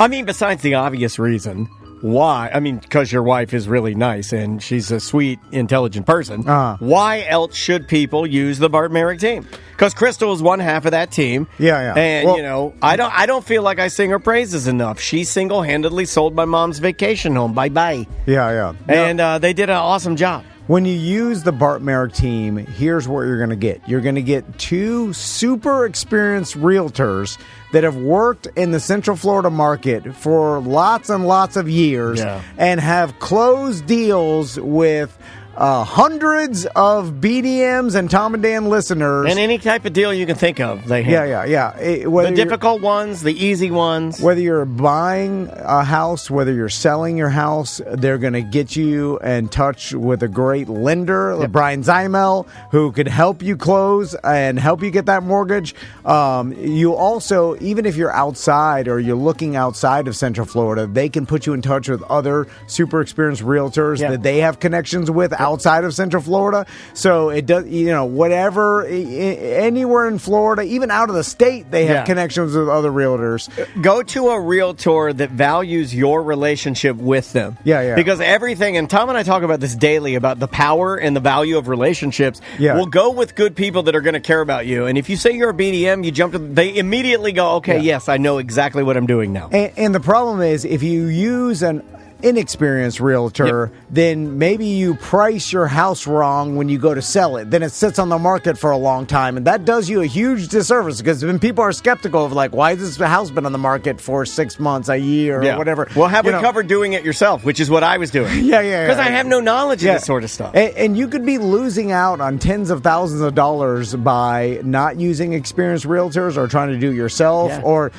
I mean, besides the obvious reason why, I mean, because your wife is really nice and she's a sweet, intelligent person, why else should people use the Bart Merrick team? Because Crystal is one half of that team. Yeah. And, I don't feel like I sing her praises enough. She single-handedly sold my mom's vacation home. Bye-bye. Yeah. And they did an awesome job. When you use the Bart Merrick team, here's what you're going to get. You're going to get 2 super experienced realtors that have worked in the Central Florida market for lots and lots of years and have closed deals with hundreds of BDMs and Tom and Dan listeners. And any type of deal you can think of, they have. Yeah. The difficult ones, the easy ones. Whether you're buying a house, whether you're selling your house, they're going to get you in touch with a great lender, Brian Zymel, who could help you close and help you get that mortgage. You also, even if you're outside or you're looking outside of Central Florida, they can put you in touch with other super experienced realtors that they have connections with outside of Central Florida. So it does, whatever, anywhere in Florida, even out of the state, they have connections with other realtors. Go to a realtor that values your relationship with them. Yeah. Because everything, and Tom and I talk about this daily, about the power and the value of relationships. Yeah. We'll go with good people that are going to care about you. And if you say you're a BDM, they immediately go, okay, yes, I know exactly what I'm doing now. And the problem is, if you use an inexperienced realtor, then maybe you price your house wrong when you go to sell it. Then it sits on the market for a long time, and that does you a huge disservice, because when people are skeptical of, like, why has this house been on the market for 6 months, a year, or whatever. Well, have we covered doing it yourself, which is what I was doing. Because I have no knowledge of this sort of stuff. And you could be losing out on tens of thousands of dollars by not using experienced realtors, or trying to do it yourself, or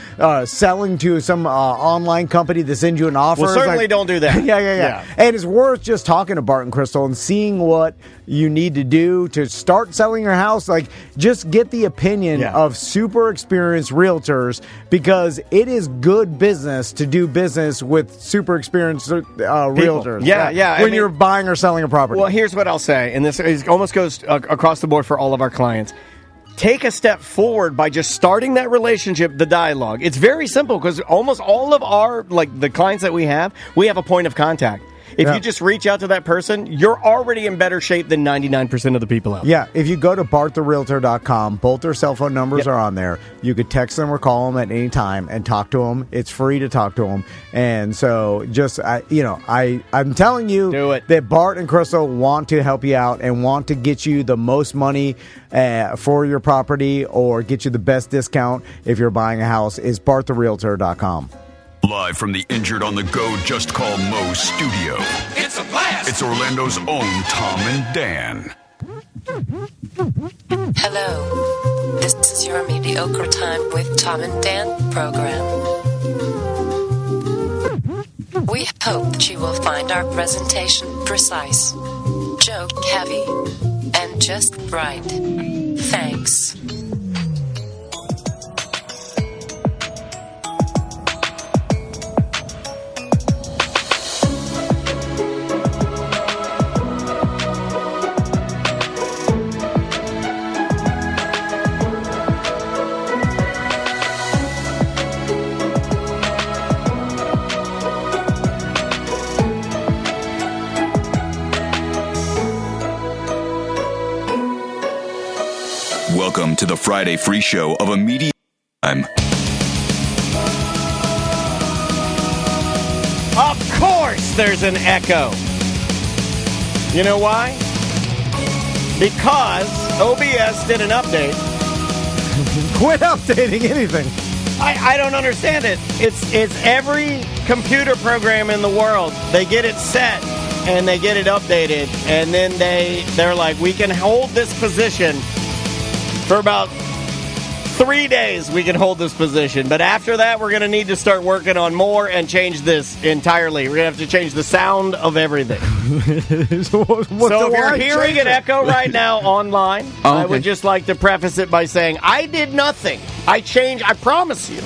selling to some online company that sends you an offer. Well, certainly don't do that. Yeah. And it's worth just talking to Bart and Crystal and seeing what you need to do to start selling your house. Like, just get the opinion of super experienced realtors, because it is good business to do business with super experienced realtors. Yeah. When you're buying or selling a property. Well, here's what I'll say, and this almost goes across the board for all of our clients. Take a step forward by just starting that relationship, the dialogue. It's very simple, because almost all of our, the clients that we have a point of contact. If you just reach out to that person, you're already in better shape than 99% of the people out there. Yeah, if you go to barttherealtor.com, both their cell phone numbers are on there. You could text them or call them at any time and talk to them. It's free to talk to them. And so just, I'm telling you that Bart and Crystal want to help you out and want to get you the most money for your property, or get you the best discount if you're buying a house, is barttherealtor.com. Live from the Injured on the Go Just Call Mo studio. It's a blast! It's Orlando's own Tom and Dan. Hello. This is your Mediocre Time with Tom and Dan program. We hope that you will find our presentation precise, joke-heavy, and just right. Thanks. Welcome to the Friday free show of a media time. Of course there's an echo. You know why? Because OBS did an update. Quit updating anything. I don't understand it. It's every computer program in the world. They get it set and they get it updated, and then they're like, we can hold this position for about 3 days. We can hold this position, but after that, we're going to need to start working on more and change this entirely. We're going to have to change the sound of everything. So if you're hearing an echo right now online, I would just like to preface it by saying, I did nothing. I promise you,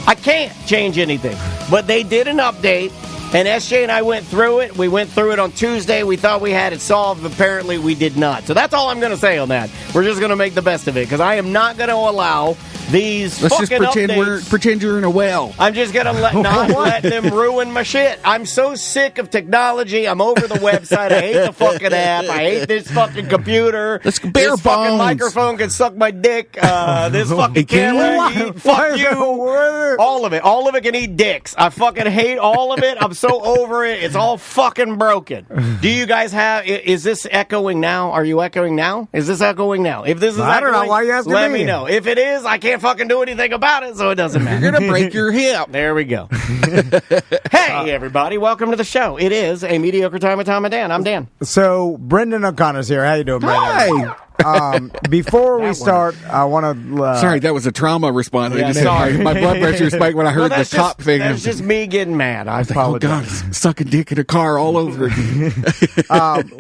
I can't change anything. But they did an update, and SJ and I went through it. We went through it on Tuesday. We thought we had it solved. Apparently, we did not. So that's all I'm going to say on that. We're just going to make the best of it, because I am not going to allow these Let's just fucking pretend you're in a well. I'm just gonna not let them ruin my shit. I'm so sick of technology. I'm over the website. I hate the fucking app. I hate this fucking computer. Let's bare this fucking bones. microphone can suck my dick. This fucking camera, fuck you. All of it. All of it can eat dicks. I fucking hate all of it. I'm so over it. It's all fucking broken. Do you guys have? Is this echoing now? Are you echoing now? Is this echoing now? If this is, I don't know why you asking let me. me know. If it is, I can't fucking do anything about it, so it doesn't matter. You're gonna break your hip. There we go. Hey, everybody. Welcome to the show. It is A Mediocre Time with Tom and Dan. I'm Dan. So, Brendan O'Connor's here. How you doing, Brendan? Hi. Before we start, I want to... Sorry, that was a trauma response. Yeah, I just sorry. my blood pressure spiked when I heard the that's top thing. That's just me getting mad. I Oh, apologize. God, sucking dick in a car all over again.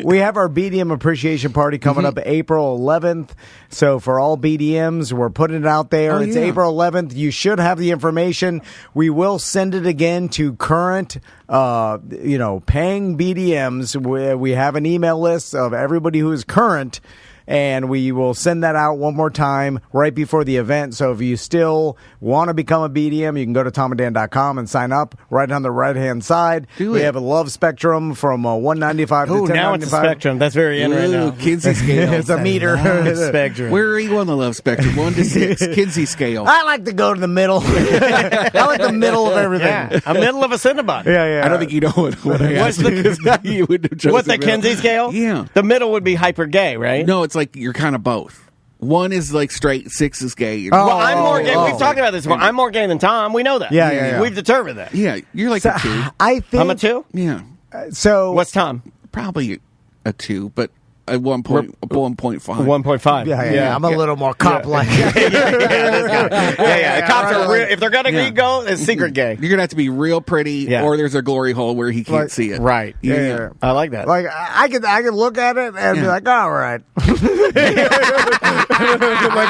we have our BDM Appreciation Party coming up April 11th. So for all BDMs, we're putting it out there. Oh, It's yeah. April 11th. You should have the information. We will send it again to current, paying BDMs. We have an email list of everybody who is current. And we will send that out one more time right before the event. So if you still want to become a BDM, you can go to tomanddan.com and sign up right on the right-hand side. We have a love spectrum from 195 to Ooh, 1095. now it's a spectrum. That's very in right now. Ooh, Kinsey scale. It's a meter. Spectrum. Where are you on the love spectrum? 1 to 6. Kinsey scale. I like to go to the middle. I like the middle of everything. Yeah, a middle of a Cinnabon. Yeah. I don't think you know what I What's asked. the- you would have chosen What's the middle. Kinsey scale? Yeah. The middle would be hyper gay, right? No, it's like you're kind of both. 1 is like straight, 6 is gay. Well, I'm more gay. oh. We've talked about this before. I'm more gay than Tom. We know that. Yeah. We've determined that. Yeah, you're like So, a 2. I think I'm a 2? Yeah, So What's Tom? probably a 2, but at 1.5. 1.5. Yeah. I'm a little more cop-like. Yeah. The cops are real. If they're going to Yeah. go, it's secret gay. You're gonna have to be real pretty, Yeah. or there's a glory hole where he can't Like- see it. Right. Yeah. I like that. Like I could look at it and be Yeah. like, all right, like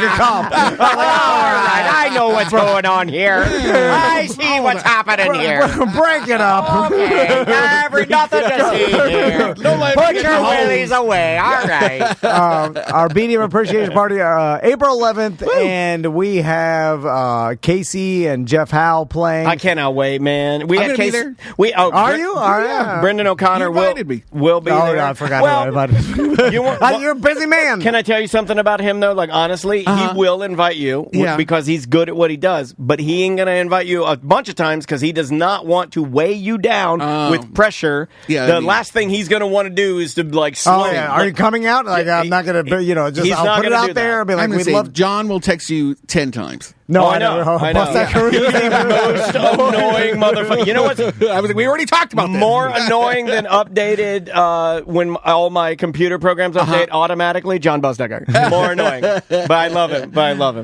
a cop. all right. I know what's going on here. I see what's happening here. Break it up. Okay. Nothing to see here. Put your willies away. All right. Our BDM Appreciation Party, April 11th, and we have Casey and Jeff Howe playing. I cannot wait, man. We I'm have gonna be Casey. there. Are you? Are you? Brendan O'Connor You invited me. will be Oh, there. yeah, I forgot well, about it. You're a busy man. Can I tell you something about him though? Like honestly, he will invite you Yeah. because he's good at what he does. But he ain't gonna invite you a bunch of times because he does not want to weigh you down with pressure. Yeah, the I mean- last thing he's gonna want to do is to like slow. Oh, yeah. Are you coming out? Like, I'm not going to, just he's I'll not put it gonna do out there that. and be I'm like, gonna we'd say love. John will text you 10 times. No, Oh, I know. I know. Bust that career. He's the most annoying motherfucker. You know what's I was like, we already talked about this. more annoying than updated when all my computer programs update automatically? John Busdecker. More annoying. But I love him.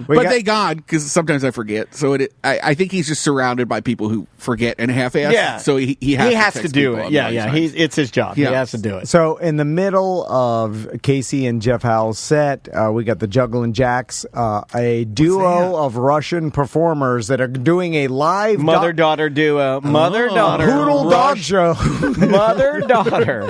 But thank God, because sometimes I forget. So I think he's just surrounded by people who forget and half-ass. Yeah. So he has to to text do people it. on Yeah, those yeah. times. It's his job. Yeah. He has to do it. So in the middle of Casey and Jeff Howell's set, we got the Jugglin' Jacks, a duo of Russian performers that are doing a live Mother-daughter duo. Mother-daughter. poodle dog show. Mother-daughter.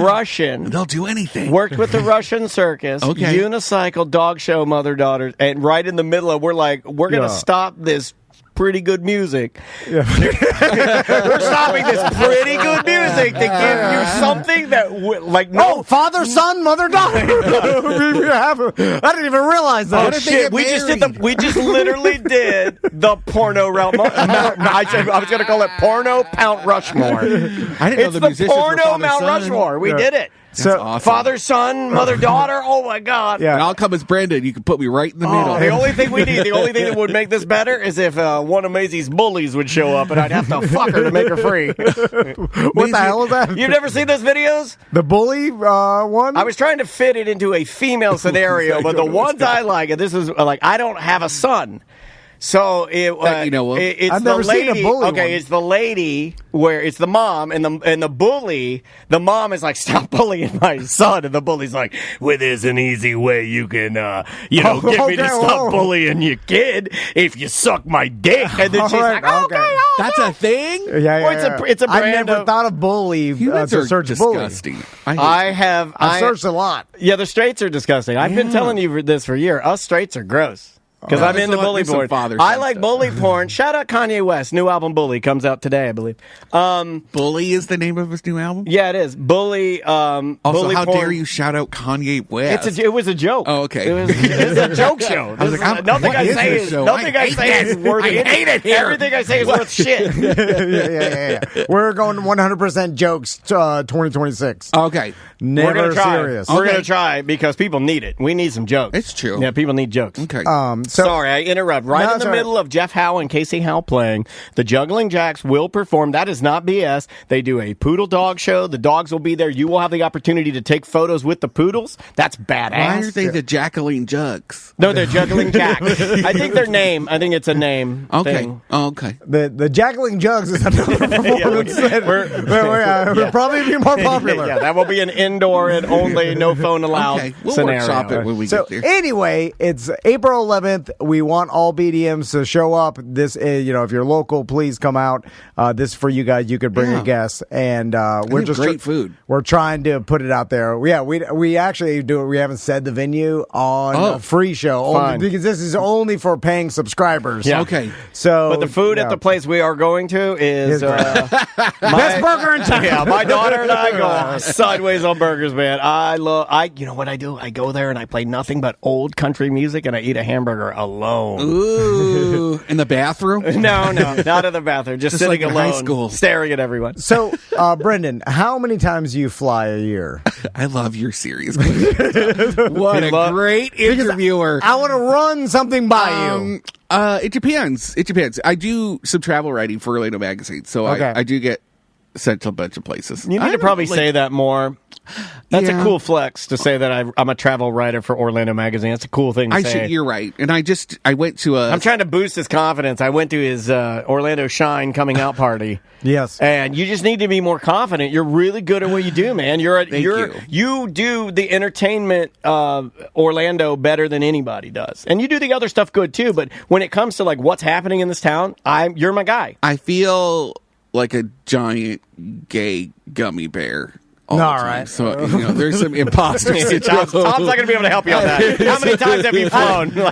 Russian. They'll do anything. Worked with the Russian circus. Okay. Unicycle dog show mother-daughter. And right in the middle of, we're like, we're going to stop this pretty good music. We're stopping this pretty good music to give you something that, Oh, father, son, mother, daughter. I didn't even realize that. Oh What if they shit! get We just literally did the porno realm. I was going to call it porno Mount Rushmore. I didn't know It's the the musicians were porno father, Mount son. Rushmore. We Yeah. did it. So, awesome. Father, son, mother, daughter. Oh my God. Yeah. And I'll come as Brendan. You can put me right in the middle. The only thing the only thing that would make this better is if one of Maisie's bullies would show up and I'd have to fuck her to make her free. what the hell is that? You've never seen those videos? The bully one? I was trying to fit it into a female scenario, but the ones I like, and this is like, I don't have a son. So You know what? it's I've the never seen lady. a bully Okay, one. it's the lady where it's the mom and the bully. The mom is like, "Stop bullying my son," and the bully's like, "Well, there's an easy way you can, get me to okay, stop whoa. bullying your kid if you suck my dick." And then All she's right, like, okay. "Okay, That's a thing? Yeah. Well, it's a I brand never of- thought of bully Humans to are search disgusting. bully. I I searched a lot. Yeah, the straights are disgusting. I've been telling you this for years. Us straights are gross. Because I'm into bully there's some porn. father I son like stuff. bully porn. Shout out Kanye West. New album Bully comes out today, I believe. Bully is the name of his new album? Yeah, it is. Bully. Also, bully how porn. dare you shout out Kanye West? It was a joke. Oh, okay. It's a joke show. I was like, nothing what I is say this is show? nothing I hate say this. is worth I hate it here. Everything I say is worth shit. Yeah. We're going 100% jokes 2026. Okay. Never We're gonna try. serious. We're gonna try because people need it. We need some jokes. It's true. Yeah, people need jokes. Okay. Sorry, I interrupt. Right No, in the it's all right. middle of Jeff Howe and Casey Howe playing, the Juggling Jacks will perform. That is not BS. They do a poodle dog show. The dogs will be there. You will have the opportunity to take photos with the poodles. That's badass. Why are they the Jacqueline Jugs? No, they're Juggling Jacks. I think their name. I think it's a name. Okay. thing. Oh, okay. The Jackling Jugs is another performance. We're probably be more popular. Yeah, that will be an indoor and only no phone allowed Okay. We'll scenario. workshop it when we So get there. anyway, it's April 11th. We want all BDMs to show up. This is, if you're local, please come out. This is for you guys. You could bring Yeah. a guest, and we're have just great food. We're trying to put it out there. Yeah, we actually do it. We haven't said the venue on a free show Fine. because this is only for paying subscribers. Yeah. Okay. So, But the food at the place we are going to is best burger in town. Yeah, my daughter and I go sideways on burgers, man. You know what I do? I go there and I play nothing but old country music and I eat a hamburger alone. Ooh. In the bathroom? No, not in the bathroom. Just sitting like in alone, high school. staring at everyone. So, Brendan, how many times do you fly a year? I love your series. What a great interviewer. I want to run something by you. It depends. I do some travel writing for Orlando Magazine, so Okay. I do get sent to a bunch of places. You need to probably say that more. That's Yeah. a cool flex to say that I'm a travel writer for Orlando Magazine. That's a cool thing to say. You're right. And I went to I'm trying to boost his confidence. I went to his Orlando Shine coming out party. Yes. And you just need to be more confident. You're really good at what you do, man. You do the entertainment Orlando better than anybody does. And you do the other stuff good too, but when it comes to like what's happening in this town, you're my guy. I feel like a giant gay gummy bear. All All the time. right. So, there's some imposter syndrome. Tom's not going to be able to help you on that. How many times have you flown? All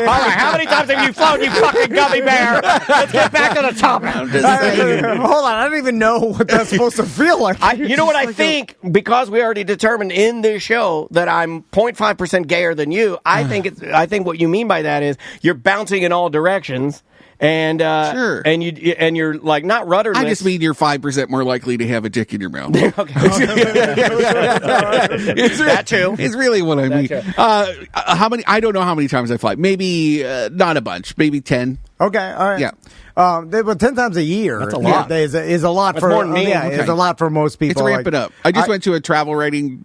right, how many times have you flown, you fucking gummy bear? Let's get back to the topic. I'm just saying. Hold on, I don't even know what that's supposed to feel like. You know what I think? Because we already determined in this show that I'm 0.5% gayer than you. I think what you mean by that is you're bouncing in all directions. And Sure. and you're like not rudderless. I just mean you're 5% more likely to have a dick in your mouth. Okay. That too. It's really what I mean. true. How many? I don't know how many times I fly. Maybe not a bunch. Maybe 10. Okay, all right. Yeah. But 10 times a year. That's a lot. Is a lot That's for more than me. Yeah, Okay. it's a lot for most people. It's ramp it up. I just went to a travel writing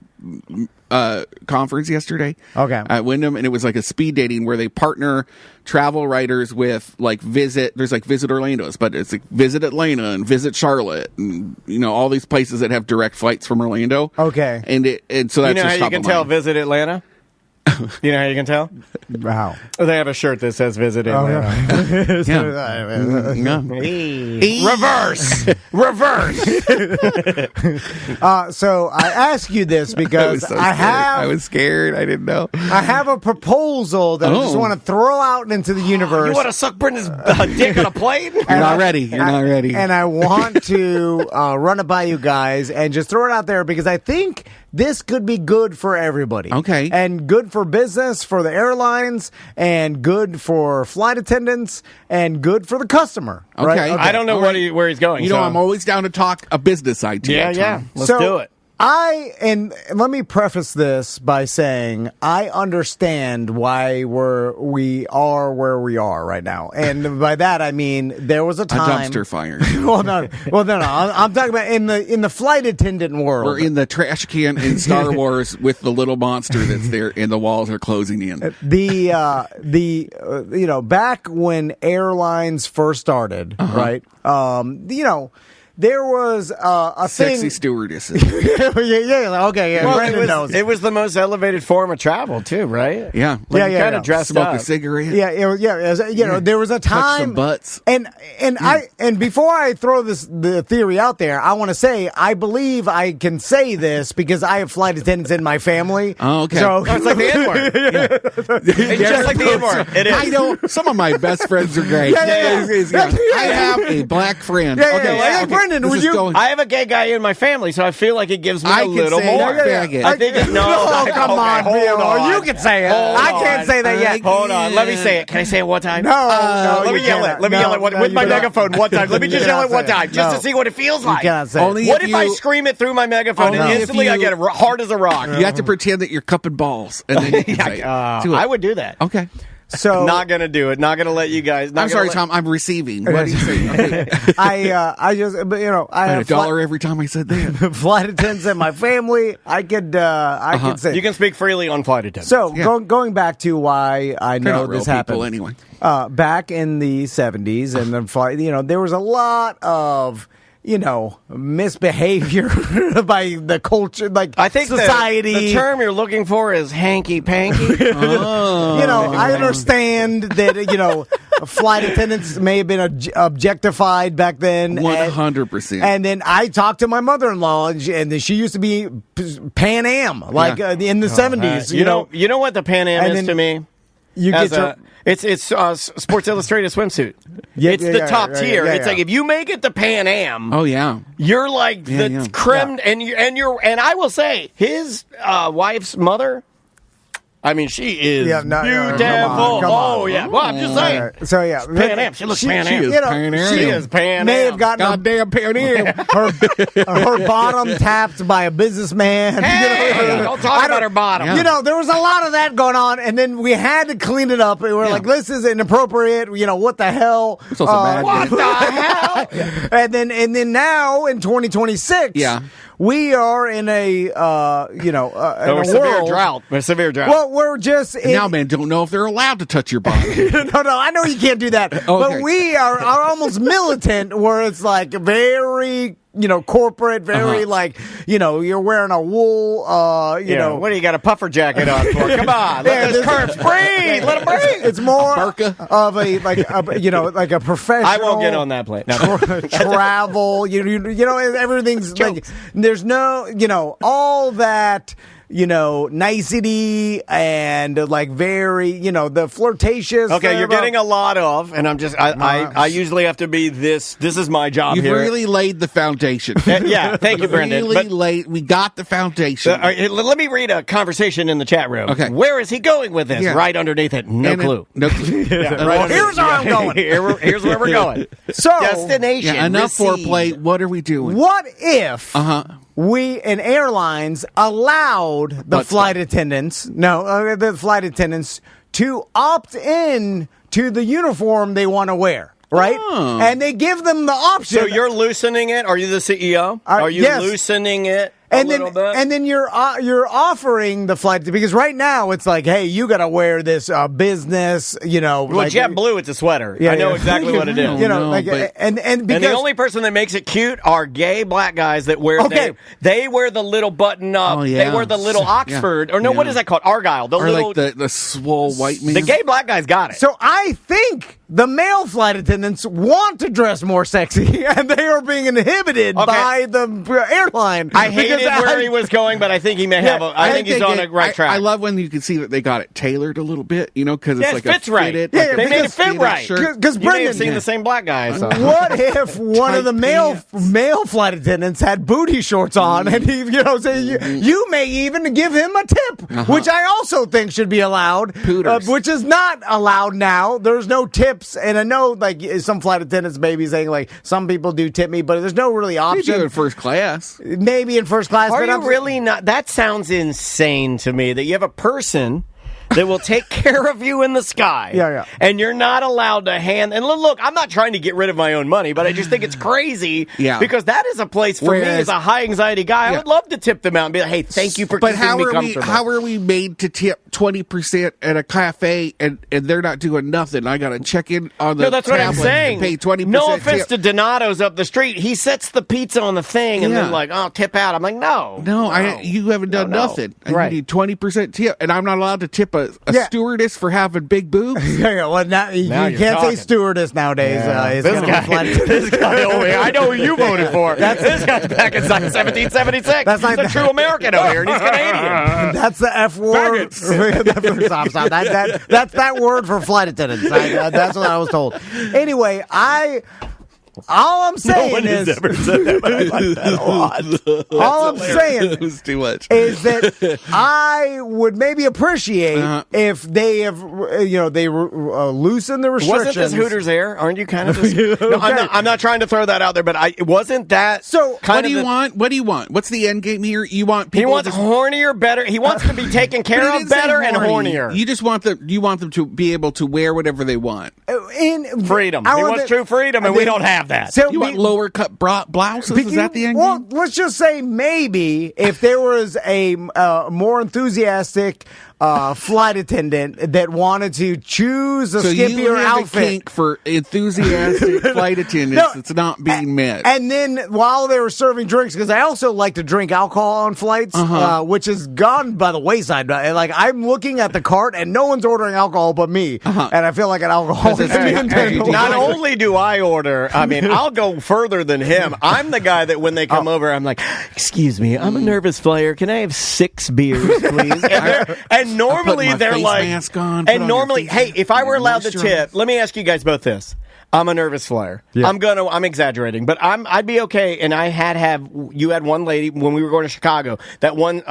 conference yesterday. Okay. At Wyndham, and it was like a speed dating where they partner travel writers with there's Visit Orlando's, but it's like Visit Atlanta and Visit Charlotte, and all these places that have direct flights from Orlando. Okay. And so that's You know how just you top can of tell mind. Visit Atlanta? You know how you can tell? Wow. They have a shirt that says Visit Atlanta. Yeah. Reverse. So I ask you this I was because so I scared. have I was scared. I didn't know. I have a proposal that I just Oh. want to throw out into the universe. You want to suck Brendan's dick on a plane? You're not ready. You're not ready. And I want to run it by you guys and just throw it out there because I think this could be good for everybody. Okay. And good for business, for the airlines, and good for flight attendants, and good for the customer. Right? Okay. I don't know All where, right. where he's going. You know, so- I'm always down to talk a business idea. Yeah. Tom. Let's So, do it. and let me preface this by saying I understand why we are where we are right now, and by that I mean there was a A time. dumpster fire. no. I'm talking about in the flight attendant world. We're in the trash can in Star Wars with the little monster that's there, and the walls are closing in. Back when airlines first started, right? there was a Sexy thing. stewardesses. Okay, yeah. Brandon knows. it was the most elevated form of travel, too, right? Yeah. Like, you kind of dressed Smoke up. a cigarette. There was a time. Touch some butts. And before I throw the theory out there, I want to say I believe I can say this because I have flight attendants in my family. Oh, okay. So, It's like the N-word. It's just like the N-word. It is. I know some of my best friends are great. Yeah. I have a black friend. Yeah, Okay, Hey, Brendan, this would is you? going- I have a gay guy in my family, so I feel like it gives me I a can little say more. faggot. I think it, no. Oh, come on, hold Bill. on. You can say it. Hold I on. can't say that yet. Hold on. Let me say it. Can I say it one time? No, Let me you yell cannot. it. Let me No, yell it no, with you my cannot. megaphone one time. Let me You just yell cannot it one say it. time, just No. to see what it feels You like. cannot say it. Only What if if I you- scream it through my megaphone Only and if instantly I you- get hard as a rock? You have to pretend that you're cupping balls, and then you can say it. Do it. I would do that. Okay. So Not gonna do it. Not gonna let you guys. I'm sorry, Tom. I'm receiving. What do you say? Okay. I just, but I had have $1 every time I said that. flight attendants in my family. I could say. You can speak freely on flight attendants. So Yeah. going back to why I They're know not real this happened. people anyway. Back in the 70s and then flight, there was a lot of misbehavior by the culture, like I think society. the term you're looking for is hanky panky. I understand that flight attendants may have been objectified back then. 100%. And then I talked to my mother-in-law, and she used to be Pan Am, like in the 70s. You know what the Pan Am And is then to me? you As get your. it's Sports Illustrated swimsuit. Yeah, It's yeah, the yeah, top yeah, tier. yeah, It's yeah. like if you make it to Pan Am, Oh, yeah. you're like the yeah. creme. And I will say his wife's mother. I mean, she is beautiful. come on. Oh yeah. Well, I'm just saying. Alright, so yeah, Pan Am. She looks Pan Am. is Pan Am. She is Pan Am. may have gotten Goddamn pioneer. her bottom tapped by a businessman. Hey, don't talk about her bottom. Yeah. There was a lot of that going on, and then we had to clean it up. And we were like, "This is inappropriate." What the hell? It's also bad. What the hell? And then now in 2026, Yeah. we are in a in a severe world. drought. A severe drought. Well, we're just Now, man, don't know if they're allowed to touch your body. no, I know you can't do that, Okay. but we are almost militant, where it's like very corporate, very like you're wearing a wool, what do you got a puffer jacket on for? Come on, let this curve breathe. Let it breathe. It's more burqa? of like a professional. I won't get on that plane. No. Travel, everything's like there's no, all that. Nicety and like very, the flirtatious. Okay, you're getting a lot of, and I'm just, I usually have to be this. This is my job You've here. really laid the foundation. Yeah, thank you, Brendan. Really But- we got the foundation. let me read a conversation in the chat room. Okay. Where is he going with this? Yeah. Right underneath it. No And clue. No clue. Right here's where I'm going. Here's where we're going. So Destination. Yeah, enough receive. foreplay. What are we doing? what if We in airlines allowed the Butt flight attendants, to opt in to the uniform they want to wear, right? Oh. And they give them the option. So you're loosening it? Are you the CEO? Are you yes. loosening it and a little bit? then you're offering the flight, because right now it's like, hey, you got to wear this business, Well, like JetBlue, it's a sweater. Yeah, I know yeah. exactly what it is. No, but- and because And the only person that makes it cute are gay black guys that wear Okay. they wear the little button up. Oh, yeah. They wear the little Yeah. Oxford or no, what Yeah. is that called? Argyle. The Or little like the swole white man. the gay black guys got it. So I think the male flight attendants want to dress more sexy, and they are being inhibited by the airline. I hated Because where he was going, but I think he may have. I think he's on a right track. I love when you can see that they got it tailored a little bit, because Yeah, it's it like fits a right. fitted, Yeah, like yeah, a they made it fit fitted right. shirt. Because You may have Brendan, seen the same black guys. So. what if one of the Tight male flight attendants had booty shorts on, and he, you may even give him a tip, which I also think should be allowed, Pooters. which is not allowed now. There's no tips, and I know like some flight attendants may be saying like some people do tip me, but there's no really You option. do it first class. Maybe in first class. Are but you I'm really not? That sounds insane to me. That you have a person that will take care of you in the sky. Yeah. And you're not allowed to hand. And look, I'm not trying to get rid of my own money, but I just think it's crazy. Yeah. Because that is a place for me as a high anxiety guy. I would love to tip them out and be like, hey, thank you for keeping me comfortable. How are we made to tip 20% at a cafe and they're not doing nothing? I got to check in on the. No, that's what I'm saying. Pay 20%. No offense tip. to Donato's up the street. He sets the pizza on the thing and then like, oh, tip out. I'm like, no. You haven't done nothing. And Right. you need 20% tip, and I'm not allowed to tip a stewardess for having big boobs. Well, now you Now can't you're say talking. stewardess nowadays. It's This gonna guy, be flat. this guy over here, I know who you voted for. This guy's back in 1776. That's He's like a true American over here, and he's Canadian. That's the F word. Stop. That's that word for flight attendants. That's what I was told. Anyway, all I'm saying No one has ever said that, but I like that a lot. All I'm saying It was too much. is that I would maybe appreciate if they have, they loosen the restrictions. Wasn't this Hooters Air? Aren't you kind of just... No, I'm not trying to throw that out there, but wasn't that... So, What do you want? What do you want? What's the end game here? You want people... He wants hornier, better. He wants to be taken care But it of didn't say better and horny. hornier. You just want them to be able to wear whatever they want. Freedom. He wants true freedom, and we don't have that. So You want lower cut blouses? Is that the end Well, game? let's just say maybe if there was a more enthusiastic flight attendant that wanted to choose a So skippier you have a outfit. kink for enthusiastic flight attendants that's not being met. And then while they were serving drinks, because I also like to drink alcohol on flights, which has gone by the wayside. Like, I'm looking at the cart and no one's ordering alcohol but me, and I feel like an alcoholic. Not only do I order, I mean, I'll go further than him. I'm the guy that when they come over, I'm like, excuse me, I'm a nervous flyer. Can I have 6 beers, please? And normally they're face like, mask on, put and on normally, your face, hey, if I were allowed to moisturize. tip, let me ask you guys both this. I'm a nervous flyer. Yeah. I'm exaggerating, but I'd be okay. And you had one lady when we were going to Chicago, that one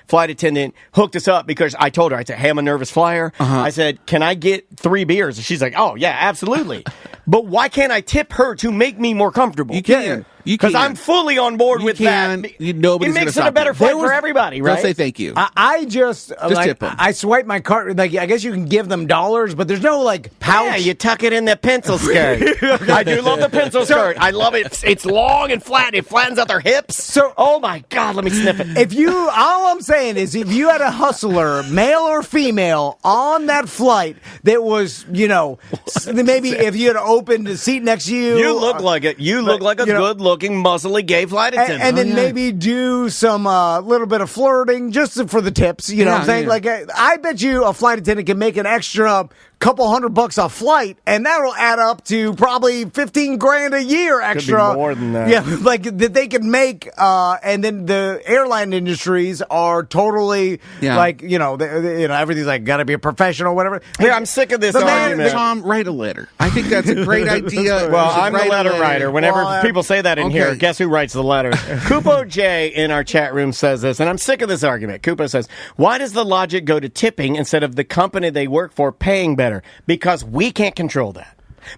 flight attendant hooked us up because I told her, I said, hey, I'm a nervous flyer. I said, can I get 3 beers? And she's like, oh yeah, absolutely. But why can't I tip her to make me more comfortable? You can. Because I'm fully on board with that. Nobody's It makes gonna it a better stop you. flight for everybody, right? They'll say thank you. I just tip 'em. I swipe my card. Like, I guess you can give them dollars, but there's no like pouch. Yeah, you tuck it in the pencil skirt. I do love the pencil skirt. I love it. It's long and flat. It flattens out their hips. So, oh my God, let me sniff it. All I'm saying is, if you had a hustler, male or female, on that flight that was, maybe if you had opened the seat next to you, You look like it. You look like a good-looking, muscly gay flight attendant. and then maybe do some little bit of flirting just for the tips. You know what I'm saying? Yeah. Like, I bet you a flight attendant can make an extra couple $100 a flight, and that'll add up to probably $15,000 a year extra. Could be more than that. Yeah, like that they can make. And then the airline industries are totally like everything's like got to be a professional, whatever. Here, I'm sick of this argument. Tom, write a letter. I think that's a great idea. Well, You should I'm the write a letter writer. Whenever people say that in here, guess who writes the letter? Kupo J in our chat room says this, and I'm sick of this argument. Kupo says, why does the logic go to tipping instead of the company they work for paying better? Because we can't control that.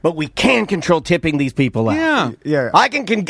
But we can control tipping these people out. Yeah. I can give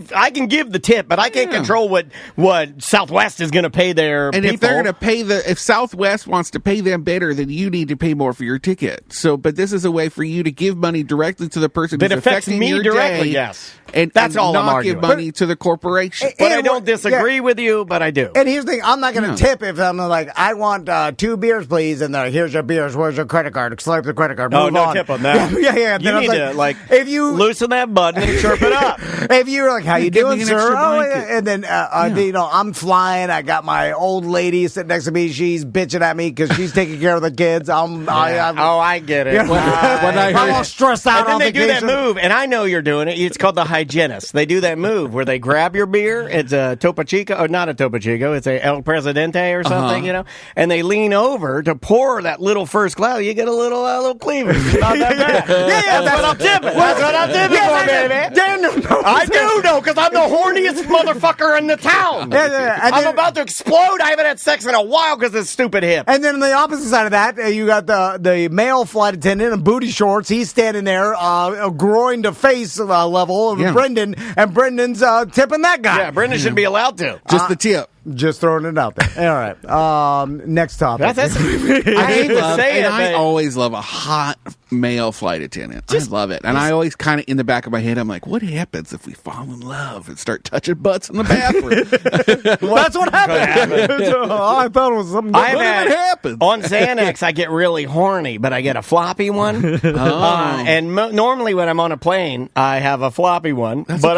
the tip, but I can't control what Southwest is going to pay their And people. if they're going to pay if Southwest wants to pay them better, then you need to pay more for your ticket. But this is a way for you to give money directly to the person that who's affects affecting me your directly. day, Yes, and that's all I'm not arguing. give money to the corporation. But I don't disagree with you, but I do. And here's the thing: I'm not going to tip if I'm like, I want 2 beers, please, and here's your beers. Where's your credit card? Swipe the credit card. Oh, Move no on. tip on that. Yeah. Then You I'm need to if you loosen that button and chirp it up. If you're like, how you Give me doing, an sir? extra Oh, blanket. yeah. And then I'm flying. I got my old lady sitting next to me. She's bitching at me because she's taking care of the kids. I get it. Yeah. When I I'm heard- all stressed out. And then on they do that vacation. move, and I know you're doing it. It's called the hygienist. They do that move where they grab your beer. It's a Topo Chico, or not a Topo Chico. It's a El Presidente or something, and they lean over to pour that little first glass. You get a little cleavage. It's not that bad. That's what I'm tipping. That's what I'm tipping for, baby. I do know, because I'm the horniest motherfucker in the town. And I'm then- about to explode. I haven't had sex in a while because of this stupid hip. And then on the opposite side of that, you got the male flight attendant in booty shorts. He's standing there, groin to face level of Brendan, and Brendan's tipping that guy. Yeah, Brendan should be allowed to. Just the tip. Just throwing it out there. All right. Next topic. I hate to say it, I but always love a hot male flight attendant. I love it. And I always kind of, in the back of my head, I'm like, what happens if we fall in love and start touching butts in the bathroom? That's what happened. I thought it was something I've different. had, happened? on Xanax, I get really horny, but I get a floppy one. And normally when I'm on a plane, I have a floppy one, but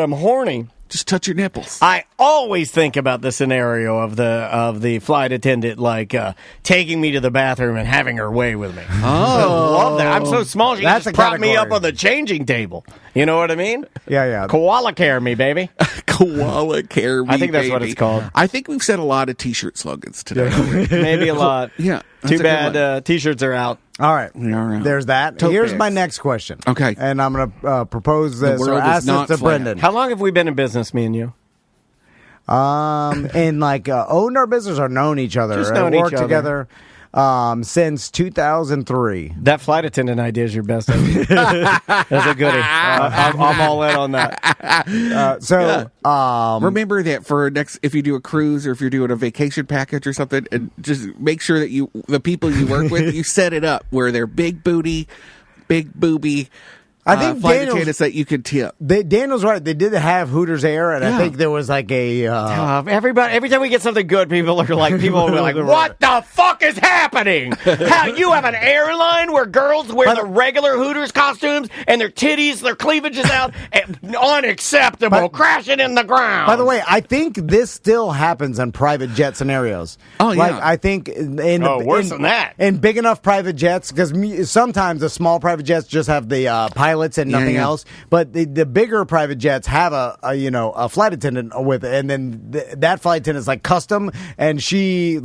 I'm horny. Just touch your nipples. I always think about the scenario of the flight attendant taking me to the bathroom and having her way with me. Oh, I love that. I'm so small. She That's just a propped me category. up on the changing table. You know what I mean? Yeah. Koala care me, baby. Koala care me, I think that's what baby. it's called. I think we've said a lot of T-shirt slogans today. Maybe a lot. Yeah. that's Too a good one. bad T-shirts are out. All right. We are out. There's that. Tote Here's bags. my next question. Okay. And I'm going to propose this world or is ask not this to flat. Brendan. How long have we been in business, me and you? And owned our business or known each other. Just known each worked other. together since 2003. That flight attendant idea is your best idea. That's a goodie. I'm all in on that. Remember that for next, if you do a cruise or if you're doing a vacation package or something, and just make sure that the people you work with, you set it up where they're big booty, big booby. I think flight Daniel's- attendants that you could tip. Daniel's right. They did have Hooters Air, and I think there was like a. Everybody, every time we get something good, people will be like, "What the fuck is happening? How you have an airline where girls wear the regular Hooters costumes and their titties, their cleavage is out, and unacceptable, crashing in the ground." By the way, I think this still happens in private jet scenarios. Oh, yeah. Like, I think worse than that. In big enough private jets, because sometimes the small private jets just have the pilots and nothing yeah. else. But the bigger private jets have a flight attendant with it, and then that flight attendant is like custom, and she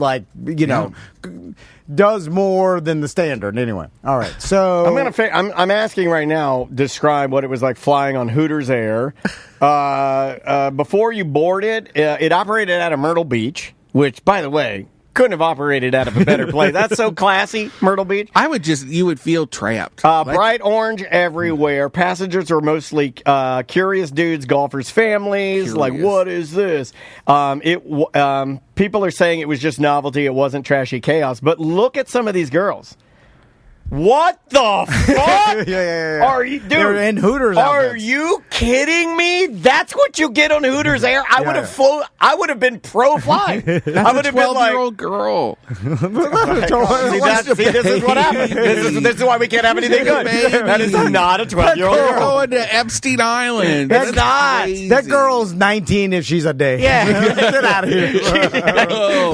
does more than the standard. Anyway, all right. So I'm asking right now. Describe what it was like flying on Hooters Air. Before you boarded, it operated out of Myrtle Beach, which, by the way, couldn't have operated out of a better place. That's so classy, Myrtle Beach. You would feel trapped. Bright orange everywhere. Passengers are mostly curious dudes, golfers' families. Curious. Like, what is this? People are saying it was just novelty. It wasn't trashy chaos. But look at some of these girls. What the fuck? Yeah. Are you, dude? They're in Hooters Are outfits. you kidding me? That's what you get on Hooters Air. I would have flown. I would have been pro fly. I would have been like, 12-year-old girl. See, this is what happens. This is why we can't have anything good. That is not a 12-year-old We're girl. going to Epstein Island. That's not. crazy. that girl's 19 if she's a day. Yeah. Get out of here.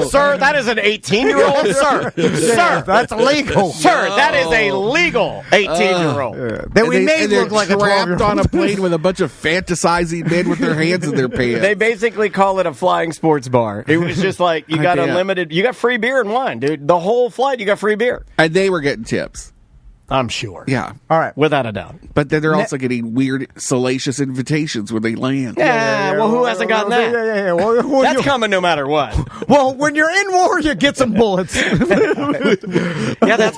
Sir, that is an 18-year-old. Sir, That's illegal. sir, that is a legal 18-year-old. That we And made they're look like a trapped 12-year-old. on a plane with a bunch of fantasizing men with their hands in their pants. They basically call it a flying sports bar. It was just like you got bet. unlimited. You got free beer and wine, dude. The whole flight, you got free beer. And they were getting tips. I'm sure. Yeah. All right. Without a doubt. But then they're also getting weird, salacious invitations when they land. Yeah, well, who hasn't gotten that? Yeah. Well, That's coming no matter what. well, when you're in war, you get some bullets. Yeah, that's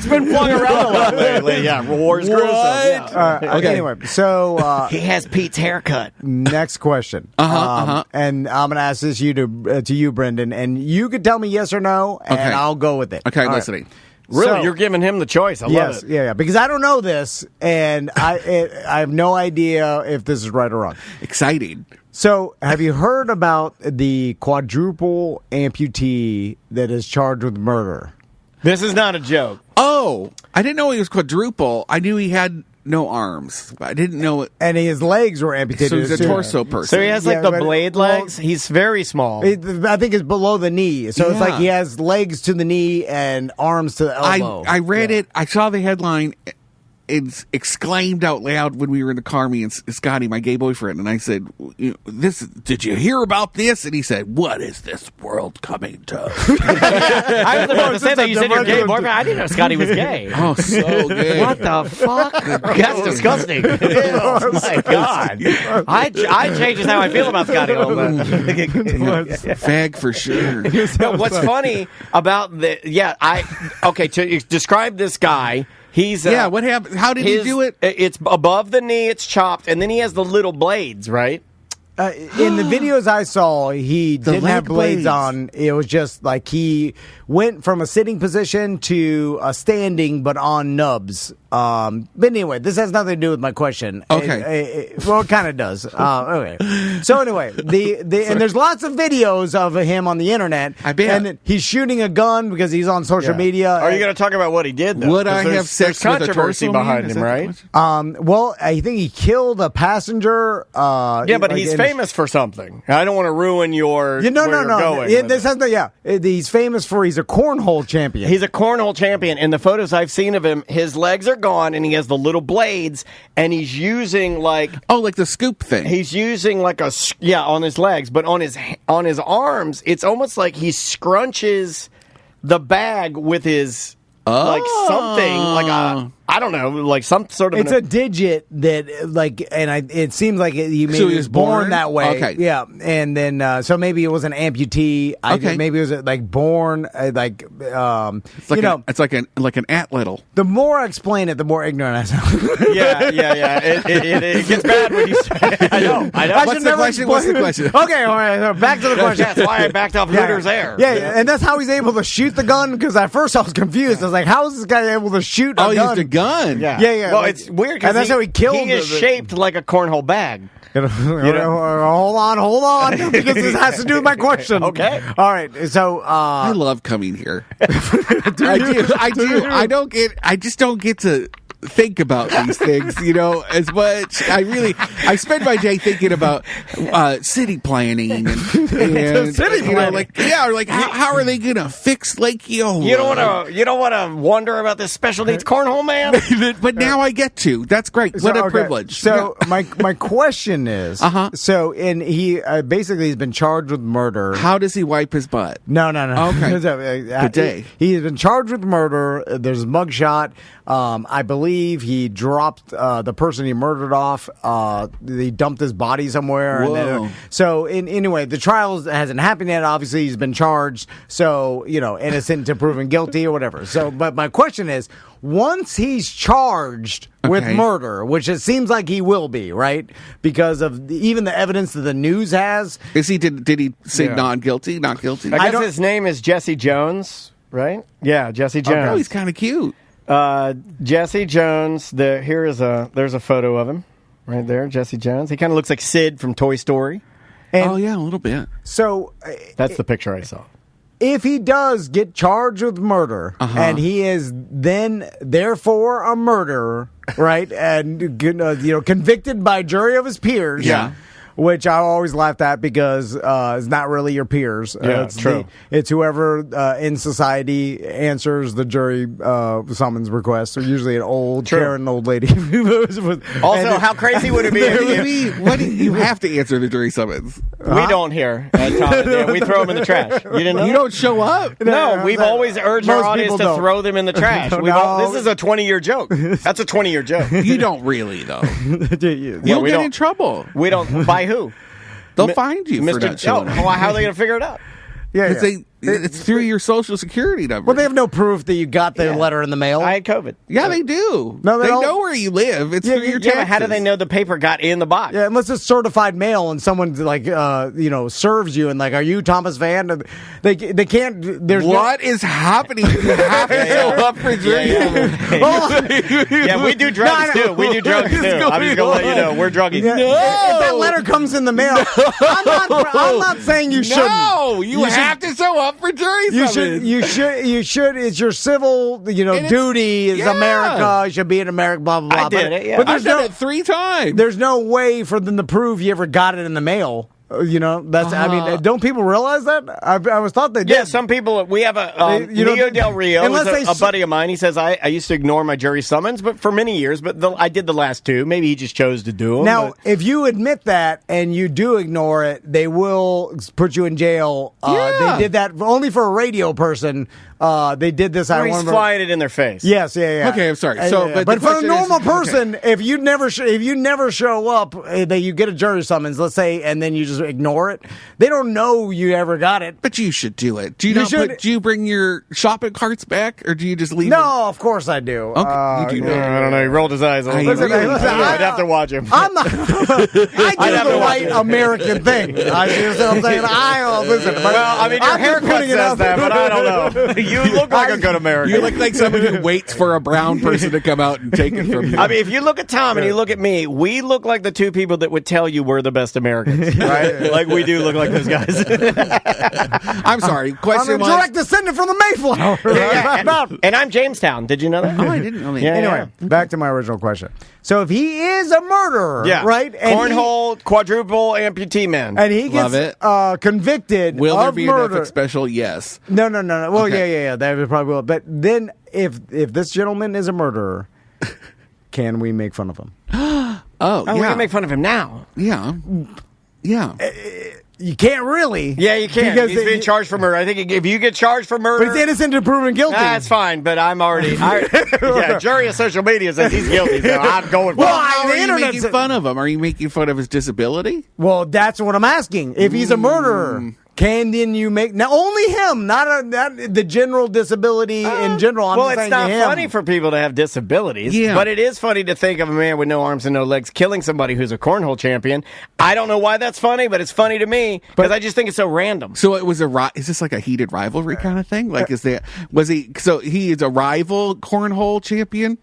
been flung around a lot lately. Yeah, war's gruesome. Yeah. Okay. Anyway, so He has Pete's haircut. next question. And I'm going to ask this to you, Brendan, and you could tell me yes or no, and Okay. I'll go with it. Okay, All right. listening. Really, So- you're giving him the choice. I love Yes, it. yeah, because I don't know this, and I have no idea if this is right or wrong. Exciting. So, have you heard about the quadruple amputee that is charged with murder? This is not a joke. Oh, I didn't know he was quadruple. I knew he had no arms, but I didn't know it. And his legs were amputated. So he's a too. torso person. So he has like Yeah, the but- blade well, legs. He's very small. I think it's below the knee. So it's Yeah. like he has legs to the knee and arms to the elbow. I read it. I saw the headline. It's exclaimed out loud when we were in the car, me and Scotty, my gay boyfriend, and I said, "This. Did you hear about this?" And he said, "What is this world coming to?" I was about to say that you said you're gay, boyfriend. I didn't know Scotty was gay. Oh, so good. What the fuck? That's disgusting. Ew, my God. I changes how I feel about Scotty a little bit. Fag for sure. No, what's funny about to describe this guy, he's What happened? How did he do it? It's above the knee, it's chopped, and then he has the little blades, right? In the videos I saw, he didn't have blades on. It was just like he went from a sitting position to a standing, but on nubs. But anyway, this has nothing to do with my question. Okay. Well, it kind of does. Okay. So anyway, and there's lots of videos of him on the internet. I bet. And he's shooting a gun because he's on social media. Are you going to talk about what he did, though? Would I have sex with a controversy torso behind man? him, right? Well, I think he killed a passenger. Yeah, but he's famous for something. I don't want to ruin your. No. Going This has he's famous for he's a cornhole champion. He's a cornhole champion. In the photos I've seen of him, his legs are gone, and he has the little blades, and he's using like the scoop thing. He's using like on his legs, but on his arms, it's almost like he scrunches the bag with his like something like I don't know, like some sort of. It's a digit that, it seems like he was born that way. Okay, yeah, and then so maybe it was an amputee. Okay, maybe it was born it's like it's like an atlatl. The more I explain it, the more ignorant I sound. Yeah. It gets bad when you say. I know. What's the question? Okay, all right. So back to the question. That's why I backed off Hooters Air. Yeah, and that's how he's able to shoot the gun. Because at first I was confused. I was like, "How is this guy able to shoot a gun?" He used a gun. Yeah. Well, it's weird because that's how he killed. He is shaped like a cornhole bag. Hold on, because this has to do with my question. Okay. All right. So I love coming here. I do. I just don't get to think about these things, as much. I spend my day thinking about city planning and city planning. How are they gonna fix Lake Eola? You don't want to wonder about this special needs cornhole man. But now I get to. That's great. What a privilege. So my question is, so he basically he's been charged with murder. How does he wipe his butt? No. Okay. Good day. He's been charged with murder. There's a mugshot. I believe he dropped the person he murdered off. He dumped his body somewhere. Whoa. Anyway, the trial hasn't happened yet. Obviously, he's been charged. So, innocent to proven guilty or whatever. So, but my question is, once he's charged with murder, which it seems like he will be, right? Because of even the evidence that the news has. Is he? Did he say non-guilty? Not guilty? I guess his name is Jesse Jones, right? Yeah, Jesse Jones. Oh, he's kind of cute. Jesse Jones. There's a photo of him right there. Jesse Jones. He kind of looks like Sid from Toy Story. And a little bit. So that's the picture I saw. If he does get charged with murder, and he is then therefore a murderer, right, and convicted by jury of his peers, which I always laughed at because it's not really your peers. It's true. It's whoever in society answers the jury summons request. So usually an old Karen old lady. Also, how crazy would it be? You have to answer the jury summons. We don't here at Tom. We throw them in the trash. You didn't know? You don't show up? No, we've always urged our audience to throw them in the trash. This is a 20-year joke. That's a 20-year joke. You don't really, though. You'll get in trouble. We don't. By who? They'll find you for not showing up. How are they going to figure it out? It's through your social security number. Well, they have no proof that you got the letter in the mail. I had COVID. Yeah, they do. No, they know where you live. It's through your taxes. But how do they know the paper got in the box? Yeah, unless it's certified mail and someone serves you and are you Thomas Van? They can't. There's what is happening? You have to show up for jury. Yeah, we do drugs too. We do drugs too. I'm just gonna let you know we're druggies. Yeah. No. If that letter comes in the mail, I'm not saying you shouldn't. No, you have to show up for jury summons. You should. It's your civil, duty. Is America. You should be in America. Blah blah blah. I did it. Yeah. But I've done it 3 times. There's no way for them to prove you ever got it in the mail. That's. I mean, don't people realize that? I was thought they did. Yeah, some people. We have a Neo Del Rio, a buddy of mine. He says I used to ignore my jury summons, but for many years. But I did the last 2. Maybe he just chose to do them. Now, if you admit that and you do ignore it, they will put you in jail. They did that only for a radio person. They did this. Or he's flying it in their face. Yes, yeah. Okay, I'm sorry. So, but for a normal person, if you never show up, that you get a jury summons, let's say, and then you just ignore it, they don't know you ever got it. But you should do it. Do you bring your shopping carts back, or do you just leave? No, of course I do. Okay, you do. I don't know. He rolled his eyes. I'd have to watch him. I'm not. I do the right American thing. You know what I'm saying? Listen. Well, I mean, your haircut says that, but I don't know. You look like a good American. You look like somebody who waits for a brown person to come out and take it from you. I mean, if you look at Tom and you look at me, we look like the two people that would tell you we're the best Americans, right? Like we do look like those guys. I'm sorry. Question I'm a direct descendant from the Mayflower. And I'm Jamestown. Did you know that? Oh, I didn't know that. Anyway, back to my original question. So if he is a murderer, right? And cornhole, quadruple amputee man. And he gets convicted will there of be murder. an Netflix special? Yes. No. Well, yeah. That would probably will. But then if this gentleman is a murderer, can we make fun of him? Oh, we can make fun of him now. Yeah. You can't really. Yeah, you can. Because he's been charged for murder. I think if you get charged for murder... But he's innocent until proven guilty. That's fine, but I'm already... jury of social media says he's guilty, so I'm going for how are you making fun of him? Are you making fun of his disability? Well, that's what I'm asking. If he's a murderer... Can then you make now only him, not the general disability in general? It's not funny for people to have disabilities, but it is funny to think of a man with no arms and no legs killing somebody who's a cornhole champion. I don't know why that's funny, but it's funny to me because I just think it's so random. So it was is this like a heated rivalry kind of thing? Like, he is a rival cornhole champion?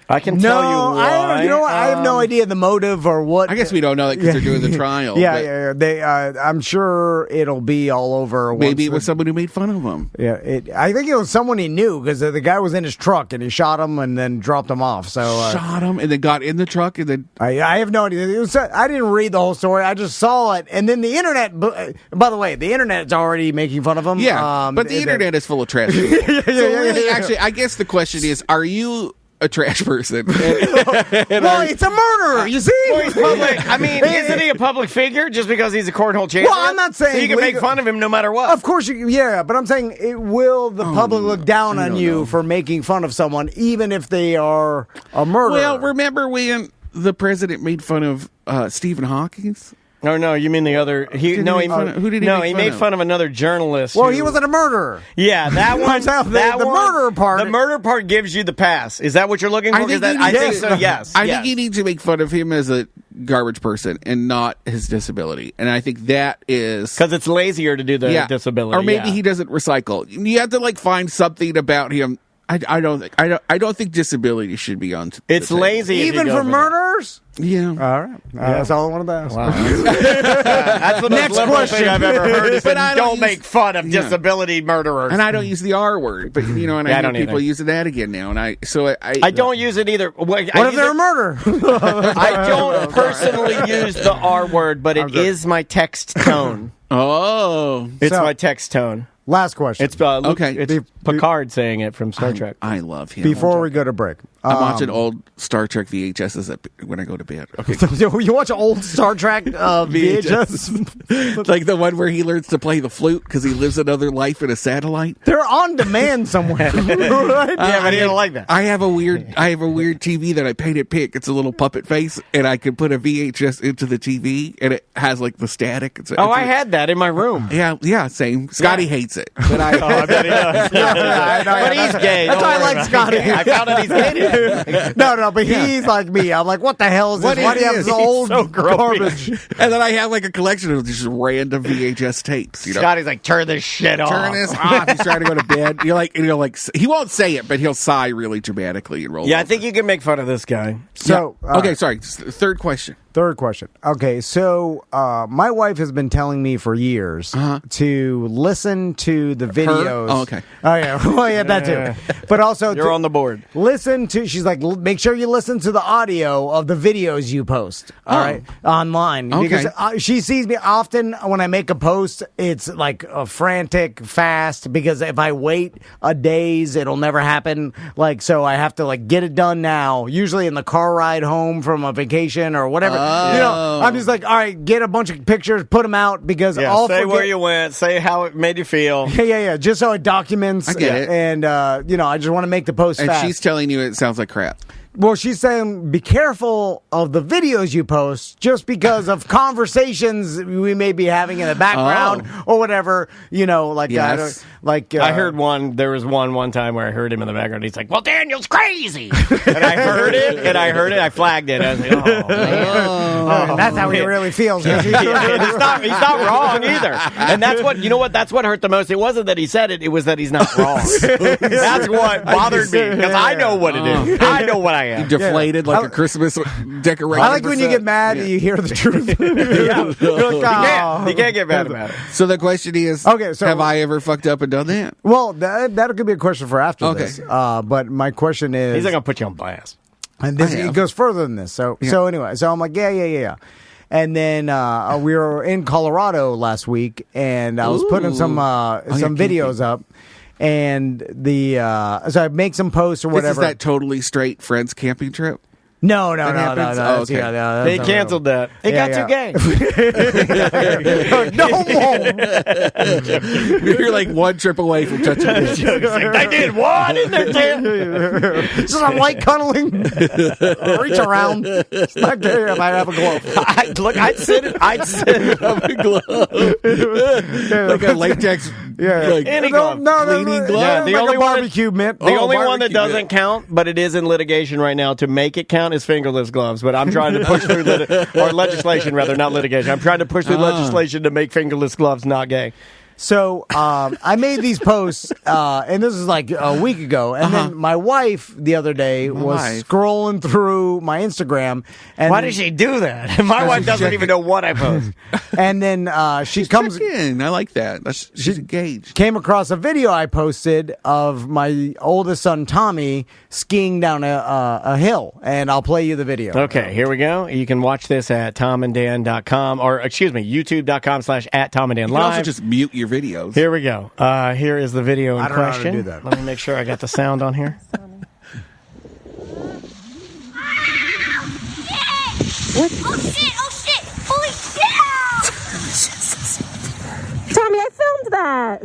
I can tell you why. I have no idea the motive or what. I guess we don't know that because they're doing the trial. Yeah. They, I'm sure it'll be all over. Maybe it was someone who made fun of him. Yeah, I think it was someone he knew because the guy was in his truck and he shot him and then dropped him off. So shot him and then got in the truck and then. I have no idea. I didn't read the whole story. I just saw it, and then the internet. By the way, the internet's already making fun of him. Yeah, but the internet is full of trash. Actually, I guess the question is: are you a trash person? Well, it's a murderer, you see? Well, he's public. I mean, isn't he a public figure just because he's a cornhole champion? Well, I'm not saying... So you can make fun of him no matter what. Of course, but I'm saying, will the public look down on you for making fun of someone, even if they are a murderer? Well, remember when the president made fun of Stephen Hawking? No, you mean the other? Who did he made fun of another journalist. Well, he wasn't a murderer. Yeah, that one. the murder part. The murder part gives you the pass. Is that what you're looking for? I think so. Yes. I think you need to make fun of him as a garbage person and not his disability. And I think that is because it's lazier to do the disability, or maybe he doesn't recycle. You have to find something about him. I don't think disability should be on. It's lazy, even for murderers. Yeah. All right. That's all I wanted to ask. Wow. That's the next question I've ever heard. Is but don't make fun of disability murderers. And I don't use the R word, but and I know people using that again now, and I don't use it either. What if they're a murderer? I don't personally use the R word, but it is my text tone. Oh, it's my text tone. Last question. It's It's Picard saying it from Star Trek. I love him. Before we go to break, I'm watching old Star Trek VHSs when I go to bed. Okay, you watch old Star Trek VHS, like the one where he learns to play the flute because he lives another life in a satellite. They're on demand somewhere. Right? Yeah, but he didn't like that. I have a weird TV that I painted pink. It's a little puppet face, and I can put a VHS into the TV, and it has like the static. I had that in my room. Yeah, same. Scotty hates it, but I bet he does. But he's gay. That's why I like Scotty. I found out he's gay. No, but he's like me. I'm like, what the hell is this? Why do you have this old garbage? And then I have like a collection of just random VHS tapes. Scotty's like, turn this shit off. Turn this off. He's trying to go to bed. You're like, he won't say it, but he'll sigh really dramatically and roll. Yeah, I think you can make fun of this guy. So, okay, sorry. Third question. Okay, so my wife has been telling me for years to listen to the videos. Oh, okay. Oh, yeah. Well, yeah, that too. But also... You're on the board. She's like, make sure you listen to the audio of the videos you post, all right, online. Okay. Because she sees me often when I make a post, it's like a frantic, fast, because if I wait a days, it'll never happen. Like, so I have to like get it done now, usually in the car ride home from a vacation or whatever. I'm just like, all right, get a bunch of pictures, put them out because I'll say forget. where you went, say how it made you feel. Yeah. Just so it documents. I get it. And, I just want to make the post And fast. she's telling you it sounds like crap. Well, she's saying be careful of the videos you post just because of conversations we may be having in the background or whatever. Yes. I heard one. There was one time where I heard him in the background. He's like, "Well, Daniel's crazy," and I heard it. I flagged it. I was like, "Oh, man. that's how he really feels. He's not wrong either." And that's what That's what hurt the most. It wasn't that he said it. It was that he's not wrong. That's what bothered me because I know what it is. I know what I am. Deflated like a Christmas decoration. I like when you get mad and you hear the truth. You're like, You can't get mad about it. So the question is, have I ever fucked up and done that? Well, that could be a question for after Okay. this. But my question is, He's not gonna put you on blast. and it goes further than this. So anyway, I'm like, yeah. And then we were in Colorado last week, and I was putting some videos up. And so I make some posts or whatever. This is that totally straight friends camping trip? No. happens? That's- Oh, okay. that's They not canceled that. It Yeah, got yeah. too gay. No more. You're like one trip away from touching this. They did what in their tent? Some light cuddling. Reach around. It's not gay if I have a glove. I'd sit Like a latex, like Any glove. cleaning glove. Yeah, the like only a one- barbecue mitt. The only one that barbecue doesn't mitt. count, but it is in litigation right now to make it count, is fingerless gloves. But I'm trying to push through or legislation, rather, not litigation. I'm trying to push through legislation to make fingerless gloves not gay. So I made these posts, and this is like a week ago. And then my wife the other day was scrolling through my Instagram. And Why did she do that? My wife doesn't even know what I post. And then she comes in. I like that. She's engaged. came across a video I posted of my oldest son Tommy skiing down a hill, and I'll play you the video. Okay, here we go. You can watch this at tomandan.com, or excuse me, youtube.com/@tomandan You can also live. just mute your videos. Here we go. Here is the video in I don't know how to question. do that. Let me make sure I got the sound on here. What? Oh shit! Holy shit! Tommy, I filmed that.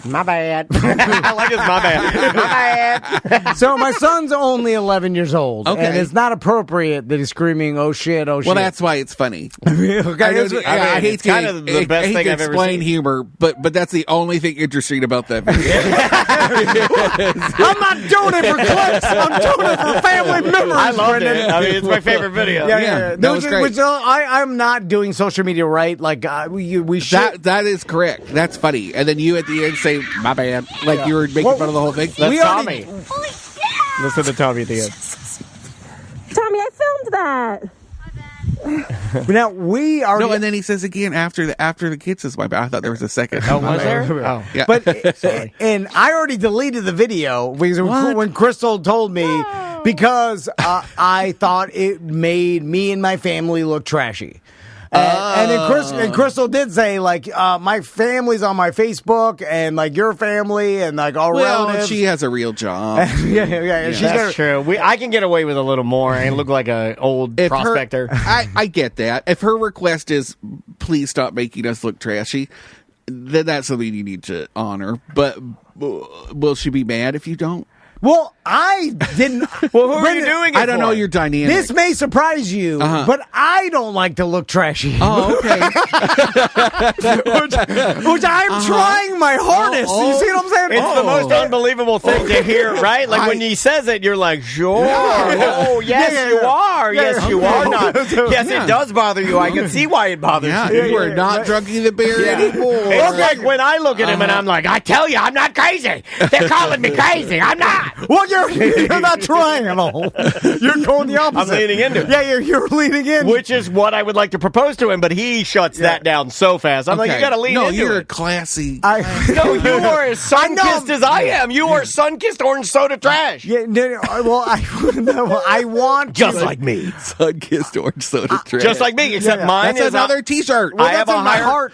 My bad. I like this. My bad. My bad. So my son's only 11 years old, Okay. and it's not appropriate that he's screaming, "Oh shit! Oh shit!" Well, that's why it's funny. okay. I hate it's kind of the best I hate thing to I've ever explain seen. humor, but that's the only thing interesting about that video. I'm not doing it for clicks. I'm doing it for family members. I loved Brendan. it. I mean, it's my favorite video. Yeah, that was great. I'm not doing social media right. Like we should. That is correct. That's funny. And then you at the end say, "My bad," like you were making fun of the whole thing. That's We already- Tommy. Holy shit! Listen to Tommy at the end. Tommy, I filmed that. Now we are. No, and then he says again after the kid says, "My bad." I thought there was a second. Oh, was there? Oh. Yeah. But and I already deleted the video because when Crystal told me because I thought it made me and my family look trashy. And then Crystal did say, like, my family's on my Facebook, and like your family, and like our relatives. she has a real job. yeah. She's That's true. I can get away with a little more and look like a old prospector. I get that. If her request is, please stop making us look trashy, then that's something you need to honor. But will she be mad if you don't? Well, I didn't. Well, who are you doing it I don't know for? your dynamic. This may surprise you, but I don't like to look trashy. Oh, okay. which I'm trying my hardest. You see what I'm saying? It's the most unbelievable thing to hear, right? Like when he says it, you're like, sure. Oh, yes, you are. Yes, you are not. Yes, it does bother you. I can see why it bothers you. You are not drinking the beer anymore. It's like when I look at him and I'm like, I tell you, I'm not crazy. They're calling me crazy. I'm not. Well, you're not trying at all. You're going the opposite. I'm leaning into it. Yeah, you're leaning in. Which is what I would like to propose to him, but he shuts that down so fast. I'm like, you got to lean into you're it. classy. No, you are as sun-kissed as I am. You are sun-kissed orange soda trash. Yeah, no, well, I want Just to, like me. Sun-kissed orange soda trash. Just like me, except mine That's is another T-shirt. I have that's a in my higher heart.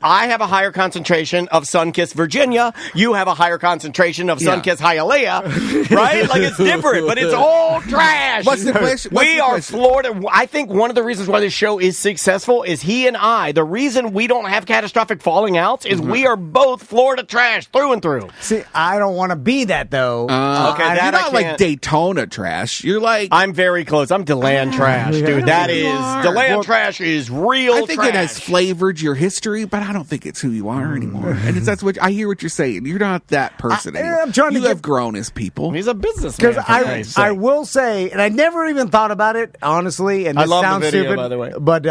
I have a higher concentration of Sunkissed Virginia. You have a higher concentration of Sunkissed Hialeah, right? Like, it's different, but it's all trash. What's the question? We are Florida. I think one of the reasons why this show is successful is he and I. The reason we don't have catastrophic falling outs is we are both Florida trash through and through. See, I don't want to be that, though. Okay, you're that I not like can't. Daytona trash. You're like... I'm very close. I'm DeLand trash, dude. That is... DeLand trash is real I think trash. it has flavored your history, but I don't think it's who you are anymore. And that's what I hear what you're saying. You're not that person anymore. I'm trying to you have grown as people. He's a businessman. Because I will say, and I never even thought about it, honestly, and I this love the sounds video, stupid, by the way. but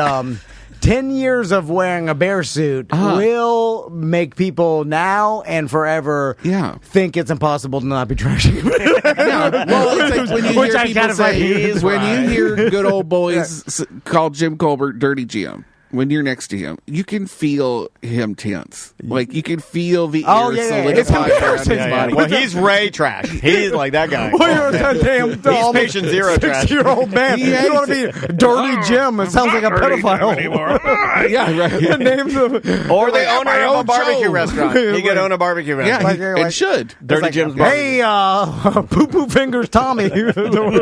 10 years of wearing a bear suit will make people now and forever think it's impossible to not be trashy. Yeah, well, it's like when you Which hear I people kind of say, like, when you hear good old boys call Jim Colbert Dirty Jim, when you're next to him, you can feel him tense. Like, you can feel the air solidify around his body. Well, he's Ray trash. He's like that guy. Well, you're a damn He's patient zero trash. 6-year-old man. He You want to be Dirty Jim. It sounds like a pedophile. Yeah, right. The names of... Or the owner my of a own barbecue show. restaurant. He could own a barbecue Yeah, restaurant. it should. Dirty Jim's barbecue. Hey, Poo Poo Fingers Tommy. Hey, I don't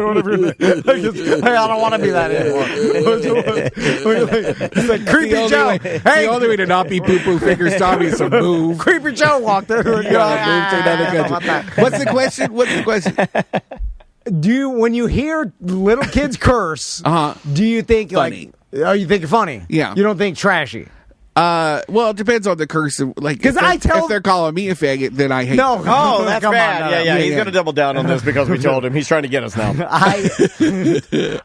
want to be that anymore. It's like Creepy Joe. The only way to not be poo-poo fingers Tommy is to move. Creepy Joe walked in. Move to another country. What's the question? What's the question? Do you, when you hear little kids curse, do you think Funny. you think funny? Yeah. You don't think trashy? Well, it depends on the curse. Like, 'Cause if they're calling me a faggot, then I hate them. Oh, that's Come on, bad. no. Yeah. He's going to double down on this because we told him. He's trying to get us now.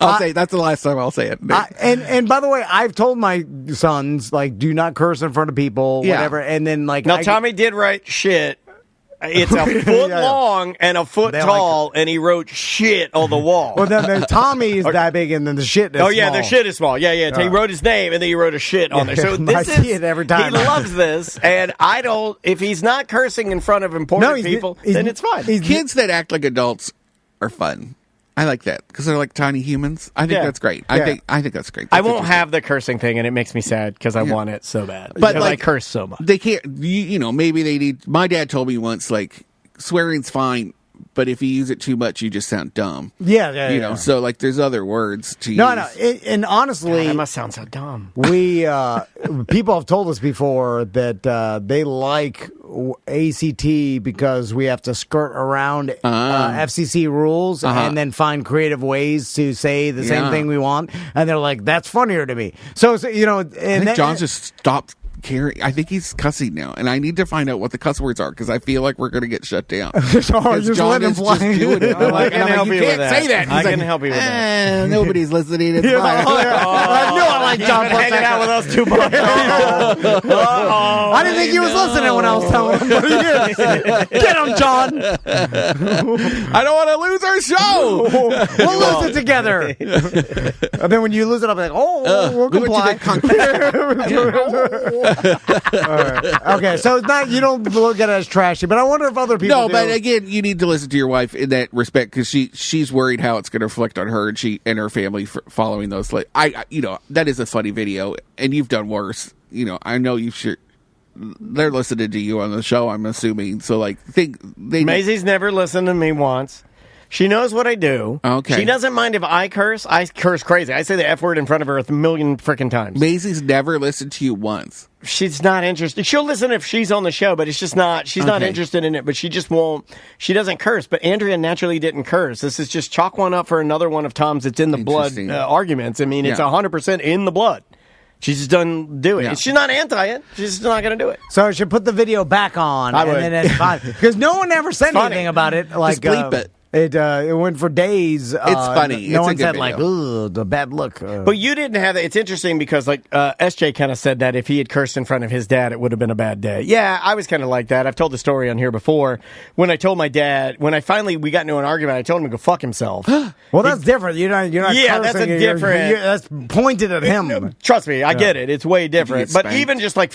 I'll say that's the last time I'll say it. And by the way, I've told my sons, like, do not curse in front of people, whatever. And then, like, Now, Tommy did write shit. It's a foot long and a foot tall, and he wrote shit on the wall. Well, then Tommy is that big, and then the shit is Oh, yeah, small. the shit is small. Yeah. He wrote his name, and then he wrote a shit on there. So I this see is, it every time. he loves this, and I don't, if he's not cursing in front of important people, then it's fine. Kids that act like adults are fun. I like that because they're like tiny humans. I think that's great. I think that's great. I That's won't interesting. have the cursing thing, and it makes me sad because I want it so bad. But, Because like, I curse so much. They can't. Maybe they need. My dad told me once, like, swearing's fine, but if you use it too much, you just sound dumb. Yeah. You know, so like, there's other words to use. No. And honestly, That must sound so dumb. we people have told us before that they like ACT because we have to skirt around FCC rules and then find creative ways to say the same thing we want, and they're like, that's funnier to me. So and I think John just stopped caring. I think he's cussing now, and I need to find out what the cuss words are because I feel like we're going to get shut down. just John let him is just fly. doing it. I can help you you can't with say that. I He's can like, help you with that. Nobody's listening. It's fine. I knew I liked John. Hanging out with us 2 months. I didn't think he was listening when I was telling him, but he is. Get him, John. I don't want to lose our show. We'll lose it together. And then when you lose it, I'll be like, we'll We went to comply. Okay, so it's not, you don't look at it as trashy, but I wonder if other people No, do. but again, you need to listen to your wife in that respect because she's worried how it's going to reflect on her and her family for following those. Like, that is a funny video, and you've done worse. I know you should. They're listening to you on the show, I'm assuming. So, like, Maisie's never listened to me once. She knows what I do. Okay. She doesn't mind if I curse. I curse crazy. I say the F word in front of her 1,000,000 freaking times. Maisie's never listened to you once. She's not interested. She'll listen if she's on the show, but it's just not. She's not interested in it. But she just won't. She doesn't curse. But Andrea naturally didn't curse. This is just chalk one up for another one of Tom's. It's in the blood arguments. I mean, it's 100% in the blood. She just doesn't do it. Yeah. She's not anti it. She's just not going to do it. So I should put the video back on. I would. And then it's fine. Because no one ever said Funny. anything about it. Like, Just bleep it. It went for days. It's funny. No It's a one good said, video. like, ugh, the bad look. But you didn't have that. It's interesting because, like, SJ kind of said that if he had cursed in front of his dad, it would have been a bad day. Yeah, I was kind of like that. I've told the story on here before. When I told my dad, we got into an argument, I told him to go fuck himself. Well, that's different. You're not Yeah, cursing. that's a different- That's pointed at him. Trust me, I get it. It's way different. get But spanked? even just like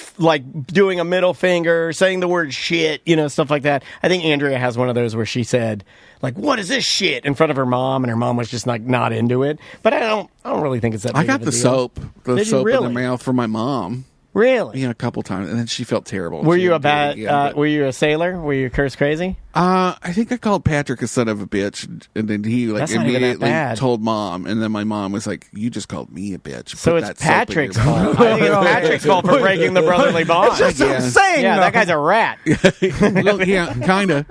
doing a middle finger, saying the word shit, stuff like that. I think Andrea has one of those where she said, like, what is this shit in front of her mom, and her mom was just like not into it. But I don't really think it's that big I got of a the deal. soap. The Did you soap in really? the mail for my mom. Really? Yeah, a couple times, and then she felt terrible. Were She you a didn't do it bad? again, Were you a sailor? Were you curse crazy? I think I called Patrick a son of a bitch, and then he That's not even that immediately bad. told Mom, and then my mom was like, "You just called me a bitch." So Put it's that soap in your Patrick's mouth." fault. I think it's Patrick's fault for breaking the brotherly bond. It's just what I'm Yeah. saying. Yeah, though. that guy's a rat. Well, yeah, kind of.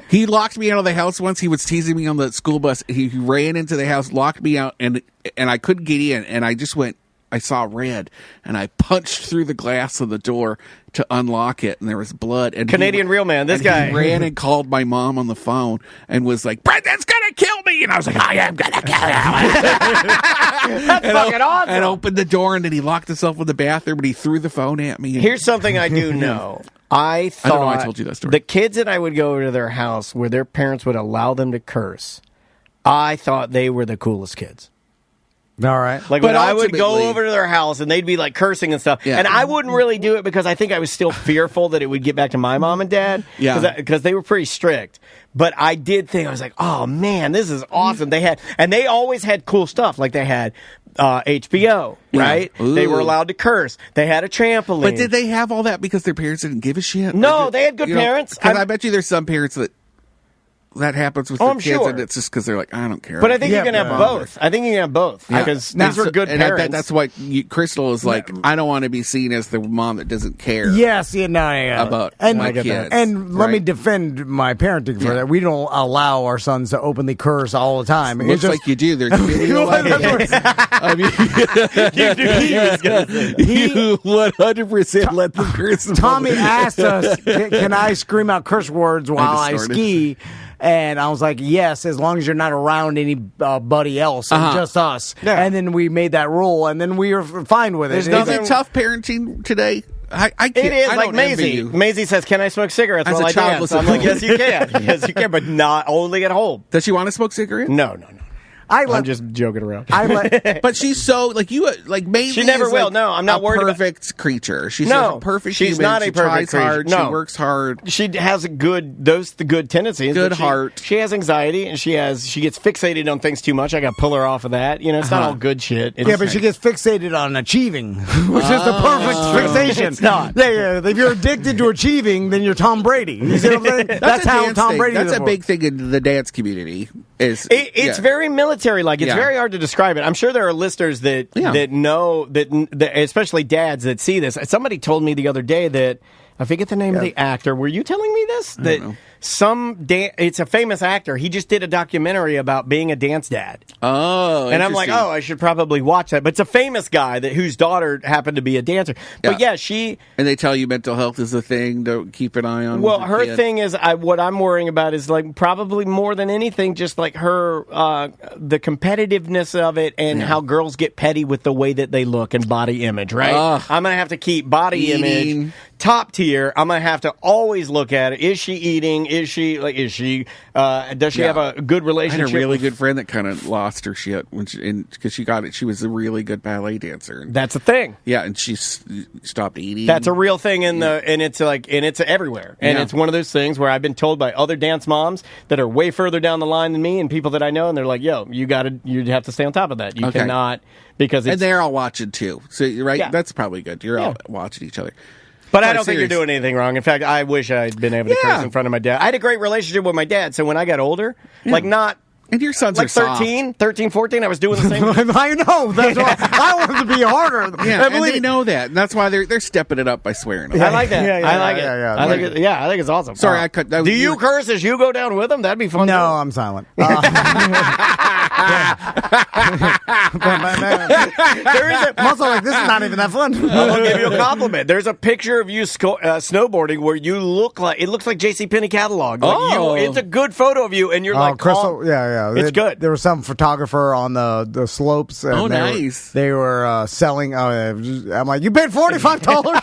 He locked me out of the house once. He was teasing me on the school bus. He ran into the house, locked me out, and I couldn't get in. And I just went. I saw red, and I punched through the glass of the door to unlock it, and there was blood. And Canadian real man, this and guy. he ran and called my mom on the phone and was like, "Brendan's gonna kill me," and I was like, "I am gonna kill you." That's fucking awesome. And opened the door, and then he locked himself in the bathroom, and he threw the phone at me. Here's something I do know. I thought don't know I told you that story. The kids that I would go over to their house where their parents would allow them to curse, I thought they were the coolest kids. All right. Like But when I would go ultimately- over to their house and they'd be like cursing and stuff, Yeah. and I wouldn't really do it because I think I was still fearful that it would get back to my mom and dad. Yeah. because they were pretty strict. But I did think I was like, oh man, this is awesome. They always had cool stuff. Like they had HBO, Yeah. right? They were Ooh. allowed to curse. They had a trampoline. But did they have all that because their parents didn't give a shit? No, Or they had good parents. Because I bet you there's some parents that happens with Oh, their I'm kids, sure. and it's just because they're like, I don't care. But I think Yeah, you can have but- both. I think you can have both Yeah. because Now, these were good and I parents. bet that's why Crystal is like, I don't want to be seen as the mom that doesn't care. Yes, yeah, no, yeah. About and my I get kids, that. And let me right? defend my parenting for Yeah. that. We don't allow our sons to openly curse all the time. Looks like you do. They're video evidence. I mean, you 100% let them curse. in Tommy public. asked us, can I scream out curse words while I started. ski? And I was like, yes, as long as you're not around anybody else, and just us. Yeah. And then we made that rule, and then we were fine with it. There's Is nothing- it tough parenting today? I can't. It is I like don't envy Maisie. you. Maisie says, "Can I smoke cigarettes As while a I childless dance?" I'm like, adult. "Yes, you can. Yes, you can, but not only at home." Does she want to smoke cigarettes? No. I let, I'm just joking around. I let, But she's so like you like Maisie. She never is, will. like, No, I'm not a worried about- perfect creature. She's No, a perfect. she's human. not a she perfect tries creature. hard. No. She works hard. She has the good tendencies. Good but heart. She has anxiety, and she gets fixated on things too much. I got to pull her off of that. You know, it's not all good shit. It's, yeah, but she gets fixated on achieving, which is the perfect fixation. It's not. Yeah. If you're addicted to achieving, then you're Tom Brady. You see what I'm saying? That's a how dance Tom thing. Brady. That's is a for. big thing in the dance community. It's It's very military like. It's Yeah. very hard to describe it. I'm sure there are listeners that know that, especially dads that see this. Somebody told me the other day that I forget the name of the actor. Were you telling me this? That know. it's a famous actor. He just did a documentary about being a dance dad. Oh, And I'm like, interesting. oh, I should probably watch that. But it's a famous guy whose daughter happened to be a dancer. But yeah, she. And they tell you mental health is a thing to keep an eye on. Well, with your her kid. thing is, what I'm worrying about is like probably more than anything, just like her, the competitiveness of it and how girls get petty with the way that they look and body image, right? Ugh. I'm going to have to keep body Eating. image top tier. I'm going to have to always look at it. Is she eating? Does she have a good I relationship? had a really with- good friend that kind of lost her shit when because she got it. She was a really good ballet dancer. That's a thing. Yeah, and she stopped eating. That's a real thing and it's everywhere. And Yeah. it's one of those things where I've been told by other dance moms that are way further down the line than me and people that I know, and they're like, yo, you have to stay on top of that. You Okay. cannot, because it's, and they're all watching too. So right, Yeah. that's probably good. You're all watching each other. but I No, don't think you're serious. doing anything wrong. In fact, I wish I'd been able to Yeah. curse in front of my dad. I had a great relationship with my dad, so when I got older, not And your sons like are soft. 13, 14, I was doing the same I know. That's why I want it to be harder. Yeah, I and believe they know that. And that's why they're stepping it up by swearing. I like that. Yeah, I like it. yeah, I think I think it's awesome. Sorry, I cut. Do you curse as you go down with them? That'd be fun. No, too. I'm silent. There is a I'm also like, this is not even that fun. I'll give you a compliment. There's a picture of you snowboarding where you look like JCPenney catalog. Like Oh. it's a good photo of you, and you're like, Crystal, calm. yeah. It's good. There was some photographer on the slopes. And Oh, they nice. They were selling. I'm like, you paid $45?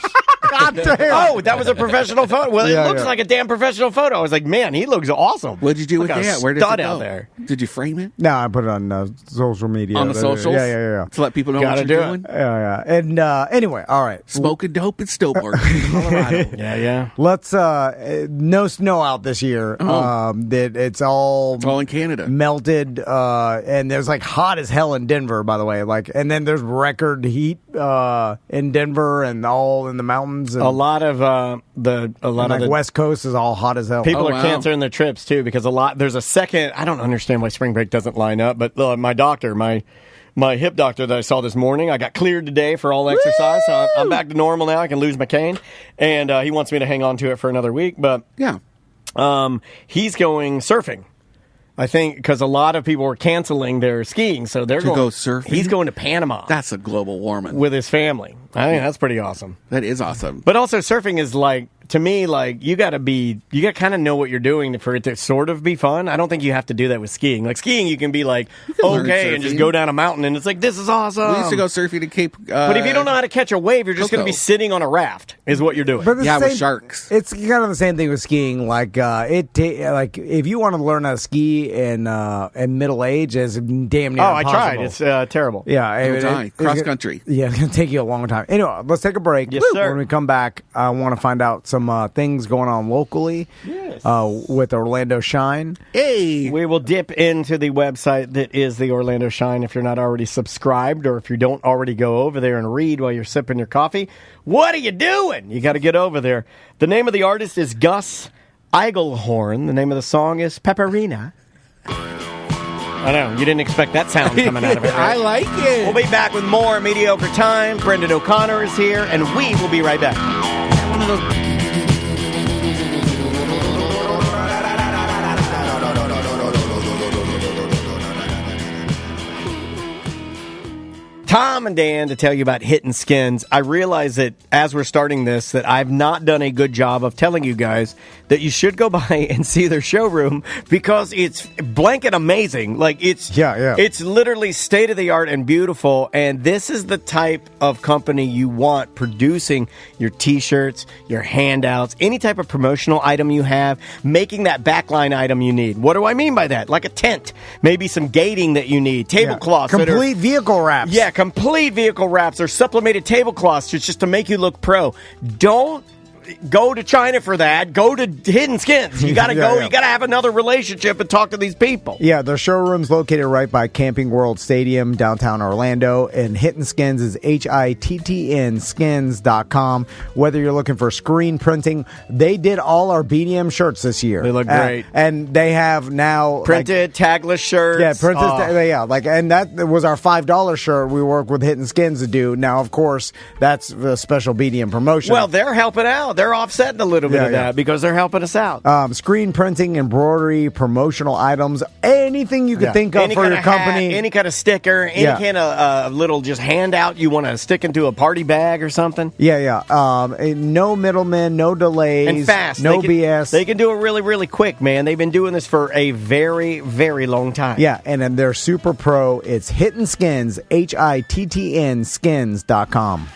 God damn. Oh, that was a professional photo. Well, Yeah, it looks yeah. like a damn professional photo. I was like, man, he looks awesome. What'd you do with Look how that? Where did it stud go? out there. Did you frame it No, I put it on social media. on the socials? Yeah. To let people know Gotta what you're do it. doing. Yeah. And anyway, all right. Smoking dope and snowboarding in Colorado. Yeah. Let's no snow out this year. That it's all It's all in Canada. melted, and there's like hot as hell in Denver, by the way. Like, and then there's record heat in Denver and all in the mountains. And, a lot of the West Coast is all hot as hell. people Oh, are wow. canceling their trips too because there's a second. I don't understand why spring break doesn't line up, but my doctor, my hip doctor that I saw this morning, I got cleared today for all exercise, so I'm back to normal now. I can lose my cane, and he wants me to hang on to it for another week. But Yeah. he's going surfing. I think because a lot of people were canceling their skiing, so they're going go surfing? He's going to Panama That's a global warming. with his family. I think that's pretty awesome. That is awesome. But also, surfing is like, to me, like you got to kind of know what you're doing for it to sort of be fun. I don't think you have to do that with skiing. Like skiing, you can be like, learn okay, and just surfing. go down a mountain, and it's like, this is awesome. We used to go surfing to Cape. But if you don't know how to catch a wave, you're just going to be Coco. sitting on a raft, is what you're doing. But the Yeah, with same- sharks. It's kind of the same thing with skiing. Like like if you want to learn how to ski in middle age, it's damn near Oh, I tried. impossible. It's terrible. Yeah, die. Cross country. Yeah, it's gonna take you a long time. Anyway, let's take a break. Yes, sir. When we come back, I want to find out some things going on locally. Yes. With Orlando Shine. Hey. We will dip into the website that is the Orlando Shine if you're not already subscribed or if you don't already go over there and read while you're sipping your coffee. What are you doing? You got to get over there. The name of the artist is Gus Eigelhorn. The name of the song is Pepperina. I know, you didn't expect that sound coming out of it, I right? like it. We'll be back with more Mediocre Time. Brendan O'Connor is here, and we will be right back. One of those- Tom and Dan to tell you about Hittin' Skins. I realize that as we're starting this, that I've not done a good job of telling you guys that you should go by and see their showroom because it's blanket amazing. Like it's literally state of the art and beautiful. And this is the type of company you want producing your T-shirts, your handouts, any type of promotional item you have, making that backline item you need. What do I mean by that? Like a tent, maybe some gating that you need, tablecloths, that are- complete vehicle wraps. yeah, complete vehicle wraps or supplemented tablecloths just to make you look pro. Don't go to China for that. Go to Hidden Skins. You got to go. Yeah. You got to have another relationship and talk to these people. Yeah, their showroom's located right by Camping World Stadium, downtown Orlando. And Hittin' Skins is HITTN skins.com. Whether you're looking for screen printing, they did all our BDM shirts this year. They look great. And they have now Printed, tagless shirts. Yeah, printed. Oh. Yeah, like, and that was our $5 shirt we work with Hittin' Skins to do. Now, of course, that's the special BDM promotion. Well, they're helping out. They're offsetting a little bit of that because they're helping us out. Screen printing, embroidery, promotional items, anything you could think of Any for kind your of company. hat, any kind of sticker, any kind of little just handout you want to stick into a party bag or something. No middlemen, no delays, And fast. no They can- BS. They can do it really, really quick, man. They've been doing this for a very, very long time. Yeah, and then they're super pro. It's Hittin' Skins, HITTN skins.com.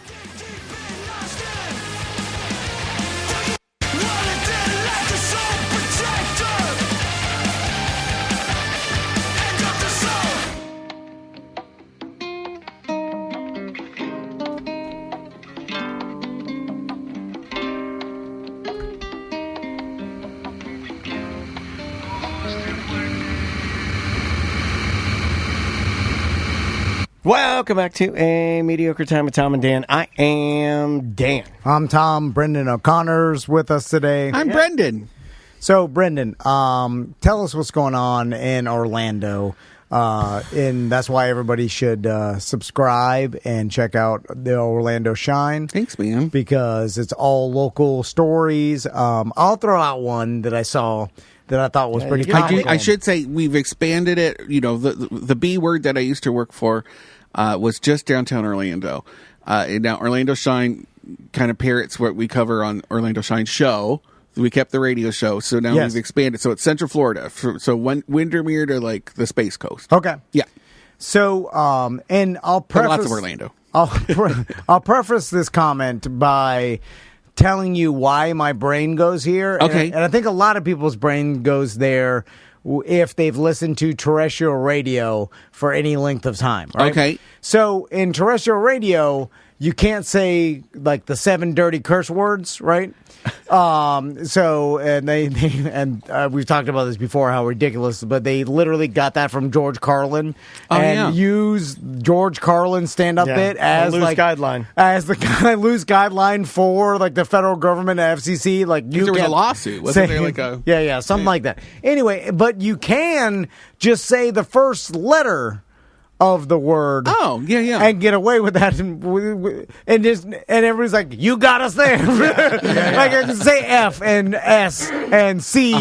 Welcome back to a Mediocre Time with Tom and Dan. I am Dan. I'm Tom. Brendan O'Connor's with us today. I'm Brendan. So, Brendan, tell us what's going on in Orlando. And that's why everybody should subscribe and check out the Orlando Shine. Thanks, man. Because it's all local stories. I'll throw out one that I saw that I thought was pretty comical. I should say we've expanded it. You know, the B word that I used to work for was just downtown Orlando. And now Orlando Shine kind of parrots what we cover on Orlando Shine Show. We kept the radio show, so now we've expanded. So it's Central Florida. So Windermere to like the Space Coast. Okay. Yeah. So, and I'll preface lots of Orlando. I'll preface this comment by telling you why my brain goes here. Okay. And I think a lot of people's brain goes there if they've listened to terrestrial radio for any length of time. Right? Okay. So in terrestrial radio, you can't say like the 7 dirty curse words, right? So and we've talked about this before, how ridiculous, but they literally got that from George Carlin used George Carlin's stand-up bit as loose like guideline, as the loose guideline for like the federal government, FCC. Like there was a lawsuit, wasn't there? Like a something like that. Anyway, but you can just say the first letter of the word. Oh, yeah. And get away with that. And everybody's like, you got us there. Like I can say F and S and C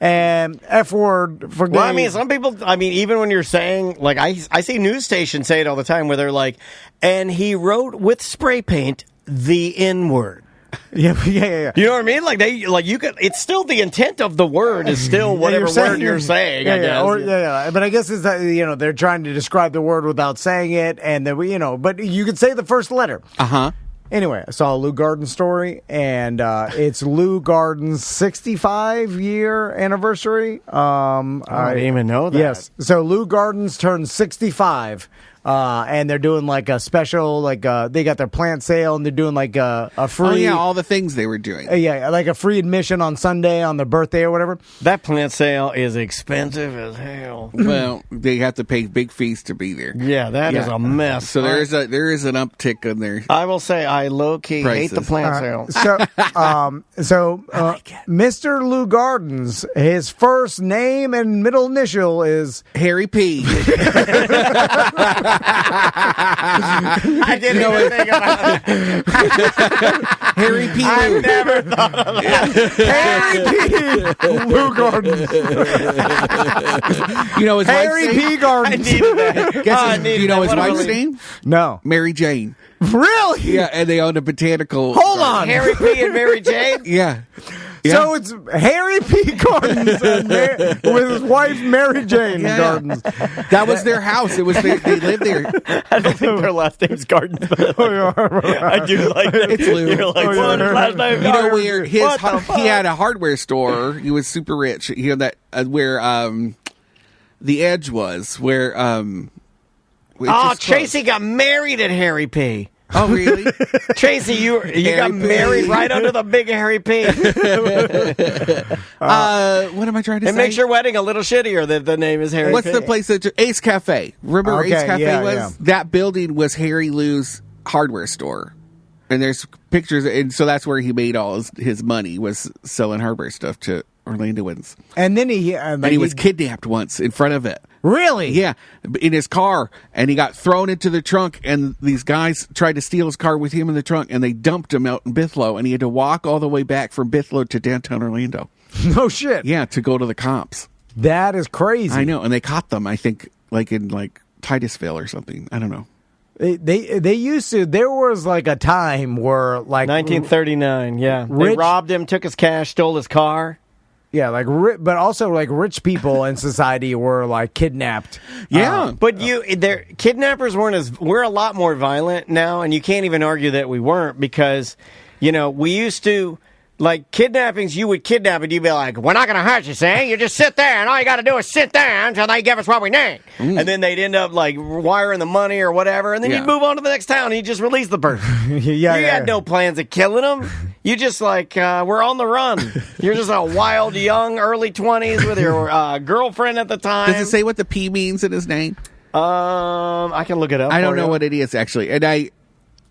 and F word for Well, I mean, some people, even when you're saying, like, I see news stations say it all the time where they're like, and he wrote with spray paint the N word. Yeah. You know what I mean? Like you could. It's still the intent of the word is still whatever word you're saying. I guess. But I guess it's that they're trying to describe the word without saying it, and then but you could say the first letter. Anyway, I saw a Lou Garden story, and it's Lou Garden's 65-year anniversary. I didn't even know that. Yes, so Lou Garden's turned 65. And they're doing like a special, they got their plant sale, and they're doing like a free. Oh yeah, all the things they were doing. Like a free admission on Sunday on their birthday or whatever. That plant sale is expensive as hell. Well, they have to pay big fees to be there. Yeah, that is a mess. So there is an uptick in there. I will say I low key hate the plant sale. So Mr. Lou Gardens, his first name and middle initial is Harry P. I didn't even think about it. Harry P. I never thought of that. Harry P. Lou Gardens. His Harry P. Gardens. I needed that. Do you know his wife's name? No. Mary Jane. Really? Yeah, and they owned a botanical. Hold on. Harry P. and Mary Jane? Yeah. So it's Harry P. Gardens with his wife Mary Jane Gardens. That was their house. It was they lived there. I don't think their last name's Gardens. But I do like that. It's Lou. You're like, what is last name? You know Gardens? where he had a hardware store. He was super rich. He had that where the Edge was. Where Tracy got married at Harry P. Oh, really? Tracy, you got married right under the big Harry P. What am I trying to say? It makes your wedding a little shittier that the name is Harry What's P. the place that Ace Cafe? Remember where Ace Cafe was? Yeah. That building was Harry Lou's hardware store. And there's pictures, and so that's where he made all his money, was selling hardware stuff to Orlandoans. And then he was kidnapped once in front of it. Really? Yeah, in his car, and he got thrown into the trunk, and these guys tried to steal his car with him in the trunk, and they dumped him out in Bithlo, and he had to walk all the way back from Bithlo to downtown Orlando. No shit. Yeah, to go to the cops. That is crazy. I know, and they caught them, I think, in Titusville or something. I don't know. They used to. There was like a time where 1939. Yeah, they robbed him, took his cash, stole his car. Yeah, but also rich people in society were kidnapped. Yeah, but kidnappers we're a lot more violent now, and you can't even argue that we weren't, because we used to. Kidnappings, you would kidnap and you'd be like, we're not going to hurt you, see? You just sit there, and all you got to do is sit there until they give us what we need. And then they'd end up, wiring the money or whatever, and then you'd move on to the next town, and you just release the person. You had no plans of killing them. You just, we're on the run. You're just a wild, young, early 20s with your girlfriend at the time. Does it say what the P means in his name? I can look it up. I don't know what it is, actually. And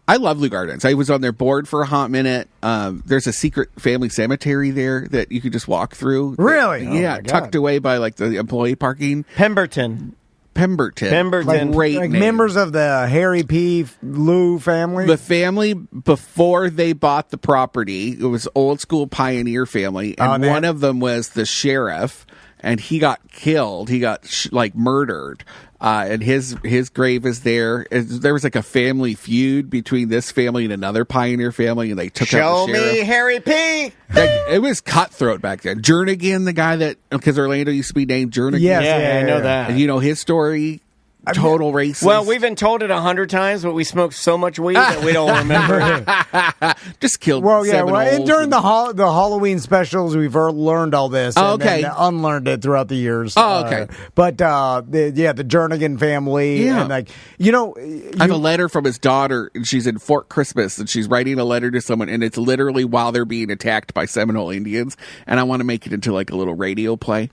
I love Lou Gardens. I was on their board for a hot minute. There's a secret family cemetery there that you could just walk through. Really? Yeah, tucked away by the employee parking. Pemberton. Great members of the Harry P. Lou family. The family before they bought the property, it was old school pioneer family, and one of them was the sheriff, and he got killed. He got murdered. And his grave is there. There was a family feud between this family and another pioneer family, and they took out the sheriff. Show me Harry P. It was cutthroat back then. Jernigan, the guy because Orlando used to be named Jernigan. Yes, I know that. And his story. total racist. Well, we've been told it 100 times, but we smoked so much weed that we don't remember. just killed. Well, yeah. 7 And olds during the Halloween specials, we've learned all this. Oh, and okay. then unlearned it throughout the years. Oh, okay. But the Jernigan family. Yeah. And I have a letter from his daughter, and she's in Fort Christmas, and she's writing a letter to someone, and it's literally while they're being attacked by Seminole Indians, and I want to make it into like a little radio play.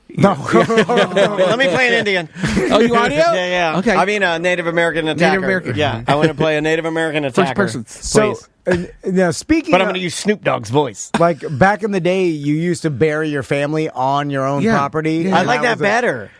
No. Let me play an Indian. Oh, you audio? Yeah. Okay. I mean a Native American attacker. Native American. Yeah, I want to play a Native American attacker. First person. So, Please. now speaking But I'm of, going to use Snoop Dogg's voice. like back in the day, you used to bury your family on your own Yeah. property. Yeah. I and like that was better.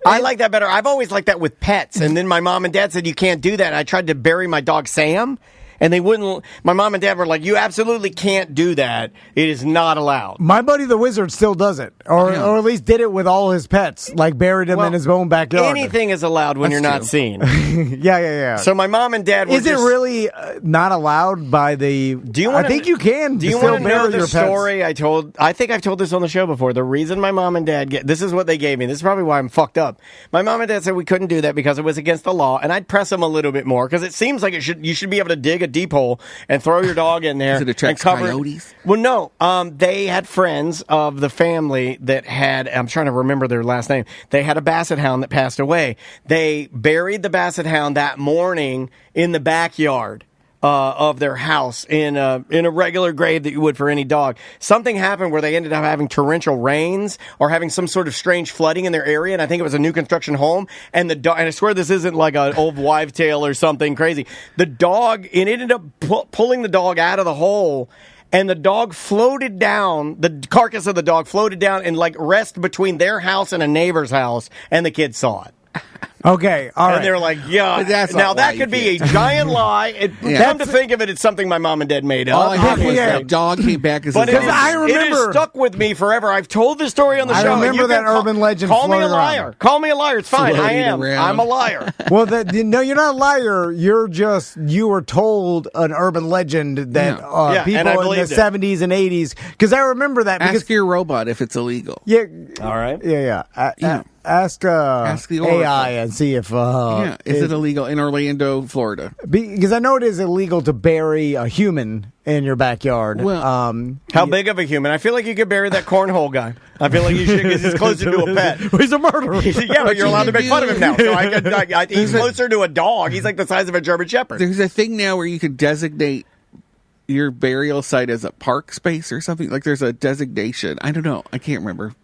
I like that better. I've always liked that with pets. And then my mom and dad said, you can't do that. And I tried to bury my dog, Sam. And they wouldn't. My mom and dad were like, you absolutely can't do that. It is not allowed. My buddy the Wizard still does it, or at least did it with all his pets, like buried them in his own backyard. Anything is allowed when That's you're not true. seen. Yeah. So my mom and dad were Is it just- really not allowed by the? Do you I wanna- think you can. Do you still want to know bury the your story I told? I think I've told this on the show before. The reason my mom and dad this is what they gave me. This is probably why I'm fucked up. My mom and dad said we couldn't do that because it was against the law, and I'd press them a little bit more because it seems like you should be able to dig a deep hole and throw your dog in there. Does it attract and cover coyotes? Well, no. They had friends of the family that had. I'm trying to remember their last name. They had a basset hound that passed away. They buried the basset hound that morning in the backyard of their house in a regular grave that you would for any dog. Something happened where they ended up having torrential rains or having some sort of strange flooding in their area, and I think it was a new construction home. And the dog, and I swear this isn't like an old wives' tale or something crazy. The dog, it ended up pulling the dog out of the hole. And the dog floated down, the carcass of the dog floated down and like rest between their house and a neighbor's house, and the kids saw it. Okay, all right. And they're like, yeah. But that's now not that why could you be a giant lie. Come to think of it, it's something my mom and dad made up. All I heard was Yeah. that dog came back as But his it, is, own. I it remember- is stuck with me forever. I've told this story on the I show. and remember you that can urban legend Call me a floating liar. around. Call me a liar. It's fine. I Floating am. around. I'm a liar. Well, no, you're not a liar. You were told an urban legend that Yeah. Yeah, and I people in the believed it. 70s and 80s. Because I remember that. Because Ask your robot if it's illegal. yeah, All right. yeah. Yeah. Ask the Oracle. AI and see if Is it illegal in Orlando, Florida? because I know it is illegal to bury a human in your backyard. Well, How big of a human? I feel like you could bury that cornhole guy. I feel like you should because he's closer to a pet. He's a murderer. Yeah, but you're allowed to make fun of him now. So he's closer to a dog. He's like the size of a German Shepherd. There's a thing now where you can designate your burial site as a park space or something. Like there's a designation. I don't know. I can't remember.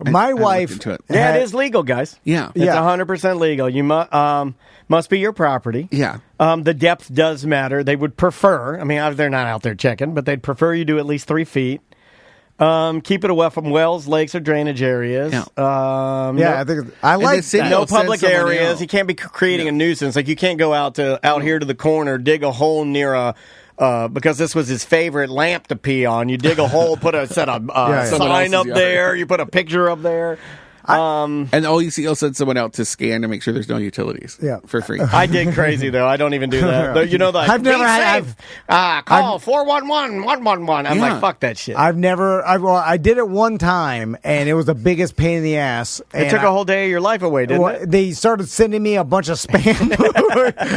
My I wife- looked into it. Yeah, it is legal, guys. Yeah. It's Yeah. 100% legal. You must be your property. Yeah. The depth does matter. They would prefer. I mean, they're not out there checking, but they'd prefer you do at least 3 feet. Keep it away from wells, lakes, or drainage areas. Yeah. I think I like the city that. No will send public someone areas. out. You can't be creating a nuisance. Like you can't go out here to the corner, dig a hole near a. Because this was his favorite lamp to pee on. You dig a hole, put a set of Yeah. Someone sign else's up yard. there. You put a picture up there. And all you see, you'll send someone out to scan to make sure there's no utilities. Yeah. For free. I dig crazy though. I don't even do that. You know, like I've never be had- safe. Call 411-111. I'm Yeah. like, fuck that shit. I did it one time, and it was the biggest pain in the ass. It took a whole day of your life away, didn't it? They started sending me a bunch of spam,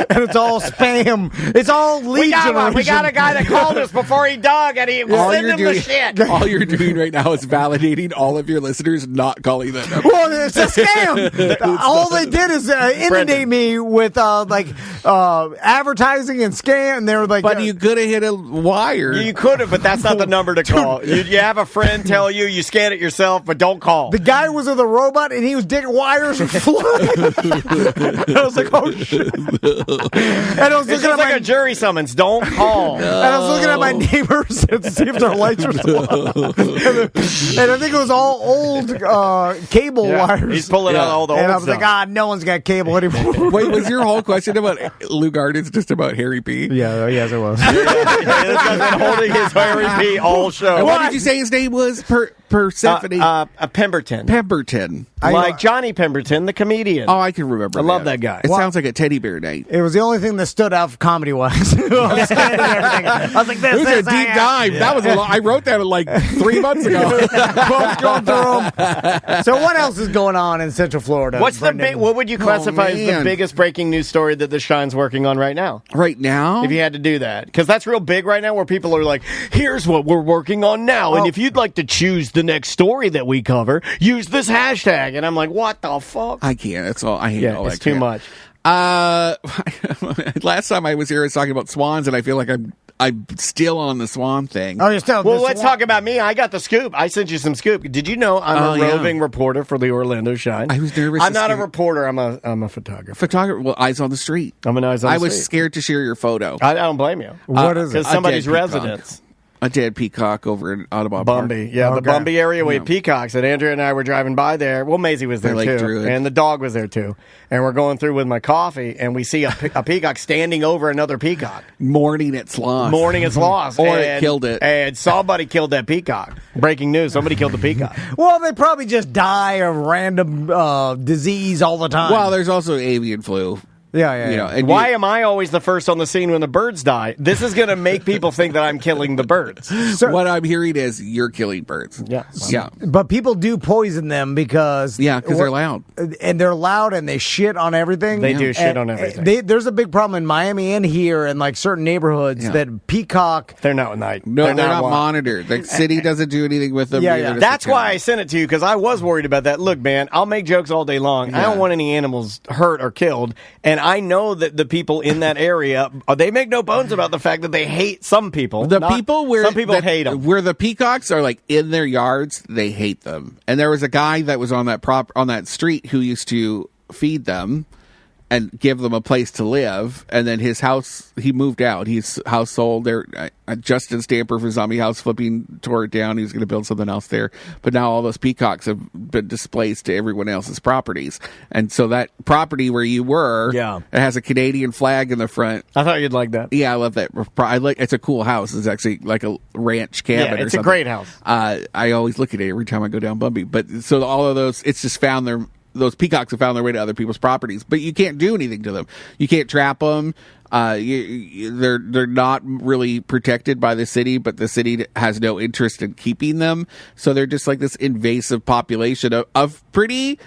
and it's all spam. It's all lead We got one. We generation. got a guy that called us before he dug, and he sent him the shit. all you're doing right now is validating all of your listeners, not calling that number. Well, it's a scam. All they did is inundate me with advertising and scam. And they were like, But you could have hit a wire. You could have, but that's not the number to call. You have a friend tell you, you scan it yourself, but don't call. the guy was with a robot, and he was digging wires and flying. And I was like, oh shit. And I was It's looking just at like my a jury summons. Don't call. And I was looking at my neighbors and see if their lights were still on. And I think it was all old cable wires. He's pulling out all the old and I was stuff. like, no one's got cable anymore. Wait, was your whole question about Lou Gardens just about Harry P? Yeah, yes, it was. Yeah, this guy's been holding his Harry P all show. And what did you say his name was? Persephone? Pemberton. Pemberton. Like Johnny Pemberton, the comedian. Oh, I can remember. I love that guy. It sounds like a teddy bear night. It was the only thing that stood out comedy-wise. I was like, It was a deep dive. That was I wrote that like 3 months ago. Both going through 'em. So what else is going on in Central Florida? What's the big? What would you classify as the man. biggest breaking news story that the Shine's working on right now? Right now? If you had to do that, because that's real big right now, where people are like, "Here's what we're working on now," and if you'd like to choose the next story that we cover, use this hashtag. And I'm like, "What the fuck?" I can't. That's all. I hate all that. It's too much. Last time I was here, I was talking about swans, and I feel like I'm still on the swan thing. Oh, you're still. Well, let's talk about me. I got the scoop. I sent you some scoop. Did you know I'm a roving reporter for the Orlando Shine? I was nervous. I'm not a reporter. I'm a photographer. Photographer. Well, eyes on the street. I'm an eyes on the I was street. scared to share your photo. I don't blame you. What is it? Because somebody's A dead peacock. residence. A dead peacock over in Audubon Park. Bumby. Yeah, the Okay. Bumby area with peacocks. And Andrea and I were driving by there. Well, Maisie was there Lake too. Druid. And the dog was there too. And we're going through with my coffee, and we see a peacock standing over another peacock. Mourning its loss. Mourning its loss. Or it killed it. And somebody killed that peacock. Breaking news. Somebody killed the peacock. Well, they probably just die of random disease all the time. Well, there's also avian flu. yeah. You know, and Why am I always the first on the scene when the birds die? This is going to make people think that I'm killing the birds. what I'm hearing is you're killing birds. Yeah. Yeah. But people do poison them because They're loud. and they're loud and they shit on everything. They do shit And on everything. there's a big problem in Miami and here and like certain neighborhoods Yeah. that peacock. They're not night. No, they're not one. monitored. The city doesn't do anything with them. Yeah, neither yeah. does That's the why town. I sent it to you, because I was worried about that. Look, man, I'll make jokes all day long. I don't want any animals hurt or killed. And I know that the people in that area, they make no bones about the fact that they hate some people. The people where some people hate them. where the peacocks are like in their yards, they hate them. And there was a guy that was on that street who used to feed them and give them a place to live. And then his house, he moved out. His house sold. There, Justin Stamper for Zombie House Flipping tore it down. He was going to build something else there. But now all those peacocks have been displaced to everyone else's properties. And so that property where you were, Yeah. it has a Canadian flag in the front. I thought you'd like that. Yeah, I love that. It's a cool house. It's actually like a ranch cabin. Yeah, or it's a something. great house. I always look at it every time I go down Bumby. But so all of those, it's just found those peacocks have found their way to other people's properties. But you can't do anything to them. You can't trap them. They're not really protected by the city, but the city has no interest in keeping them. So they're just like this invasive population of pretty.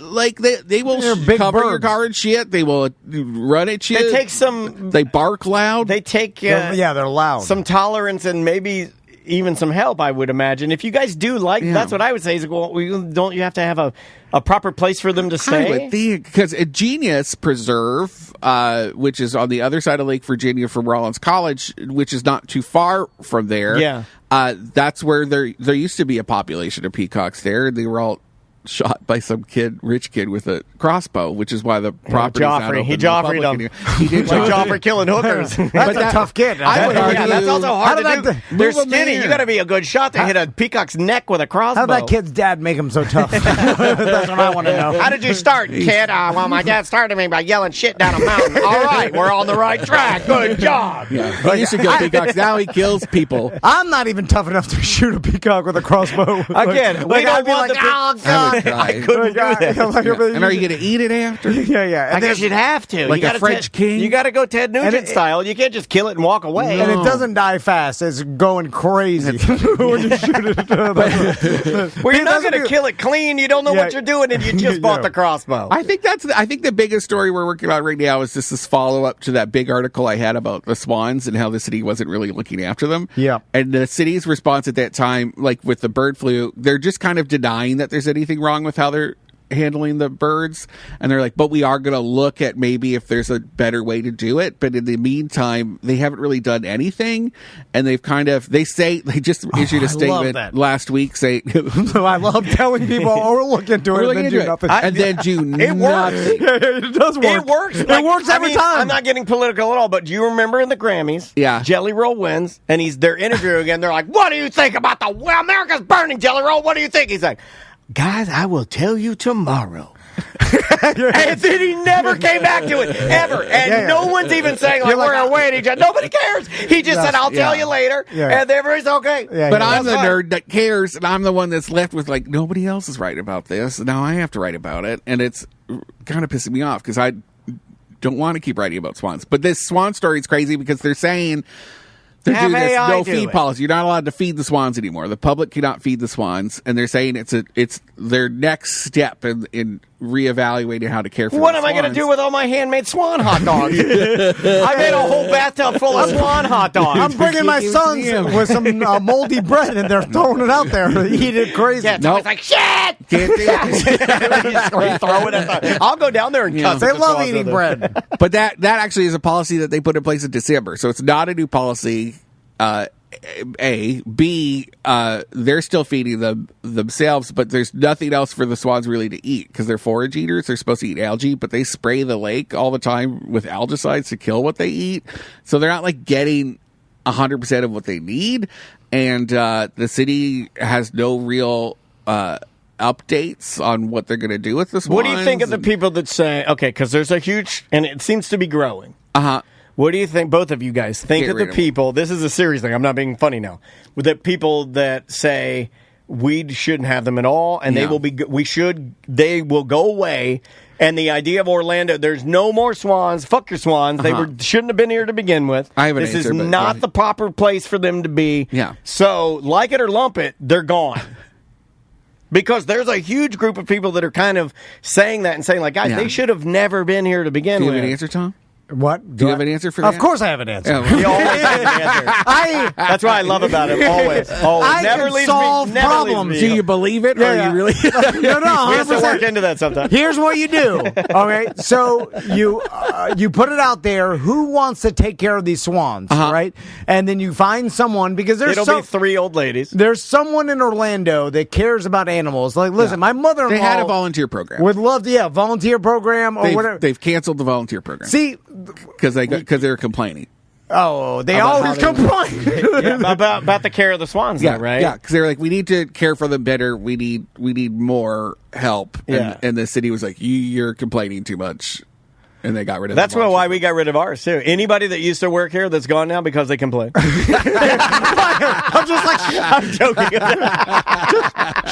Like they will They're big cover your birds. car and shit. They will run at you. They take some. They bark loud. They take. They're loud. Some tolerance and maybe even some help, I would imagine. If you guys do that's what I would say is, well, don't you have to have a proper place for them to I stay? would think, because at Genius Preserve, which is on the other side of Lake Virginia from Rollins College, which is not too far from there. Yeah. That's where there used to be a population of peacocks there. They were all shot by some rich kid with a crossbow, which is why the property He Joffrey'd them. He did Like Joffrey. Joffrey killing hookers. That's a tough kid. I would argue- that's also How hard did to do. that- They're Move 'em skinny. in. You got to be a good shot to hit a peacock's neck with a crossbow. How did that kid's dad make him so tough? That's what I want to know. How did you start, kid? Well, my dad started me by yelling shit down a mountain. All right, we're on the right track. Good job. He used to kill peacocks. Now he kills people. I'm not even tough enough to shoot a peacock with a crossbow. Again, we I'd don't be want like, the. oh, I would God. cry. I couldn't do that. And are you going to eat it after? Yeah. I guess you'd have to. Like you gotta a French king? You got to go Ted Nugent And it- style. You can't just kill it and walk away. And it doesn't die fast. It's going crazy when you shoot it. Well, you're not going to kill it clean. You don't know what you're doing, and you just bought the crossbow. I think the biggest story we're working on right now is just this follow up to that big article I had about the swans and how the city wasn't really looking after them. Yeah. And the city's response at that time, like with the bird flu, they're just kind of denying that there's anything wrong with how they're handling the birds, and they're like, but we are going to look at maybe if there's a better way to do it. But in the meantime, they haven't really done anything, and they just issued a statement last week saying I love telling people, we're looking into it, we're and looking then do into nothing. it, and then do It works. nothing. It does work. It works. It works every time. I'm not getting political at all, but do you remember in the Grammys? Yeah. Jelly Roll wins, and they're interviewing him. They're like, "What do you think about America's burning, Jelly Roll? What do you think?" He's like, "Guys, I will tell you tomorrow." And then he never came back to it, ever. And no one's even saying, like, we're away. Nobody cares. He just said, I'll tell you later. And everybody's okay. But I'm the nerd that cares, and I'm the one that's left with, like, nobody else is writing about this. Now I have to write about it. And it's kind of pissing me off because I don't want to keep writing about swans. But this swan story is crazy because they're saying they're doing this no feed policy. You're not allowed to feed the swans anymore. The public cannot feed the swans, and they're saying it's their next step in reevaluating how to care for. What am I going to do with all my handmade swan hot dogs? I made a whole bathtub full of swan hot dogs. I'm bringing my sons with some moldy bread, and they're throwing it out there to eat it crazy. Yeah, Tommy's like, shit! Can't do it. Throw it at the, I'll go down there and cuss. They love eating bread. But that actually is a policy that they put in place in December, so it's not a new policy. B, they're still feeding them themselves, but there's nothing else for the swans really to eat because they're forage eaters. They're supposed to eat algae, but they spray the lake all the time with algicides to kill what they eat. So they're not like getting 100% of what they need. And the city has no real updates on what they're going to do with the swans. What do you think of the people that say, okay, because there's a huge, and it seems to be growing. What do you think, both of you guys, think of the people, this is a serious thing, I'm not being funny now, with the people that say we shouldn't have them at all, and they will go away, and the idea of Orlando, there's no more swans, fuck your swans, they shouldn't have been here to begin with. This is not the proper place for them to be. Yeah. So, like it or lump it, they're gone. Because there's a huge group of people that are kind of saying that and saying, like, guys, they should have never been here to begin with. Do you have an answer, Tom? What? Do you have an answer for that? Of course I have an answer. He always has an answer. That's what I love about him. Always. I never can solve problems. Do you believe it? Yeah. Or you really? No. We have to work into that sometimes. Here's what you do. Okay, so you put it out there. Who wants to take care of these swans, right? And then you find someone because It'll be 3 old ladies. There's someone in Orlando that cares about animals. Like, listen, my mother-in-law. They had a volunteer program. Would love to, volunteer program or whatever. They've canceled the volunteer program. See, because they were complaining. Oh, they always complain about the care of the swans, though, right? Yeah, because they were like, we need to care for them better. We need more help. And the city was like, you're complaining too much. And they got rid of That's why we got rid of ours, too. Anybody that used to work here that's gone now because they complain. I'm just like, I'm joking.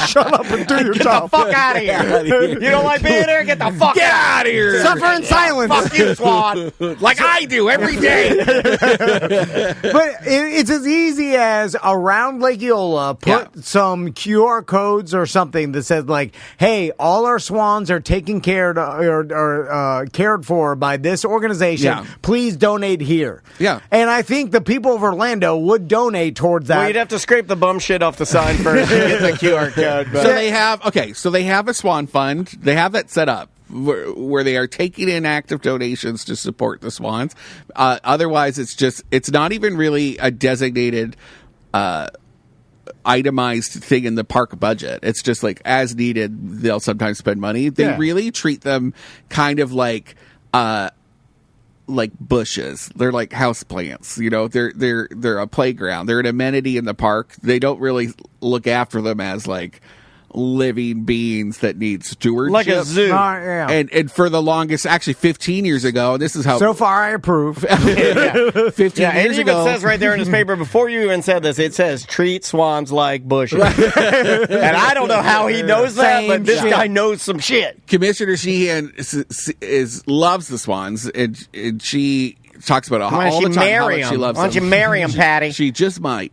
Shut up and do your job. Get the fuck out of here. You don't like being here? Get the fuck out of here. Suffer in silence. Fuck you, swan. Like I do every day. But it's as easy as around Lake Eola, put some QR codes or something that says, like, hey, all our swans are taken cared for by this organization. Yeah. Please donate here. Yeah. And I think the people of Orlando would donate towards that. Well, you'd have to scrape the bum shit off the sign first to get the QR code. But. So they have a swan fund. They have that set up where they are taking in active donations to support the swans. Otherwise, it's not even really a designated itemized thing in the park budget. It's just like as needed, they'll sometimes spend money. They really treat them kind of like bushes. They're like house plants. You know, they're a playground. They're an amenity in the park. They don't really look after them as like living beings that need stewardship. Like a zoo. And for the longest, actually 15 years ago, and this is how... So far, I approve. 15 years ago... It says right there in his paper, before you even said this, it says, treat swans like bushes. And I don't know how he knows that, but this guy knows some shit. Commissioner Sheehan loves the swans, and she talks about it all the time how much she loves them. Why don't you marry him, Patty? She just might.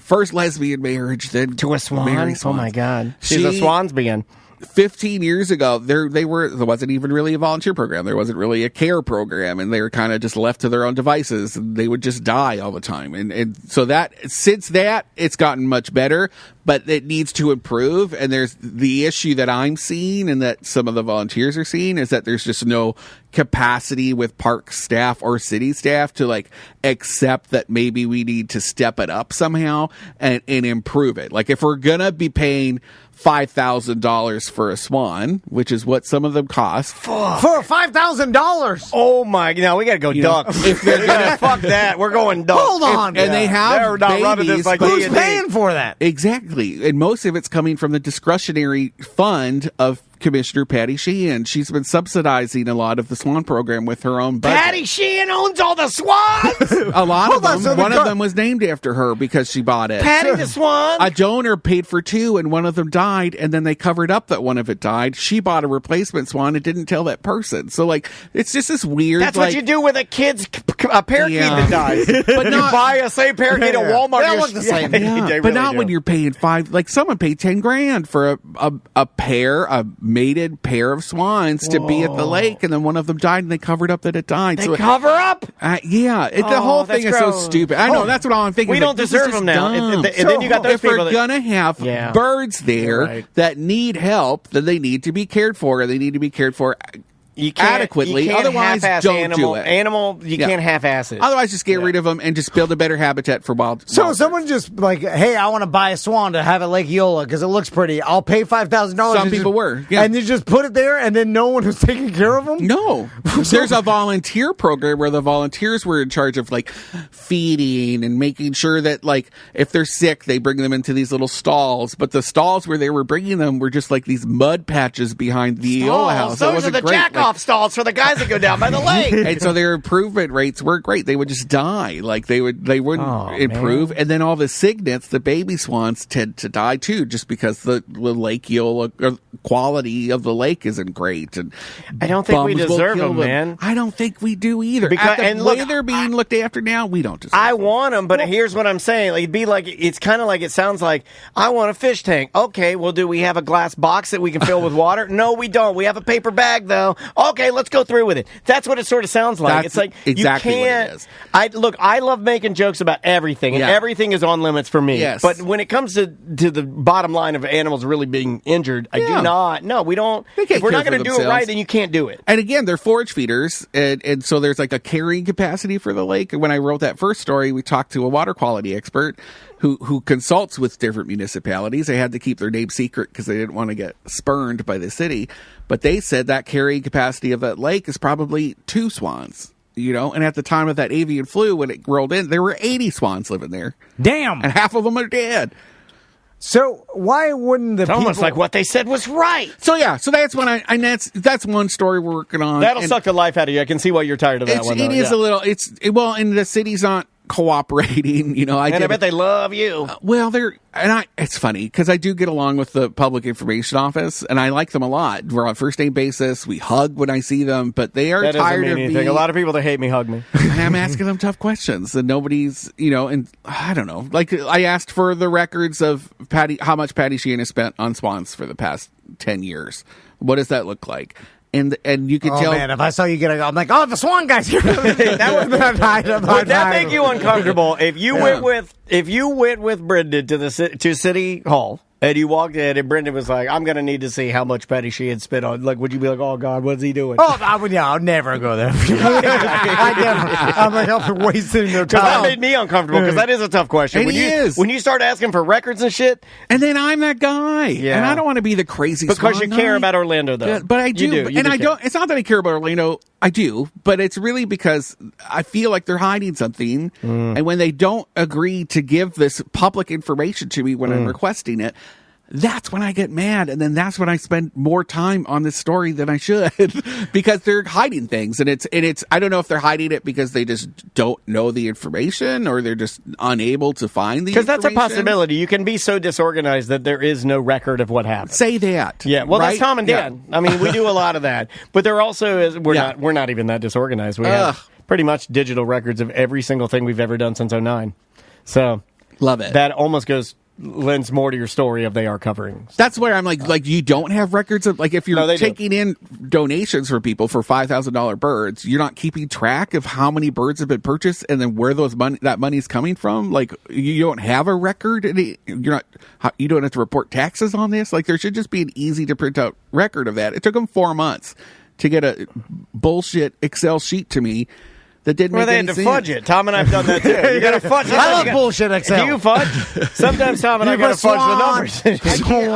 First lesbian marriage, then to a swan. Marry swans. Oh my God, she's a swansbian. 15 years ago, there wasn't even really a volunteer program. There wasn't really a care program, and they were kind of just left to their own devices. And they would just die all the time. And so since that, it's gotten much better, but it needs to improve. And there's the issue that I'm seeing and that some of the volunteers are seeing is that there's just no capacity with park staff or city staff to like accept that maybe we need to step it up somehow and improve it. Like if we're going to be paying $5,000 for a swan, which is what some of them cost. For $5,000. Oh my! Now we got to go ducks. If they're gonna fuck that, we're going ducks. Hold on, and they have not running this like who's paying for that? Exactly, and most of it's coming from the discretionary fund of Commissioner Patty Sheehan. She's been subsidizing a lot of the Swan program with her own budget. Patty Sheehan owns all the swans. A lot of them. so One of them was named after her because she bought it. Patty the Swan. A donor paid for 2, and one of them died, and then they covered up that one of it died. She bought a replacement swan and didn't tell that person. So, like, it's just this weird. That's like, what you do with a kid's a parakeet Yeah. that dies. But You not- buy a same parakeet at Walmart. They all you're- look the same. Yeah, They but really not do. when you're paying someone paid 10 grand for a mated pair of swans to be at the lake, and then one of them died, and they covered up that it died. They So, cover up. the whole that's thing is so gross. stupid. I know, that's what I'm thinking. We Like, don't this is deserve just them now. dumb. And then you got those if people we're that- gonna have Yeah. birds there Right. that need help, then they need to be cared for, and they need to be cared for adequately. You can't Otherwise, half-ass don't do it. You Yeah. can't half-ass it. Otherwise, just get rid of them and just build a better habitat for wild. So wild someone birds. just like, hey, I want to buy a swan to have at Lake Eola because it looks pretty. I'll pay $5,000. Some people were, yeah. and you just put it there, and then no one was taking care of them. No, there's a volunteer program where the volunteers were in charge of like feeding and making sure that like if they're sick, they bring them into these little stalls. But the stalls where they were bringing them were just like these mud patches behind the Eola house. It Those are wasn't the great. jack-off stalls for the guys that go down by the lake. And so their improvement rates weren't great. They would just die. Like they wouldn't improve. And then all the cygnets, the baby swans, tend to die too, just because the Lake Eola quality of the lake isn't great. And I don't think we bums will deserve kill them, man. I don't think we do either. Because- At the and way look, they're being looked after now, we don't deserve. I want them, but here's what I'm saying. Like, it'd be like, it's kind of like, it sounds like, I want a fish tank. Okay, well, do we have a glass box that we can fill with water? No, we don't. We have a paper bag, though. Okay, let's go through with it. That's what it sort of sounds like. That's It's like, exactly you what it can't. is. I love making jokes about everything, and Yeah. everything is on limits for me. Yes. But when it comes to the bottom line of animals really being injured, I Yeah. do not. No, we don't. They can't If we're care not going for to do it themselves. right, then you can't do it. And again, they're forage feeders, and so there's like a carrying capacity for the lake. And when I wrote that first story, we talked to a water quality expert who consults with different municipalities. They had to keep their name secret because they didn't want to get spurned by the city. But they said that carrying capacity of that lake is probably 2 swans. You know, and at the time of that avian flu, when it rolled in, there were 80 swans living there, Damn. and half of them are dead. So why wouldn't the It's almost people like what they said was right. So yeah, so that's when that's one story we're working on. That'll And suck the life out of you. I can see why you're tired of that one. It though. is Yeah. a little. Well, and the city's not cooperating. You know, And I bet they love you. Well, it's funny because I do get along with the public information office, and I like them a lot. We're on first name basis. We hug when I see them, but they are That doesn't tired mean of anything. me. A lot of people that hate me hug me. And I'm asking them tough questions, and nobody's, and I don't know. Like I asked for the records of how much Patty Sheehan has spent on swans for the past 10 years. What does that look like? And you can Oh tell. man, if I saw you get I'm like, oh, the swan guy's here. Would that make you uncomfortable if you went with Brendan to City Hall and you walked in and Brendan was like, "I'm gonna need to see how much Patty Sheehan spit on." Like, would you be like, "Oh God, what's he doing?" Oh, I'll never go there. I'm like, I'm wasting their Because that time. made me uncomfortable. Because that is a tough question. It when is. When you start asking for records and shit, And then I'm that guy, Yeah. and I don't want to be the crazy. because swan you care guy. about Orlando, though. Yeah, but I do, You and I care. don't. It's not that I care about Orlando. I do, but it's really because I feel like they're hiding something, and when they don't agree to give this public information to me when I'm requesting it, that's when I get mad, and then that's when I spend more time on this story than I should because they're hiding things, and it's I don't know if they're hiding it because they just don't know the information or they're just unable to find the Because that's a information. possibility. You can be so disorganized that there is no record of what happened. Say that. Yeah, well, that's right? Tom and Dan. Yeah. I mean, we do a lot of that, but there also is Yeah. we're not even that disorganized. We Ugh. have pretty much digital records of every single thing we've ever done since '09. So Love it. that almost lends more to your story of they are covering. That's where I'm like you don't have records of, like, if you're No, they do. taking in donations for people for $5,000 birds, you're not keeping track of how many birds have been purchased and then where that money's coming from. Like, you don't have a record, and you don't have to report taxes on this. Like, there should just be an easy to print out record of that. It took them 4 months to get a bullshit Excel sheet to me that didn't Well, make they any had to sense. fudge it. Tom and I've done that too. You got to fudge it. I love bullshit Excel. Do you fudge? Sometimes Tom and I got to fudge the numbers. I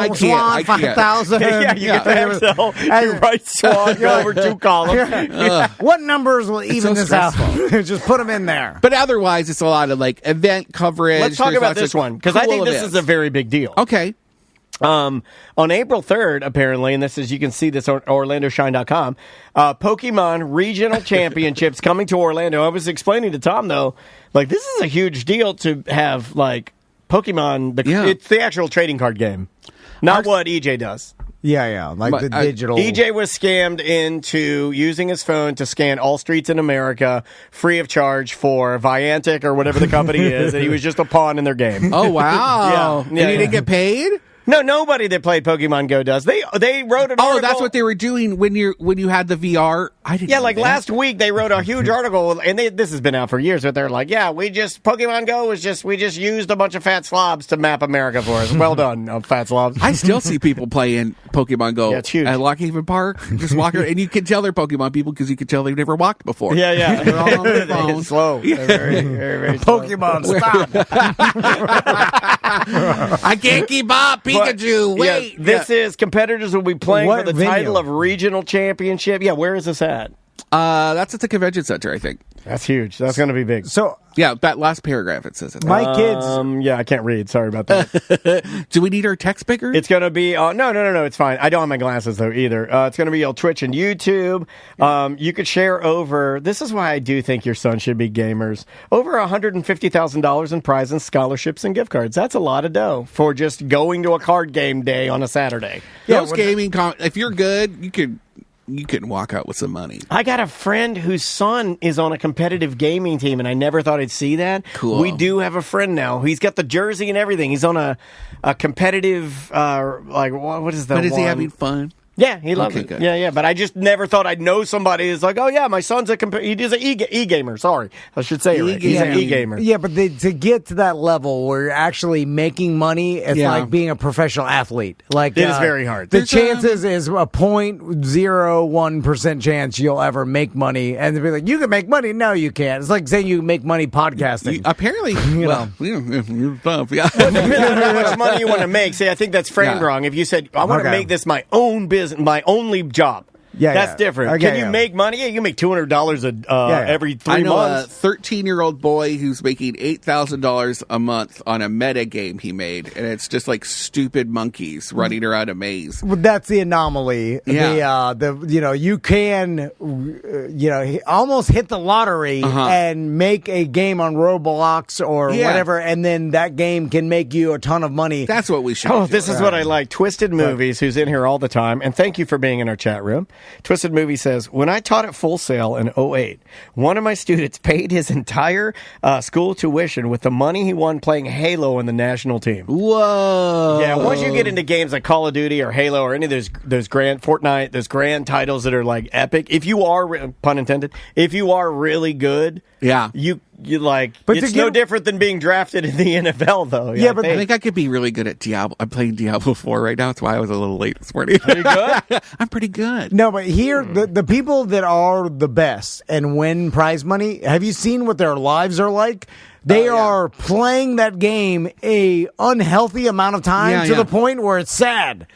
can't. Swan 5,000. Yeah, you get the Excel. You write swan, go over 2 columns. What numbers will even so this out? Just put them in there. But otherwise, it's a lot of, like, event coverage. Let's talk There's about lots this of one, because I cool think this events. is a very big deal. Okay. On April 3rd, apparently, and this is, you can see this on OrlandoShine.com, Pokemon Regional Championships coming to Orlando. I was explaining to Tom, though, like, this is a huge deal to have, like, Pokemon. It's the actual trading card game, not what EJ does. Yeah, like the digital. EJ was scammed into using his phone to scan all streets in America free of charge for Viantic or whatever the company is, and he was just a pawn in their game. Oh, wow. And he didn't get paid? No, nobody that played Pokemon Go does. They wrote an article. Oh, that's what they were doing when you had the VR. I didn't. Yeah, know like that. last week they wrote a huge article, and this has been out for years. But they're like, yeah, Pokemon Go we just used a bunch of fat slobs to map America for us. Well done, fat slobs. I still see people playing Pokemon Go it's huge. at Lockhaven Park. Just walking, and you can tell they're Pokemon people because you can tell they've never walked before. Yeah. They're all on their It's phones. slow. They're very, very slow. Pokemon, stop. I can't keep up, Pikachu. But, Wait. this is competitors will be playing What for the venue? title of regional championship. Yeah, where is this at? That's at the convention center, I think. That's huge. That's going to be big. So Yeah, that last paragraph it says it. my kids. Yeah, I can't read. Sorry about that. Do we need our text bigger? It's going to be no. It's fine. I don't have my glasses though either. It's going to be on Twitch and YouTube. You could share over. This is why I do think your son should be gamers. Over $150,000 in prizes, and scholarships, and gift cards. That's a lot of dough for just going to a card game day on a Saturday. Those gaming. If you're good, you can walk out with some money. I got a friend whose son is on a competitive gaming team, and I never thought I'd see that. Cool. We do have a friend now. He's got the jersey and everything. He's on a competitive, what is that? But is he one? having fun? Yeah, he loves Okay, it. good. Yeah. But I just never thought I'd know somebody who's like, oh yeah, my son's he's an e-gamer. Sorry, I should say it right. He's an e-gamer. Yeah, but to get to that level where you're actually making money, it's like being a professional athlete. Like It is very hard. The There's, chances is a 0.01% chance you'll ever make money, and they'll be like, "You can make money." No, you can't. It's like saying you make money podcasting. Apparently, you're tough. Yeah. Depends on how much money you want to make. See, I think that's framed wrong. If you said, I want to make this my own business, my only job. Yeah, that's different. Okay, Can you make money? Yeah, you can make $200 every 3 I know months. a 13-year-old boy who's making $8,000 a month on a meta game he made, and it's just like stupid monkeys running around a maze. Well, that's the anomaly. Yeah. You can almost hit the lottery and make a game on Roblox or whatever, and then that game can make you a ton of money. That's what we should Oh, do. this is what I like. Twisted Movies, who's in here all the time, and thank you for being in our chat room. Twisted Movie says, when I taught at Full Sail in 2008, one of my students paid his entire school tuition with the money he won playing Halo in the national team. Whoa. Yeah, once you get into games like Call of Duty or Halo or any of those grand Fortnite, those grand titles that are like epic, if you are, pun intended, if you are really good, you like, but it's no different than being drafted in the NFL, though. Yeah, but I think I could be really good at Diablo. I'm playing Diablo 4 right now. That's why I was a little late this morning. Pretty good? I'm pretty good. No, but here, the people that are the best and win prize money, have you seen what their lives are like? They are playing that game a unhealthy amount of time to the point where it's sad.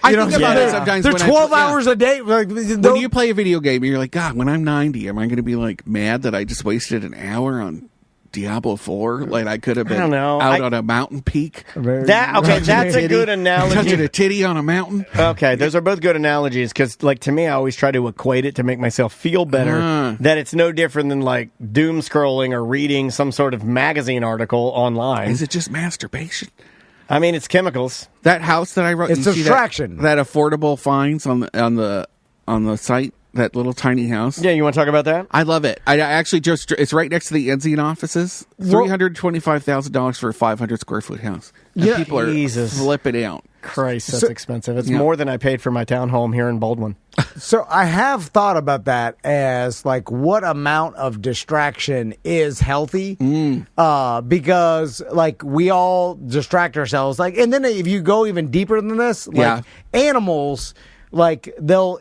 I think about it sometimes. They're when 12 hours a day. Like, when you play a video game, you're like, God, when I'm 90, am I going to be like mad that I just wasted an hour on Diablo 4? Like I could have been out on a mountain peak. That's a good analogy. Touching a titty on a mountain. Okay, those are both good analogies because, like, to me, I always try to equate it to make myself feel better. That it's no different than like doom scrolling or reading some sort of magazine article online. Is it just masturbation? I mean, it's chemicals. That house that I wrote. It's you see distraction. That affordable finds on the site. That little tiny house. Yeah, you want to talk about that? I love it. I actually it's right next to the Enzian offices. $325,000 for a 500 square foot house. And people are flipping out. Christ, that's expensive. It's more than I paid for my townhome here in Baldwin. So I have thought about that as like what amount of distraction is healthy, because like we all distract ourselves. Like, and then if you go even deeper than this, like animals. Like they'll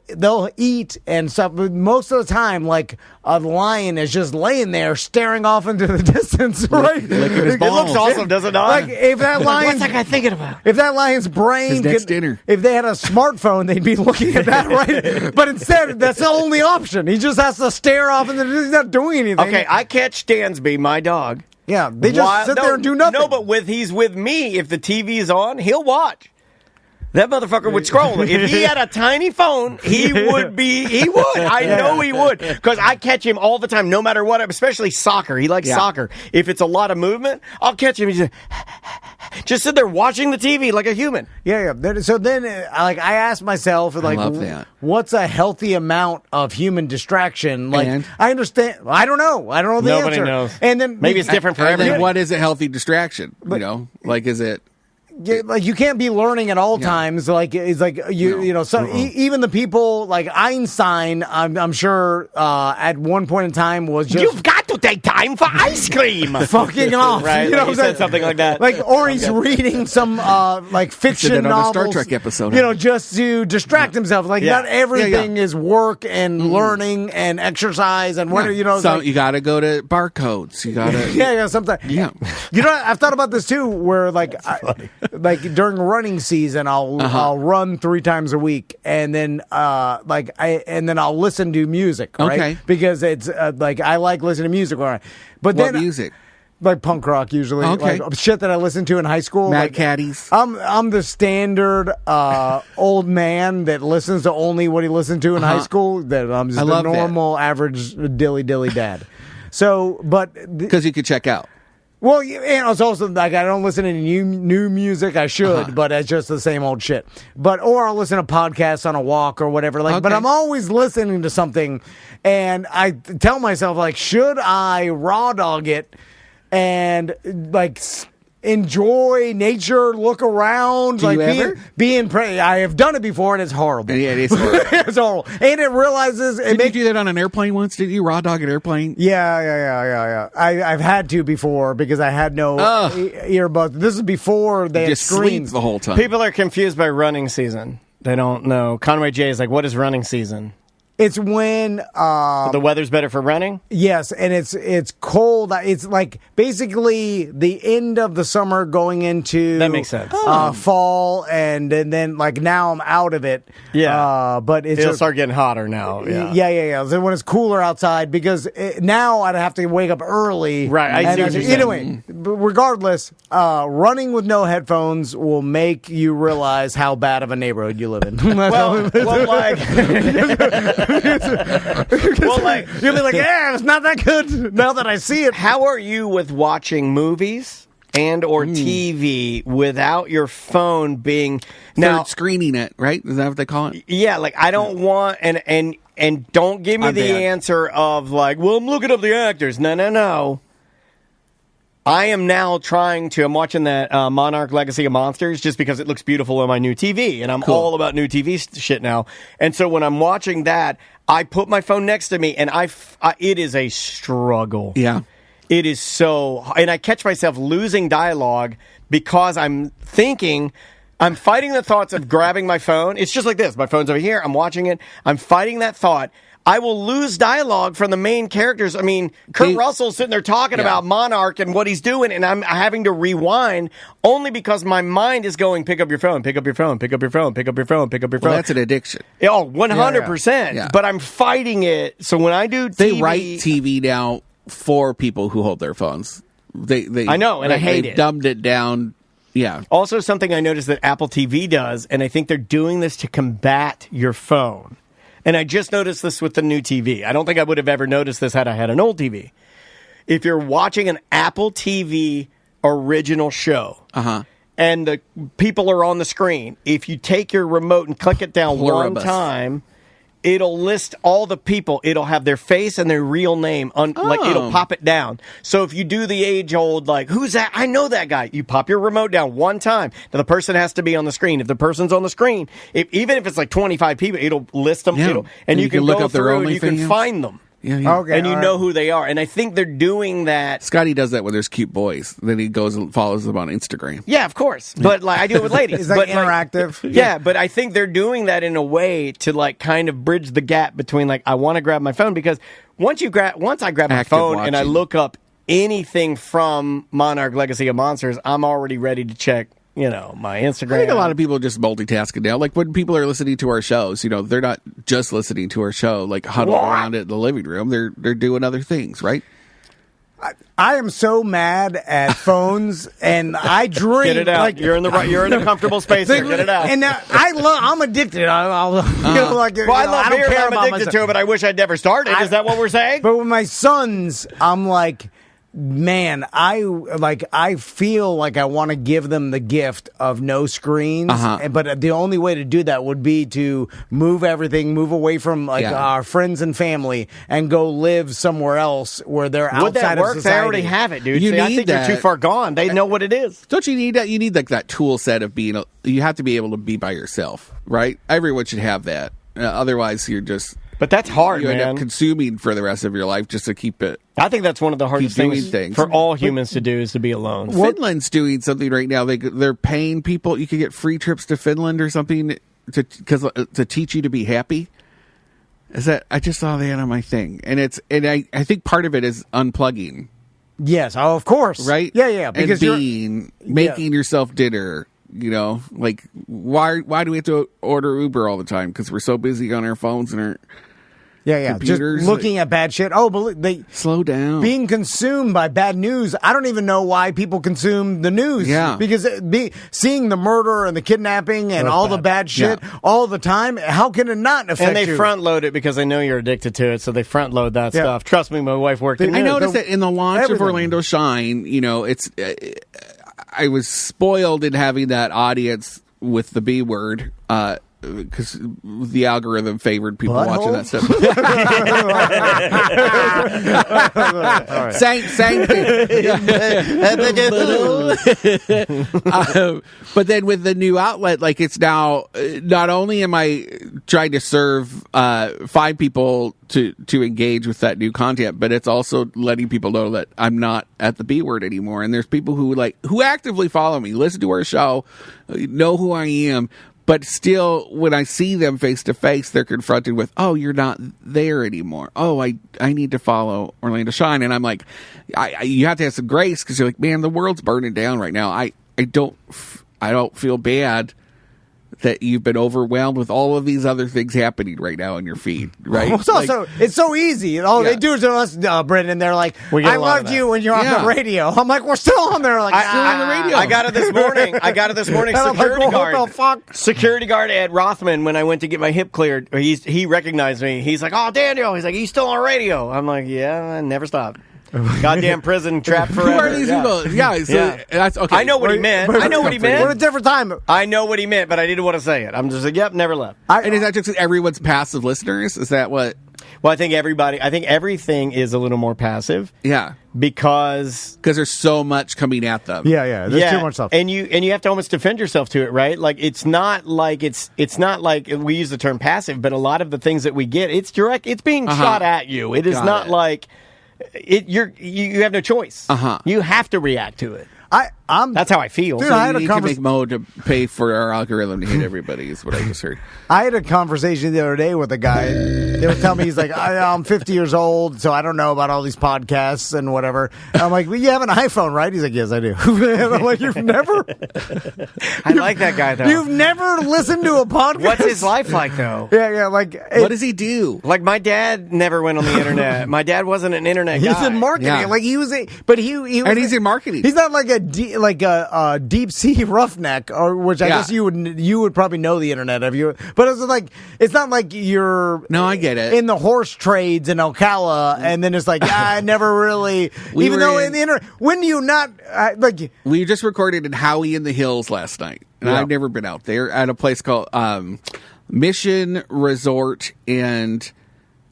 eat and stuff, but most of the time, like a lion is just laying there staring off into the distance, right? Licking his balls. It looks awesome, does it not? Like if that lion, what's that guy thinking about? If that lion's brain, his next dinner. If they had a smartphone, they'd be looking at that, right? But instead, that's the only option. He just has to stare off, and he's not doing anything. Okay, I catch Stansby, my dog. Yeah, they just sit there and do nothing. No, but he's with me. If the TV's on, he'll watch. That motherfucker would scroll. If he had a tiny phone, he would. I know he would. Because I catch him all the time, no matter what, especially soccer. He likes soccer. If it's a lot of movement, I'll catch him. He's just sit there watching the TV like a human. Yeah. So then, I asked myself, like, love that. what's a healthy amount of human distraction? Like, And? I understand. I don't know. I don't know the Nobody answer. knows. And then Maybe it's different for And everyone. then what is a healthy distraction? Like, is it? Like you can't be learning at all times. Like it's like even the people like Einstein. I'm sure at one point in time was just You've got to take time for ice cream. fucking off. Right? You know Like what I'm he said saying? something like that. Like, or he's reading some like fiction Said that on a novels, Star Trek episode. just to distract himself. Like, not everything is work and learning and exercise and whatever. You know, So like, you got to go to barcodes. You got to. yeah. Sometimes, Yeah. You know, I've thought about this too, where like during running season, I'll run 3 times a week, and then I'll listen to music, right? Okay. Because it's like I like listening to music, all right? But What then music? like punk rock usually, Okay. like shit that I listened to in high school. Mad like, Caddies. I'm the standard old man that listens to only what he listened to in high school. That I'm just I a love that. normal, average dilly dad. So, but Because you could check out. well, and it's also like I don't listen to new music. I should, but it's just the same old shit. Or I'll listen to podcasts on a walk or whatever. Like, but Okay. I'm always listening to something, and I tell myself like, should I raw dog it and like enjoy nature, look around, Do like you ever? I have done it before, and it's horrible. Yeah, it is horrible. It's horrible, and it realizes it Did you makes. do that on an airplane once? Did you raw dog an airplane? Yeah. I've had to before because I had no earbuds. This is before they had Just sleep screens. the whole time. People are confused by running season. They don't know. Conway J is like, what is running season? It's when The weather's better for running? yes, and it's cold. It's like basically the end of the summer going into That makes sense. fall, and then like now I'm out of it. Yeah. But it's It'll just, start getting hotter now. Yeah. So when it's cooler outside, because now I'd have to wake up early. Right, I And see what you're saying. Anyway, but regardless, running with no headphones will make you realize how bad of a neighborhood you live in. Well, like, You'll be like, yeah, it's not that good now that I see it. how are you with watching movies and or TV without your phone being now? Third screening it, right? Is that what they call it? Yeah, like I don't want and don't give me I'm the bad. answer of like, well, I'm looking up the actors. No. I am now I'm watching that Monarch Legacy of Monsters just because it looks beautiful on my new TV, and I'm all about new TV shit now. And so when I'm watching that, I put my phone next to me, and it is a struggle. Yeah. It is so, and I catch myself losing dialogue because I'm fighting the thoughts of grabbing my phone. It's just like this. My phone's over here. I'm watching it. I'm fighting that thought. I will lose dialogue from the main characters. I mean, Kurt Russell's sitting there talking about Monarch and what he's doing, and I'm having to rewind only because my mind is going, pick up your phone, pick up your phone, pick up your phone, pick up your phone, pick up your phone. Well, that's an addiction. Oh, 100%. Yeah. But I'm fighting it. So when I do TV... They write TV now for people who hold their phones. They I know, and I hate it. Dumbed it down. Yeah. Also, something I noticed that Apple TV does, and I think they're doing this to combat your phone. And I just noticed this with the new TV. I don't think I would have ever noticed this had I had an old TV. If you're watching an Apple TV original show, and the people are on the screen, if you take your remote and click it down Pluribus. one time, it'll list all the people. It'll have their face and their real name. Like, it'll pop it down. So if you do the age-old, like, who's that? I know that guy. You pop your remote down one time. Now, the person has to be on the screen. If the person's on the screen, even if it's like 25 people, it'll list them. Yeah. And you can look go up their through and you can OnlyFans. find them. Yeah. Okay, And you all know right. who they are. And I think they're doing that. Scotty does that with his cute boys. Then he goes and follows them on Instagram. Yeah, of course. But like I do it with ladies. It's like but, interactive. Yeah, but I think they're doing that in a way to like kind of bridge the gap between like I want to grab my phone because once I grab my Active phone and I watching. look up anything from Monarch Legacy of Monsters, I'm already ready to check, my Instagram. I think a lot of people just multitask it now. Like when people are listening to our shows, they're not just listening to our show, like huddled around it in the living room. They're doing other things, right? I am so mad at phones, and I drink. Get it out. Like, You're in a comfortable space here. Get it out. And now I'm addicted. I'll like, well, I love I don't beer. care I'm about addicted myself. to it, but I wish I'd never started. Is that what we're saying? But with my sons, I'm like, man, I feel like I want to give them the gift of no screens. But the only way to do that would be to move away from our friends and family and go live somewhere else where they're outside Would that work? of society. They already have it, dude. You See, I need think that. you're too far gone. They know what it is. Don't you need that? You need like that tool set of being. You have to be able to be by yourself, right? Everyone should have that. Otherwise, you're just. But that's hard, you end man. up consuming for the rest of your life just to keep it. I think that's one of the hardest Keep doing things, things. for all humans to do is to be alone. Finland's doing something right now. They're paying people. You could get free trips to Finland or something to teach you to be happy. Is that I just saw that on my thing, and I think part of it is unplugging. Yes, of course. Right? Yeah. Because and making yourself dinner. You know, like why do we have to order Uber all the time? Because we're so busy on our phones and our computers. Just looking at bad shit. Oh, but they slow down. Being consumed by bad news. I don't even know why people consume the news. Yeah, because seeing the murder and the kidnapping and all the bad shit all the time. How can it not affect And they you? front load it because they know you're addicted to it, so they front load that stuff. Trust me, my wife worked in I news. noticed that in the launch of Orlando Shine, you know, it's. I was spoiled in having that audience with the B word because the algorithm favored people watching that stuff. Same thing. But then with the new outlet, like it's now not only am I trying to serve 5 people to engage with that new content, but it's also letting people know that I'm not at the B word anymore. And there's people who actively follow me, listen to our show, know who I am. But still, when I see them face to face, they're confronted with, "Oh, you're not there anymore. Oh, I need to follow Orlando Shine." And I'm like, you have to have some grace because you're like, man, the world's burning down right now. I don't feel bad that you've been overwhelmed with all of these other things happening right now in your feed, right? Well, it's also it's so easy. All they do is to us, Brendan. They're like, "I loved you when you're on the radio." I'm like, "We're still on there." Like, still on the radio. I got it this morning. Security guard. What the fuck? Security guard at Rothman when I went to get my hip cleared. He recognized me. He's like, "Oh, Daniel." He's like, "You still on radio?" I'm like, "Yeah, I never stopped." Goddamn prison trap forever. Who are these people? Yeah, that's okay. I know what he meant. We're at a different time. I know what he meant, but I didn't want to say it. I'm just like, yep, never left. And is that just everyone's passive listeners? Is that what? Well, I think everything is a little more passive. Yeah. Because there's so much coming at them. Yeah. There's too much stuff. And you have to almost defend yourself to it, right? Like it's not like we use the term passive, but a lot of the things that we get, it's direct. It's being shot at you. It is not like you have no choice. You have to react to it. That's how I feel. Dude, So I you had need to make Mo to pay for our algorithm to hit everybody is what I just heard. I had a conversation the other day with a guy. They were telling me, he's like, I'm 50 years old, so I don't know about all these podcasts and whatever. I'm like, well, you have an iPhone, right? He's like, yes, I do. And I'm like, you've never? I like that guy, though. You've never listened to a podcast? What's his life like, though? Yeah, like... What does he do? Like, my dad never went on the internet. My dad wasn't an internet guy. He's in marketing. Yeah. Like, he was but he was... And he's in marketing. He's not like a deep sea roughneck, or which I guess you would probably know the internet of you. But it's not like you're I get it in the horse trades in Ocala, and then it's like I never really. In the internet, when do you not We just recorded in Howie in the Hills last night, and I've never been out there at a place called Mission Resort and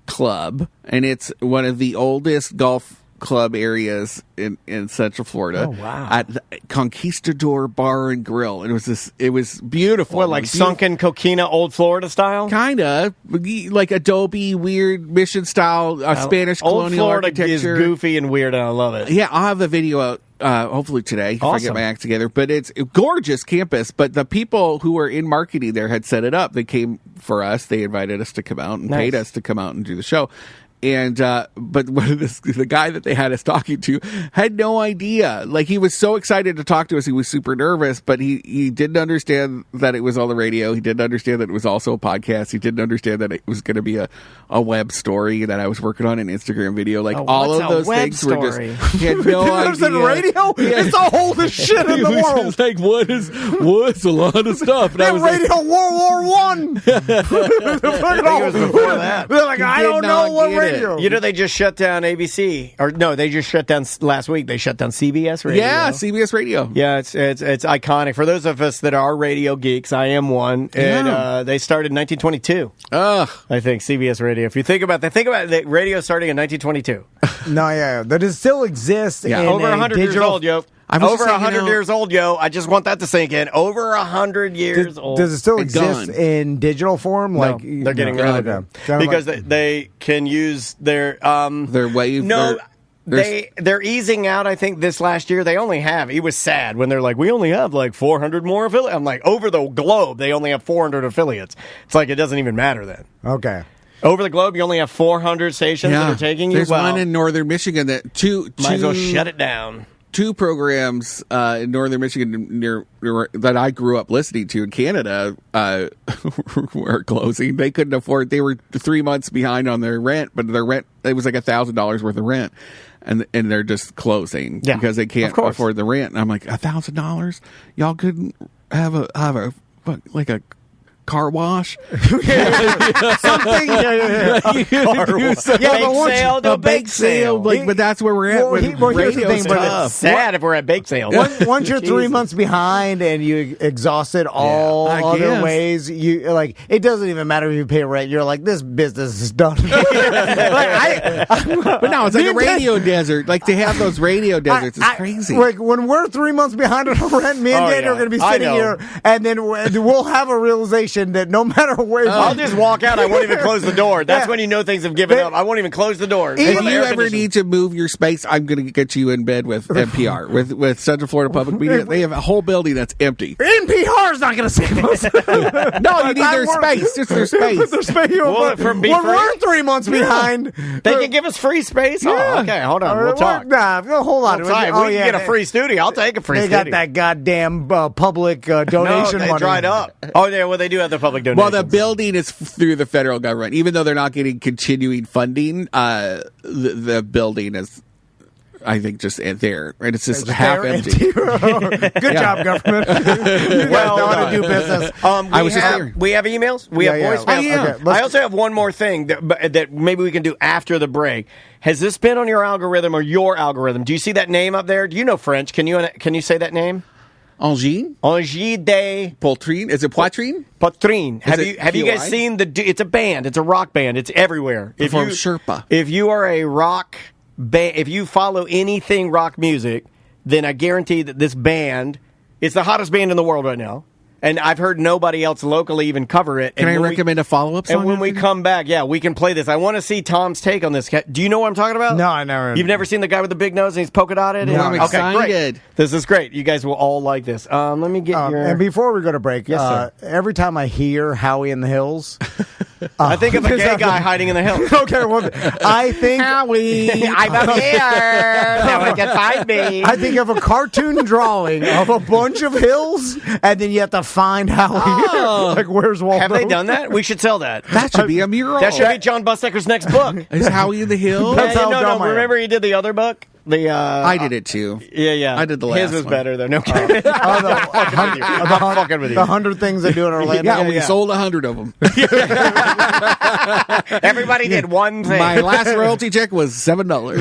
Club, and it's one of the oldest golf club areas in Central Florida. Oh, wow. At the Conquistador Bar and Grill. And it was beautiful. What, like sunken coquina, old Florida style? Kinda. Like Adobe, weird mission style, Spanish old colonial Florida architecture. Is goofy and weird, and I love it. Yeah, I'll have the video out hopefully today if I get Awesome. my act together. But it's a gorgeous campus. But the people who were in marketing there had set it up. They came for us. They invited us to come out and paid us to come out and do the show. but the guy that they had us talking to had no idea. Like, he was so excited to talk to us. He was super nervous, but he didn't understand that it was on the radio. He didn't understand that it was also a podcast. He didn't understand that it was going to be a web story that I was working on, an Instagram video. Like, all of those things were just, he had no idea. Radio? It's the oldest shit in the world. Just like, what's a lot of stuff. And I was radio like, World War One. I think it was before that. They're like, I don't know what radio. You know, they just shut down ABC, or no, they just shut down last week. They shut down CBS Radio. yeah, CBS Radio. Yeah, it's iconic for those of us that are radio geeks. I am one. And they started in 1922. Ugh. I think CBS Radio. If you think about that, radio starting in 1922. No, yeah, that it still exists. Yeah. In Over 100 years digital. old, yo. I was Over just saying, 100 years old, yo. I just want that to sink in. Over 100 years old. Does it still It's exist gone. in digital form? No, Like they're getting rid of it because they can use their wave. No, their- they're easing out. I think this last year they only have. It was sad when they're like, we only have like 400 more affiliates. I'm like, over the globe they only have 400 affiliates. It's like it doesn't even matter then. Okay. Over the globe, you only have 400 stations that are taking you. There's well, one in northern Michigan that might as well shut it down. two programs in northern Michigan near that I grew up listening to in Canada were closing. They couldn't afford. They were 3 months behind on their rent, but their rent, it was like $1,000 worth of rent, and they're just closing because they can't afford the rent. And I'm like, $1,000? Y'all couldn't have a car wash, Something. A bake sale. Like, but that's where we're at. Well, with here's the radio thing, but stuff. It's sad if we're at bake sale. Once you're 3 months behind and you exhausted all I other guess. ways, you like it doesn't even matter if you pay rent. You're like, this business is done. But no, it's like a radio desert. Like, to have those radio deserts is crazy. Like, when we're 3 months behind on rent, me and Danny are going to be I sitting know. here, and then we'll have a realization that no matter where I'll just walk out. I won't even close the door. That's when you know things have given up. I won't even close the door. If you ever need to move your space, I'm going to get you in bed with NPR, with Central Florida Public Media. They have a whole building that's empty. NPR is not going to save us. No, you need their space. Just their space. Well, when be free? we're 3 months behind, They can give us free space? Yeah. Oh, okay. Hold on. We'll talk. Nah, hold on. We'll talk. If we can get a free studio, I'll take a free They studio. got that goddamn public donation no, they money. dried up. Oh, yeah, well, they do have the public donation. Well, the building is through the federal government. Even though they're not getting continuing funding, the building is, I think, just there. Right? It's just half empty. Good job, government. You guys know how to do business. We have emails. We have voicemails. Oh, yeah. Okay, I also have one more thing that maybe we can do after the break. Has this been on your algorithm or your algorithm? Do you see that name up there? Do you know French? Can you say that name? Angers? Angers de Poitrine? Is it Poitrine? Poitrine. Have you guys POI? seen it's a band. It's a rock band. It's everywhere. From Sherpa. If you are a rock band, if you follow anything rock music, then I guarantee that this band, it's the hottest band in the world right now. And I've heard nobody else locally even cover it. Can I recommend a follow-up song? And when we come back, we can play this. I want to see Tom's take on this. Do you know what I'm talking about? No, I never. You've never seen the guy with the big nose and he's polka dotted? No, I'm Okay, excited. great. This is great. You guys will all like this. Let me get your... And before we go to break, Yes, sir. every time I hear Howie in the Hills, I think of a gay guy hiding in the hills. okay, well, I think Howie! I'm up here. No one can find me. I think of a cartoon drawing of a bunch of hills, and then you have to find Howie. Like, where's Waldo? Have they done that? We should sell that. That should be a mural. That should be John Busdecker's next book. Is Howie in the Hills? That's how dumb I am. Remember he did the other book? I did it too. Yeah. I did the last His was one. better though. No, the fucking with you. 100 things they do in Orlando. Yeah, we sold 100 of them. Everybody did one thing. My last royalty check was $7.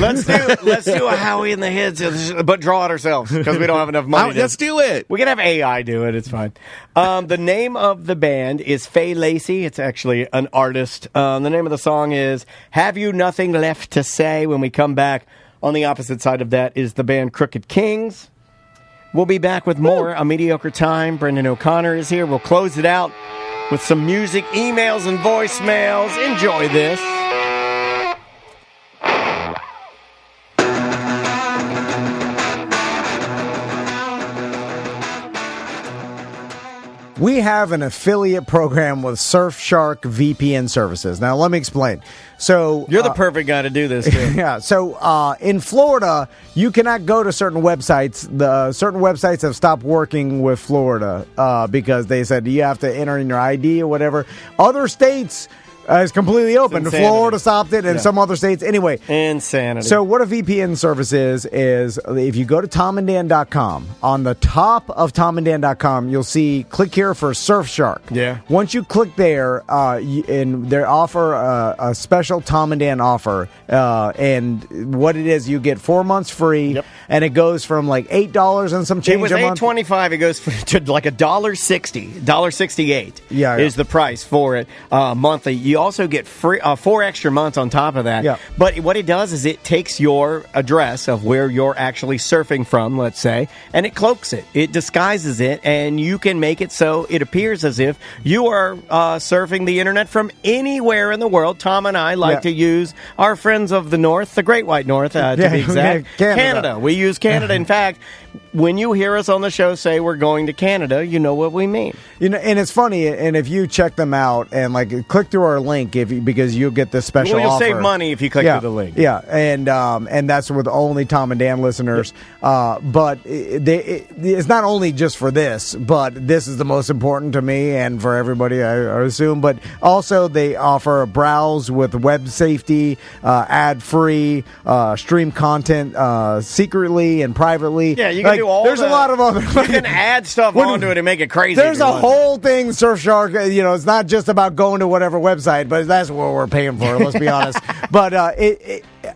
Let's do a Howie in the Hills, but draw it ourselves because we don't have enough money. Let's do it. We can have AI do it. It's fine. The name of the band is Faye Lacey. It's actually an artist. The name of the song is Have You Nothing Left to Say. When we come back, on the opposite side of that is the band Crooked Kings. We'll be back with more A Mediocre Time. Brendan O'Connor is here. We'll close it out with some music, emails, and voicemails. Enjoy this. We have an affiliate program with Surfshark VPN services. Now, let me explain. So You're the perfect guy to do this, too. yeah. So in Florida, you cannot go to certain websites. The certain websites have stopped working with Florida because they said you have to enter in your ID or whatever. Other states is completely open. Florida stopped it, and some other states. Anyway, insanity. So what a VPN service is if you go to TomandDan.com, on the top of TomandDan.com, you'll see click here for Surfshark. Yeah. Once you click there, and they offer a special Tom and Dan offer, and what it is, you get 4 months free, and it goes from like $8 and some change. It was $8.25. It goes to like $1.60, $1.68. Yeah, is the price for it monthly. You also get free 4 extra months on top of that. Yeah. But what it does is it takes your address of where you're actually surfing from, let's say, and it cloaks it. It disguises it, and you can make it so it appears as if you are surfing the internet from anywhere in the world. Tom and I like to use our friends of the North, the Great White North, to be exact. Canada. We use Canada. In fact, when you hear us on the show say we're going to Canada, you know what we mean. And it's funny, and if you check them out and like click through our link, because you'll get this special you'll offer. save money if you click through the link. Yeah, and that's with only Tom and Dan listeners. But it's not only just for this, but this is the most important to me and for everybody, I assume. But also they offer a browse with web safety, ad free, stream content secretly and privately. Yeah, you can do all. There's a lot of other. You can add stuff onto it and make it crazy. There's a whole thing, Surfshark. It's not just about going to whatever website, but that's what we're paying for. Let's be honest. But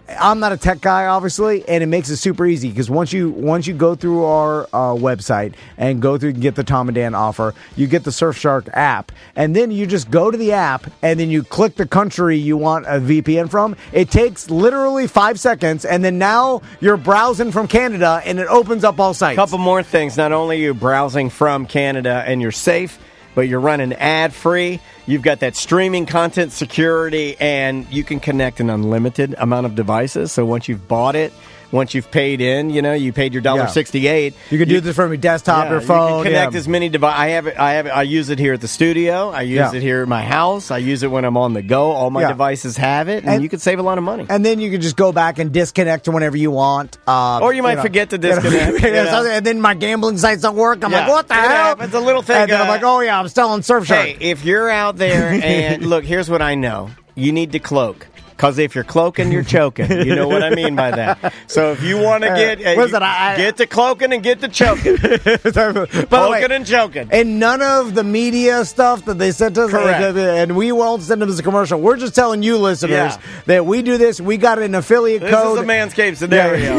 I'm not a tech guy, obviously, and it makes it super easy because once you go through our website and go through and get the Tom and Dan offer, you get the Surfshark app, and then you just go to the app and then you click the country you want a VPN from. It takes literally 5 seconds, and then now you're browsing from Canada, and it opens up all sites. Couple more things. Not only are you browsing from Canada and you're safe, but you're running ad-free. You've got that streaming content security, and you can connect an unlimited amount of devices. So once you've bought it, once you've paid in, you paid your $1.68. You can do this from your desktop, your phone. You can connect as many devices. I use it here at the studio. I use it here at my house. I use it when I'm on the go. All my devices have it, and you can save a lot of money. And then you can just go back and disconnect whenever you want. Or you might forget to disconnect. And then my gambling sites don't work. I'm like, what the hell? It's a little thing. And then I'm like, oh yeah, I'm still on Surfshark. Hey, if you're out there and look, here's what I know. You need to cloak. Because if you're cloaking, you're choking. You know what I mean by that. So if you want to get to cloaking and get to choking. Cloaking and choking. And none of the media stuff that they sent us. Correct. And we won't send them as a commercial. We're just telling you, listeners, that we do this. We got an affiliate code. This is a Manscaped scenario.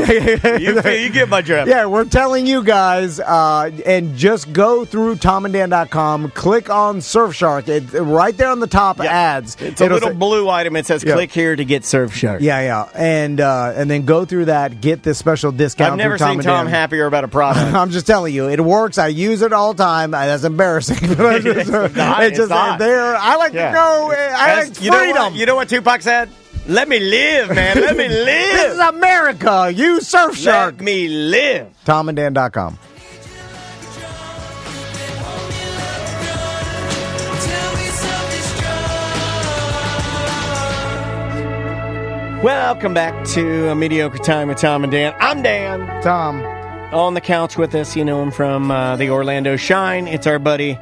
You get my drift. Yeah, we're telling you guys, and just go through TomandDan.com, click on Surfshark. It's right there on the top ads. It's a little blue item. It says click here to get Surfshark. Yeah. And then go through that, get this special discount. I've never seen Tom happier about a product. I'm just telling you, it works. I use it all the time. That's embarrassing. It's just there. I like to go. I like freedom. You know what Tupac said? Let me live, man. Let me live. This is America. You Surfshark. Let me live. TomandDan.com. Welcome back to A Mediocre Time with Tom and Dan. I'm Dan. Tom. On the couch with us, you know him from the Orlando Shine. It's our buddy,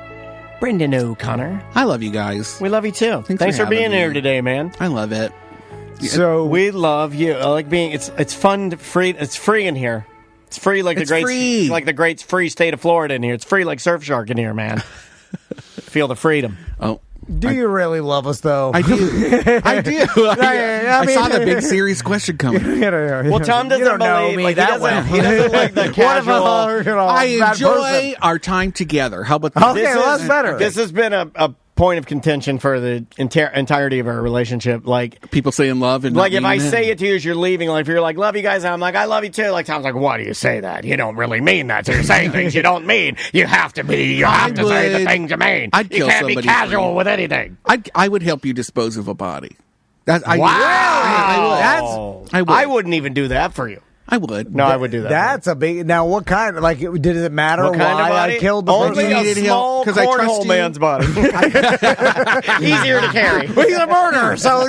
Brendan O'Connor. I love you guys. We love you too. Thanks for being here today, man. I love it. So we love you. I like being. It's fun. It's free in here. It's free like the great free state of Florida in here. It's free like Surfshark in here, man. Feel the freedom. Oh. Do you really love us, though? I do. I do. I saw the big serious question coming. Well, Tom doesn't believe me that well. He doesn't like the casual. I enjoy our time together. How about that? Okay, well, that's better. This has been a point of contention for the entirety of our relationship. Like people saying love and like if I say it to you as you're leaving, like if you're like love you guys, I'm like I love you too. Like Tom's like, why do you say that? You don't really mean that. So you're saying things you don't mean. You have to be. You have to say the things you mean. You can't be casual with anything. I would help you dispose of a body. Wow. I would. I wouldn't even do that for you. I would. No, I would do that. That's a big. Now, what kind? Like, did it matter What kind why of body? I killed the Only person? a small 'cause I trust cornhole you. man's body. Easier to carry. He's a murderer, so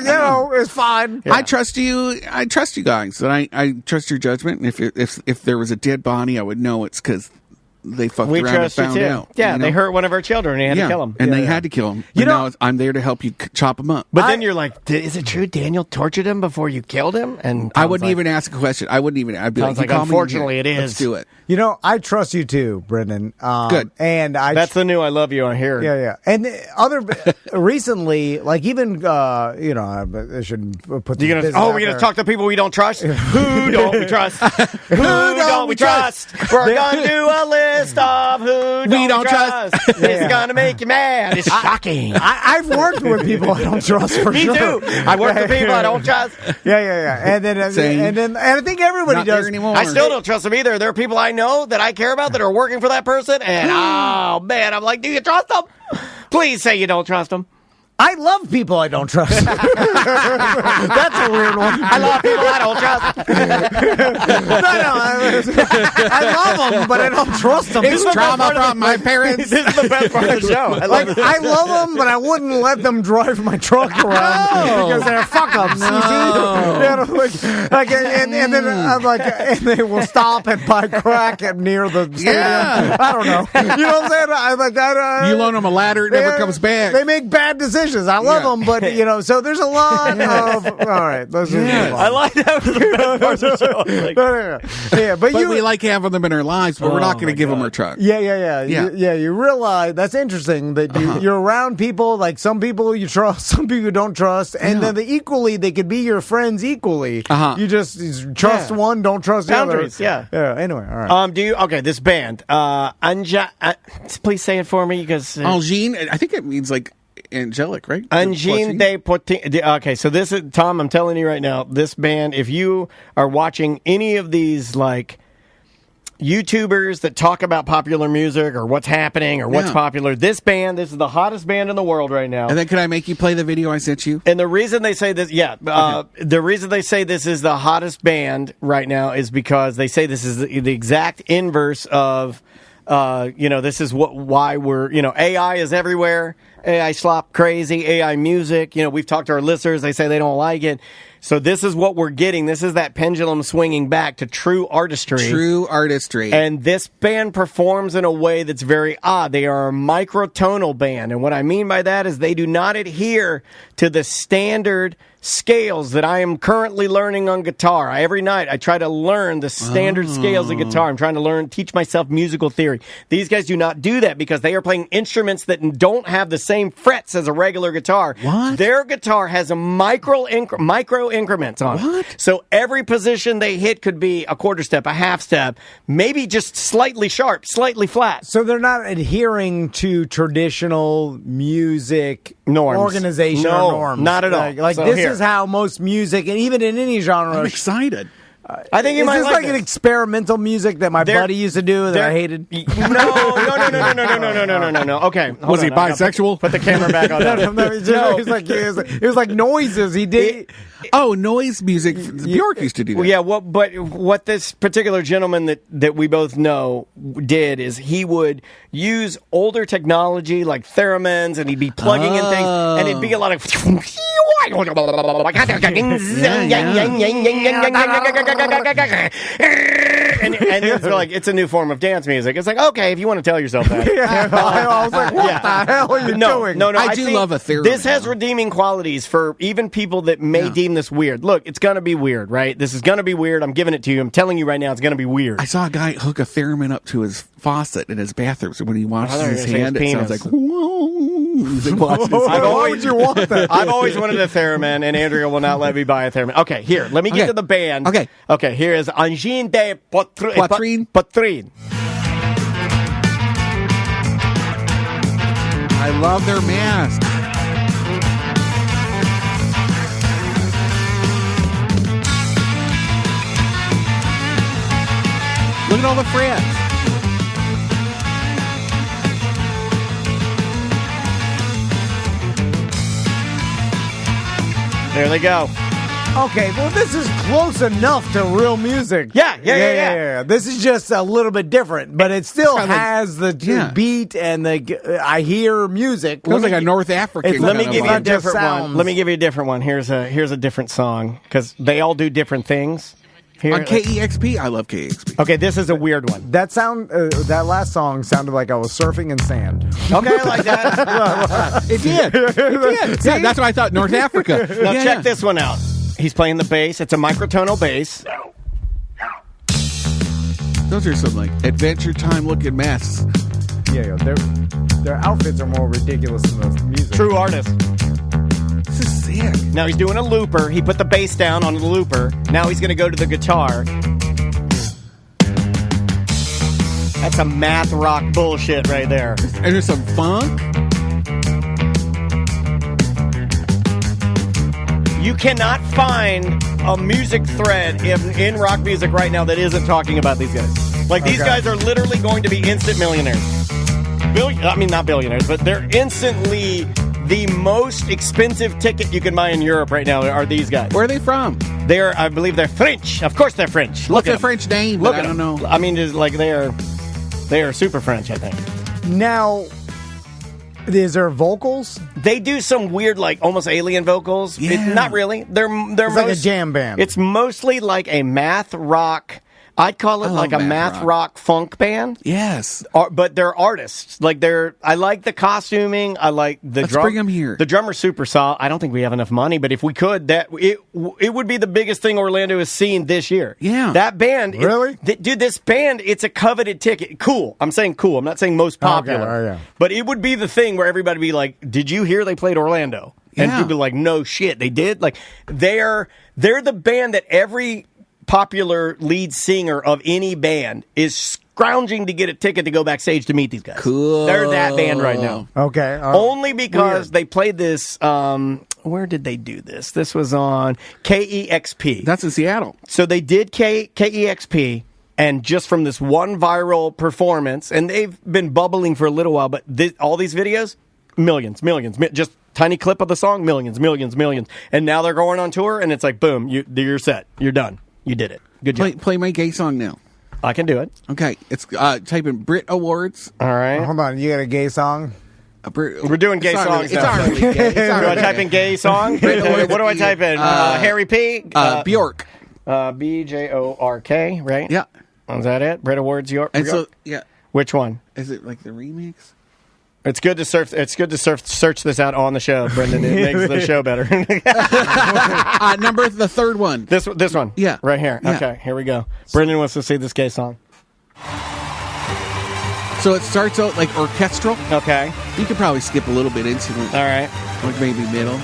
it's fine. I trust you. I trust you guys, and I trust your judgment. And if there was a dead body, I would know it's because they fucked We around and trust you found too. out. Yeah, you know? they hurt one of our children. And they had to kill him. and they had to kill him. You And know- now I'm there to help you chop him up. But then you're like, is it true Daniel tortured him before you killed him? And I Tom's wouldn't like, even ask a question. I'd be Sounds like, like, "You call me in unfortunately, here. it is." Let's do it. I trust you too, Brendan. Good. And That's the new I love you on here. Yeah. And recently, like even I shouldn't put. You're this gonna, out we're going there. to talk to people we don't trust? Who don't we trust? Who don't we trust? We're going to do a list of who We don't trust. It's going to make you mad. It's shocking. I've worked with people I don't trust for Me sure. too. I work with people I don't trust. Yeah. And I think everybody Not there does. anymore. I still don't trust them either. There are people I know that I care about that are working for that person, and oh man, I'm like, do you trust them? Please say you don't trust them. I love people I don't trust. That's a weird one. I love people I don't trust. I love them, but I don't trust them. It's trauma from my parents. This is the best part of the show. I love it. I love them, but I wouldn't let them drive my truck around because they're fuck ups. And then I'm like, and they will stop and buy crack near the stadium. Yeah. I don't know. You know what I'm saying? I'm like that. You loan them a ladder, it never comes back. They make bad decisions. I love Yeah. them, but so there's a lot of. All right, let's just move on. I like that. Was the best part of the show. Like, Yeah, but we like having them in our lives, but we're not going to give them our truck. Yeah. Yeah. You realize that's interesting that you're around people, like some people you trust, some people you don't trust, and then they could be your friends equally. You just trust one, don't trust Boundaries, the other. yeah. Anyway, all right. this band, please say it for me because Angine, I think it means like angelic, right? Angine de Potin. Okay, so this is Tom. I'm telling you right now, this band. If you are watching any of these like YouTubers that talk about popular music or what's happening or what's popular, this is the hottest band in the world right now. And then could I make you play the video I sent you? And the reason they say this, the reason they say this is the hottest band right now is because they say this is the exact inverse of, this is why we're, AI is everywhere. AI slop crazy, AI music. We've talked to our listeners. They say they don't like it. So this is what we're getting. This is that pendulum swinging back to true artistry. True artistry. And this band performs in a way that's very odd. They are a microtonal band. And what I mean by that is they do not adhere to the standard scales that I am currently learning on guitar. Every night I try to learn the standard scales of guitar. I'm trying to teach myself musical theory. These guys do not do that because they are playing instruments that don't have the same frets as a regular guitar. What? Their guitar has a micro increments on it. What? So every position they hit could be a quarter step, a half step, maybe just slightly sharp, slightly flat. So they're not adhering to traditional music Norms. organization No, or norms. not at all. Like So this here. is how most music, and even in any genre, I'm excited. I think you is might this like this. an experimental music that my buddy used to do that I hated? No. Okay. hold Was he on. I'll bisexual? Put the camera back on. It was like noises. He did. Noise music. Bjork used to do that. Well, yeah, what this particular gentleman that we both know did is he would use older technology like theremins, and he'd be plugging in things, and it'd be a lot of. And it's like it's a new form of dance music. It's like, okay, if you want to tell yourself that. I was like, what the hell are you doing? No, I do think love a theory. This has redeeming qualities for even people that may deem this weird. Look, it's going to be weird, right? This is going to be weird. I'm giving it to you. I'm telling you right now, it's going to be weird. I saw a guy hook a theremin up to his faucet in his bathroom, so when he washes thought you were his gonna say hand, his it sounds penis. like whoa. As he washes his Why hand. would you want that? I've always wanted a theremin, and Andrea will not let me buy a theremin. Okay, here, let me get Okay. to the band. Okay. Here is Angine de Poitrine. Poitrine. I love their mask. Look at all the frets. There they go. Okay, well, this is close enough to real music. Yeah. This is just a little bit different, but it still It's kinda has the beat and I hear music. It was like a North African. Let me kind give of you a vibe. different one. sounds. Let me give you a different one. Here's a different song because they all do different things. Here, On KEXP, I love KEXP. okay, this is a weird one. That last song sounded like I was surfing in sand. Okay, I like that. It did. It did. Yeah, that's what I thought. North Africa. Now Yeah, check yeah. this one out. He's playing the bass. It's a microtonal bass. Those are some like Adventure Time looking masks. Yeah, their outfits are more ridiculous than the music. True artist. This is sick. Now he's doing a looper. He put the bass down on the looper. Now he's going to go to the guitar. That's a math rock bullshit right there. And there's some funk. You cannot find a music thread in rock music right now that isn't talking about these guys. Like, these guys are literally going to be instant millionaires. Not billionaires, but they're instantly the most expensive ticket you can buy in Europe right now are these guys. Where are they from? I believe they're French. Of course they're French. What's Look at their them. French name? Look I at don't them. know. I mean, just like they are super French, I think. Now, is there vocals? They do some weird, like, almost alien vocals. Yeah. Not really. They're It's like a jam band. It's mostly like a math rock. I'd call it I like a love math math rock funk band. Yes. But they're artists. Like I like the costuming. I like the Let's drum. bring 'em here. The drummer's super solid. I don't think we have enough money, but if we could, it would be the biggest thing Orlando has seen this year. Yeah. That band. Really? Dude, this band, it's a coveted ticket. Cool. I'm saying cool. I'm not saying most popular. Oh, yeah. But it would be the thing where everybody would be like, did you hear they played Orlando? And Yeah. people are like, no shit, they did? Like, they're the band that every popular lead singer of any band is scrounging to get a ticket to go backstage to meet these guys. Cool. They're that band right now. Okay. Only because Weird. they played this. Where did they do this? This was on KEXP. That's in Seattle. So they did KEXP, and just from this one viral performance, and they've been bubbling for a little while, but all these videos, millions, just tiny clip of the song, millions. And now they're going on tour, and it's like, boom, you're set. You're done. You did it. Good job. Play my gay song now. I can do it. Okay. It's type in Brit Awards. All right. Hold on, you got a gay song? We're doing gay songs It's now. not really gay. It's not Do I really type gay. in gay song? What do I type in? Harry P? Bjork. BJORK, right? Yeah. Is that it? Brit Awards, York? And so, yeah. Which one? Is it like the remix? It's good to search this out on the show, Brendan. It makes the show better. The third one. This one. Yeah. Right here. Yeah. Okay, here we go. Brendan wants to see this gay song. So it starts out like orchestral. Okay. You could probably skip a little bit into it. All right. Like maybe middle.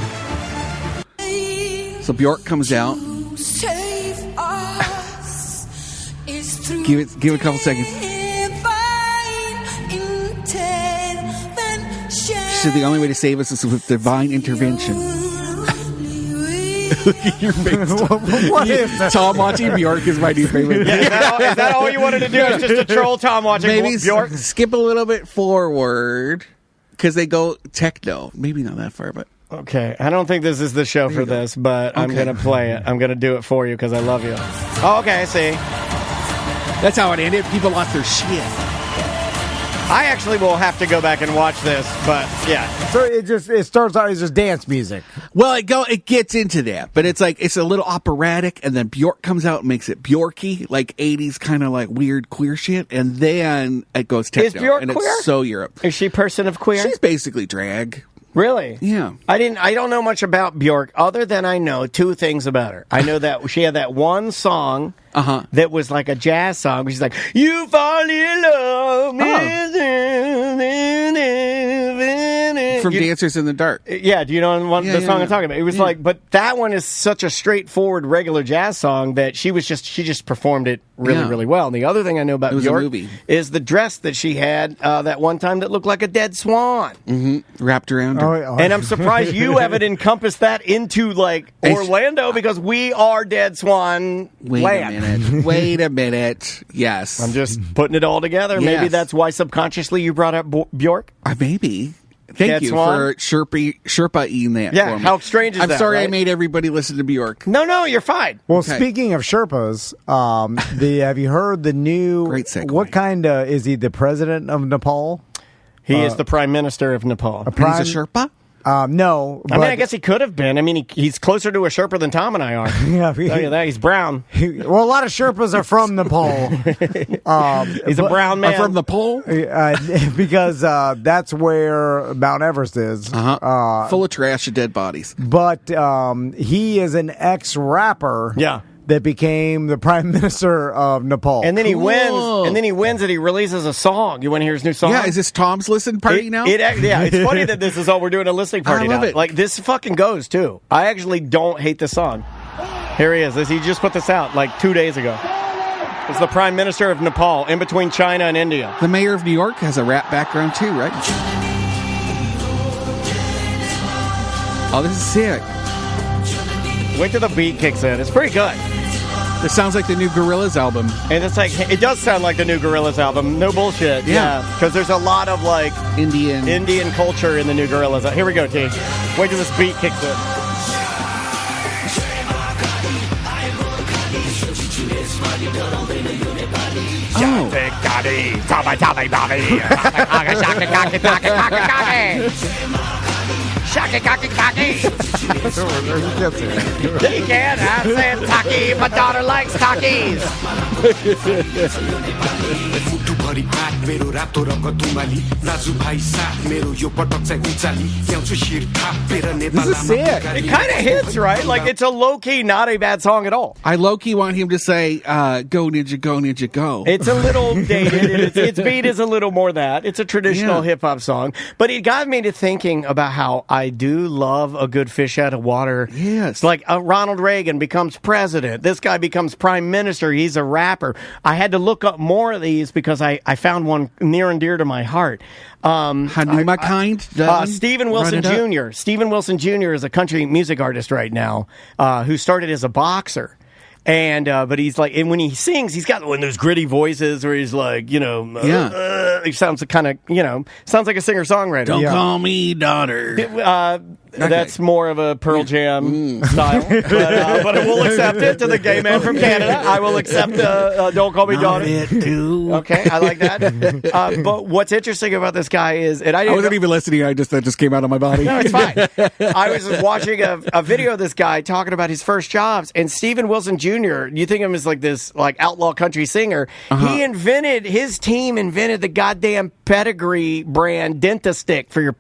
So Bjork comes out. Give it a couple seconds. She said the only way to save us is with divine intervention. Your face. What is that? Tom watching Bjork is my new favorite. Yeah, is that all you wanted to do? Is just to troll Tom watching Maybe Bjork? skip a little bit forward because they go techno. Maybe not that far, but Okay, I don't think this is the show for this, but I'm Okay. going to play it. I'm going to do it for you because I love you. Oh, okay, I see. that's how it ended. People lost their shit. I actually will have to go back and watch this, but yeah. So it starts out as just dance music. Well, it gets into that, but it's a little operatic, and then Bjork comes out and makes it Bjorky, like 80s kind of like weird queer shit, and then it goes techno. Is Bjork and queer? It's so Europe. Is she person of queer? She's basically drag. Really? Yeah. I don't know much about Bjork other than I know two things about her. I know that she had that one song that was like a jazz song. She's like, "You fall in love." From Dancers in the Dark. Yeah, do you know the song I'm talking about? It was like, but that one is such a straightforward, regular jazz song that she just performed it really well. And the other thing I know about It was a Bjork movie. is the dress that she had that one time that looked like a dead swan. Wrapped around her. And I'm surprised you haven't encompassed that into like Orlando because we are Dead Swan land. Wait a minute. Yes. I'm just putting it all together. Maybe Yes. that's why subconsciously you brought up Bjork. Maybe. Thank gets you one. for Sherpa-ing that Yeah, for me. how strange is I'm that, sorry I right? made everybody listen to Bjork. No, you're fine. Well, Okay. speaking of Sherpas, have you heard the new? Great segue. What kind is he? The president of Nepal? He is the prime minister of Nepal. And he's a Sherpa? No, I mean, I guess he could have been. I mean, he's closer to a Sherpa than Tom and I are. Yeah, Tell you that. He's brown. well, a lot of Sherpas are from Nepal. He's a brown man. I'm from the pole? Because that's where Mount Everest is. Full of trash and dead bodies. But he is an ex-rapper. Yeah. That became the prime minister of Nepal. And then he Cool. wins. And then he wins, and he releases a song. You want to hear his new song? Yeah, is this Tom's listen party now? Yeah, it's funny that this is all we're doing a listening party I love now. it. Like, this fucking goes, too. I actually don't hate this song. Here he is. He just put this out, like, 2 days ago. It's the prime minister of Nepal, in between China and India. The mayor of New York has a rap background too, right? Oh, this is sick. Wait till the beat kicks in. It's pretty good. This sounds like the new Gorillaz album. And it's like, it does sound like the new Gorillaz album. No bullshit. Yeah. Because there's a lot of, like, Indian culture in the new Gorillaz. Here we go, T. Wait till this beat kicks in. He can. I said Taki. My daughter likes Takis. This is sick. It kind of hits, right? Like, it's a low-key, not a bad song at all. I low-key want him to say, go ninja, go ninja, go. It's a little dated. And its beat is a little more that. It's a traditional hip-hop song. But it got me to thinking about how I do love a good fish out of water. Yes. Like, Ronald Reagan becomes president. This guy becomes prime minister. He's a rapper. I had to look up more of these because I found one near and dear to my heart. My kind. Stephen Wilson Jr. Stephen Wilson Jr. is a country music artist right now who started as a boxer. And but he's like, and when he sings, he's got one of those gritty voices where he's like, he sounds kind of, sounds like a singer songwriter. Don't call me daughter. That's more of a Pearl Jam style, but I will accept it to the gay man from Canada. I will accept "Don't Call Me Daughter." Too. Okay, I like that. But what's interesting about this guy is, and I wasn't even listening. That just came out of my body. No, it's fine. I was watching a video of this guy talking about his first jobs, and Stephen Wilson Jr. You think of him as like this outlaw country singer? His team invented the goddamn Pedigree brand Dentastick for your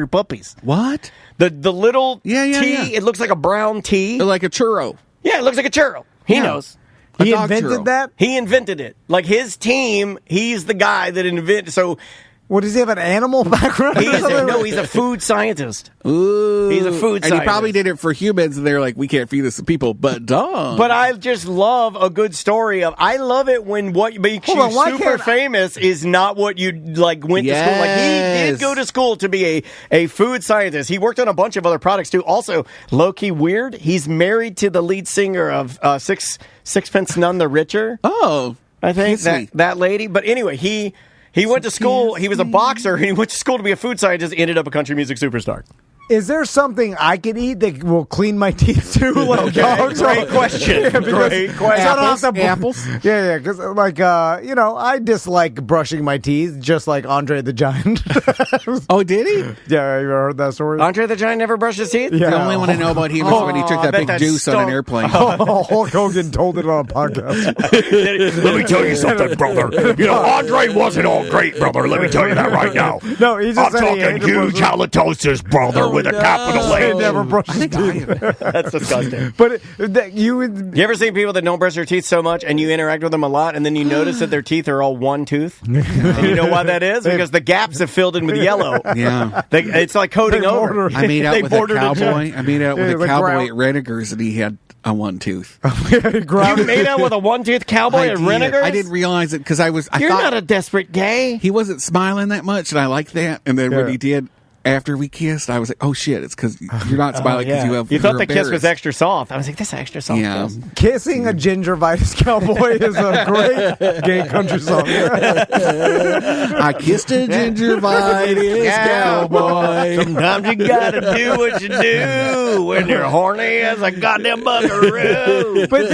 puppies. What? The little tea. Yeah. It looks like a brown tea. Like a churro. Yeah, it looks like a churro. He knows. He dog invented churro. that? He invented it. Like his team, he's the guy that invented. So What, does he have an animal background? he's a food scientist. Ooh. He's a food And he scientist. probably did it for humans, and they're like, we can't feed this to people, but dogs. But I just love a good story of. I love it when what makes Hold you on, why super can't I- famous is not what you went to school. Like he did Yes. go to school to be a food scientist. He worked on a bunch of other products too. Also, low key weird. He's married to the lead singer of Sixpence None the Richer. Oh. I think kiss me. that lady. But anyway, he went to school. He was a boxer, and he went to school to be a food scientist. Ended up a country music superstar. Is there something I can eat that will clean my teeth too? Like dogs? Great question. Great question. I don't have to- Apples? Yeah, because I dislike brushing my teeth, just like Andre the Giant. Oh, did he? Yeah, you ever heard that story? Andre the Giant never brushed his teeth? Yeah. The only one I know about him is when he took I that bet big that juice on an stunk. airplane. Hulk Hogan told it on a podcast. Let me tell you something, brother. You know, Andre wasn't all great, brother. Let me tell you that right now. No, he just I'm said he talking hated huge brushing- halitosis, brother, with a capital He H. never brushed his teeth. That's disgusting. But you would. You ever seen people that don't brush their teeth so much and you interact with them a lot and then you notice that their teeth are all one tooth? And you know why that is? Because the gaps have filled in with yellow. Yeah. It's like coating They over. border- I made out They with a bordered a cowboy. I made out with Yeah, a like cowboy ground- at Renegers, and he had a one tooth. You made out with a one-tooth cowboy at Renegers? I didn't realize it because I You're thought not a desperate gay. he wasn't smiling that much, and I liked that. And then when Yeah. he did, after we kissed, I was like, "Oh shit!" It's because you're not smiling because you have. You thought you're the kiss was embarrassed. extra soft. I was like, "This is extra soft." Yeah. kiss. Kissing a gingivitis cowboy is a great gay country song. I kissed a gingivitis cowboy. Sometimes you gotta do what you do when you're horny as a goddamn buckaroo. But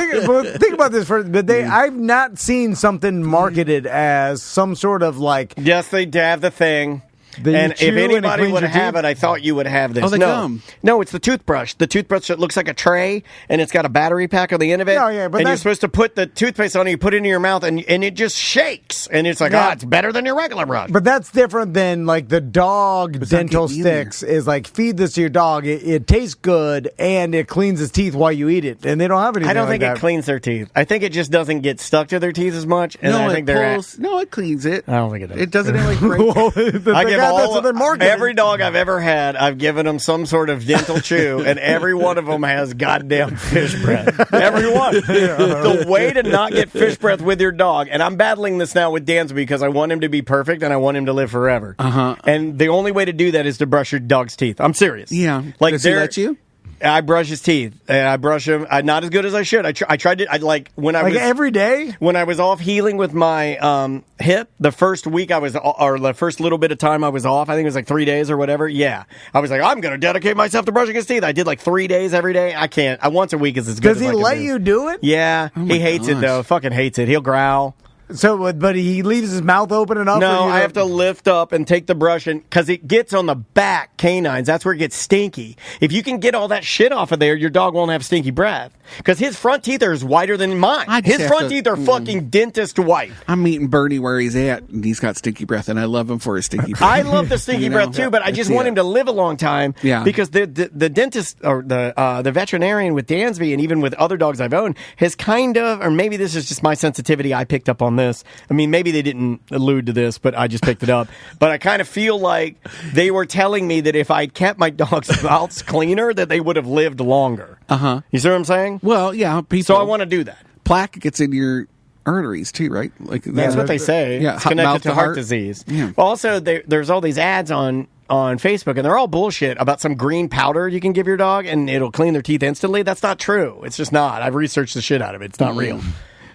think about this first. But I've not seen something marketed as some sort of like. Yes, they have the thing. that you And chew if and it anybody cleans would your have teeth? it, I thought you would have this. Oh, they no, come. no, it's the toothbrush. The toothbrush that looks like a tray, and it's got a battery pack on the end of it. Oh, yeah, but and you're that's- supposed to put the toothpaste on it, you put it in your mouth, and it just shakes. And it's like, Yeah. it's better than your regular brush. But that's different than like the dog It's not dental getting in there. sticks is like feed this to your dog. It tastes good and it cleans his teeth while you eat it. And they don't have anything I don't like think it that. cleans their teeth. I think it just doesn't get stuck to their teeth as much. And I No, think it they're pulls. No, it cleans it. I don't think it does. It doesn't like break. I give all every dog I've ever had, I've given them some sort of dental chew, and every one of them has goddamn fish breath. Every one. The way to not get fish breath with your dog, and I'm battling this now with Dansby because I want him to be perfect and I want him to live forever. And the only way to do that is to brush your dog's teeth. I'm serious. Yeah. Like Does he let you? I brush his teeth, and I brush him. Not as good as I should. I tried to. I like when I Like was every day? when I was off healing with my hip. The first week I was, or the first little bit of time I was off. I think it was like 3 days or whatever. Yeah, I was like, I'm going to dedicate myself to brushing his teeth. I did like 3 days every day. I can't. Once a week is as good. Does as he I can let do. you do it? Yeah, my he hates it gosh. though. Fucking hates it. He'll growl. So, but he leaves his mouth open enough. No, for you I have to lift up and take the brush, and because it gets on the back canines, that's where it gets stinky. If you can get all that shit off of there, your dog won't have stinky breath. Because his front teeth are as whiter than mine. I just His have front to- teeth are fucking dentist white. I'm meeting Bernie where he's at, and he's got stinky breath, and I love him for his stinky breath. I love the stinky You know? breath too, but I just want him to live a long time. Yeah. Because the dentist or the veterinarian with Dansby and even with other dogs I've owned has kind of, or maybe this is just my sensitivity. I picked up on this. I mean, maybe they didn't allude to this, but I just picked it up. But I kind of feel like they were telling me that if I'd kept my dog's mouths cleaner, that they would have lived longer. You see what I'm saying? Well, yeah. People, So I want to do that. plaque gets in your arteries too, right? Like That's what they say. Yeah, It's mouth connected to to heart heart. disease. Yeah. Also, there's all these ads on Facebook, and they're all bullshit about some green powder you can give your dog, and it'll clean their teeth instantly. That's not true. It's just not. I've researched the shit out of it. It's not real.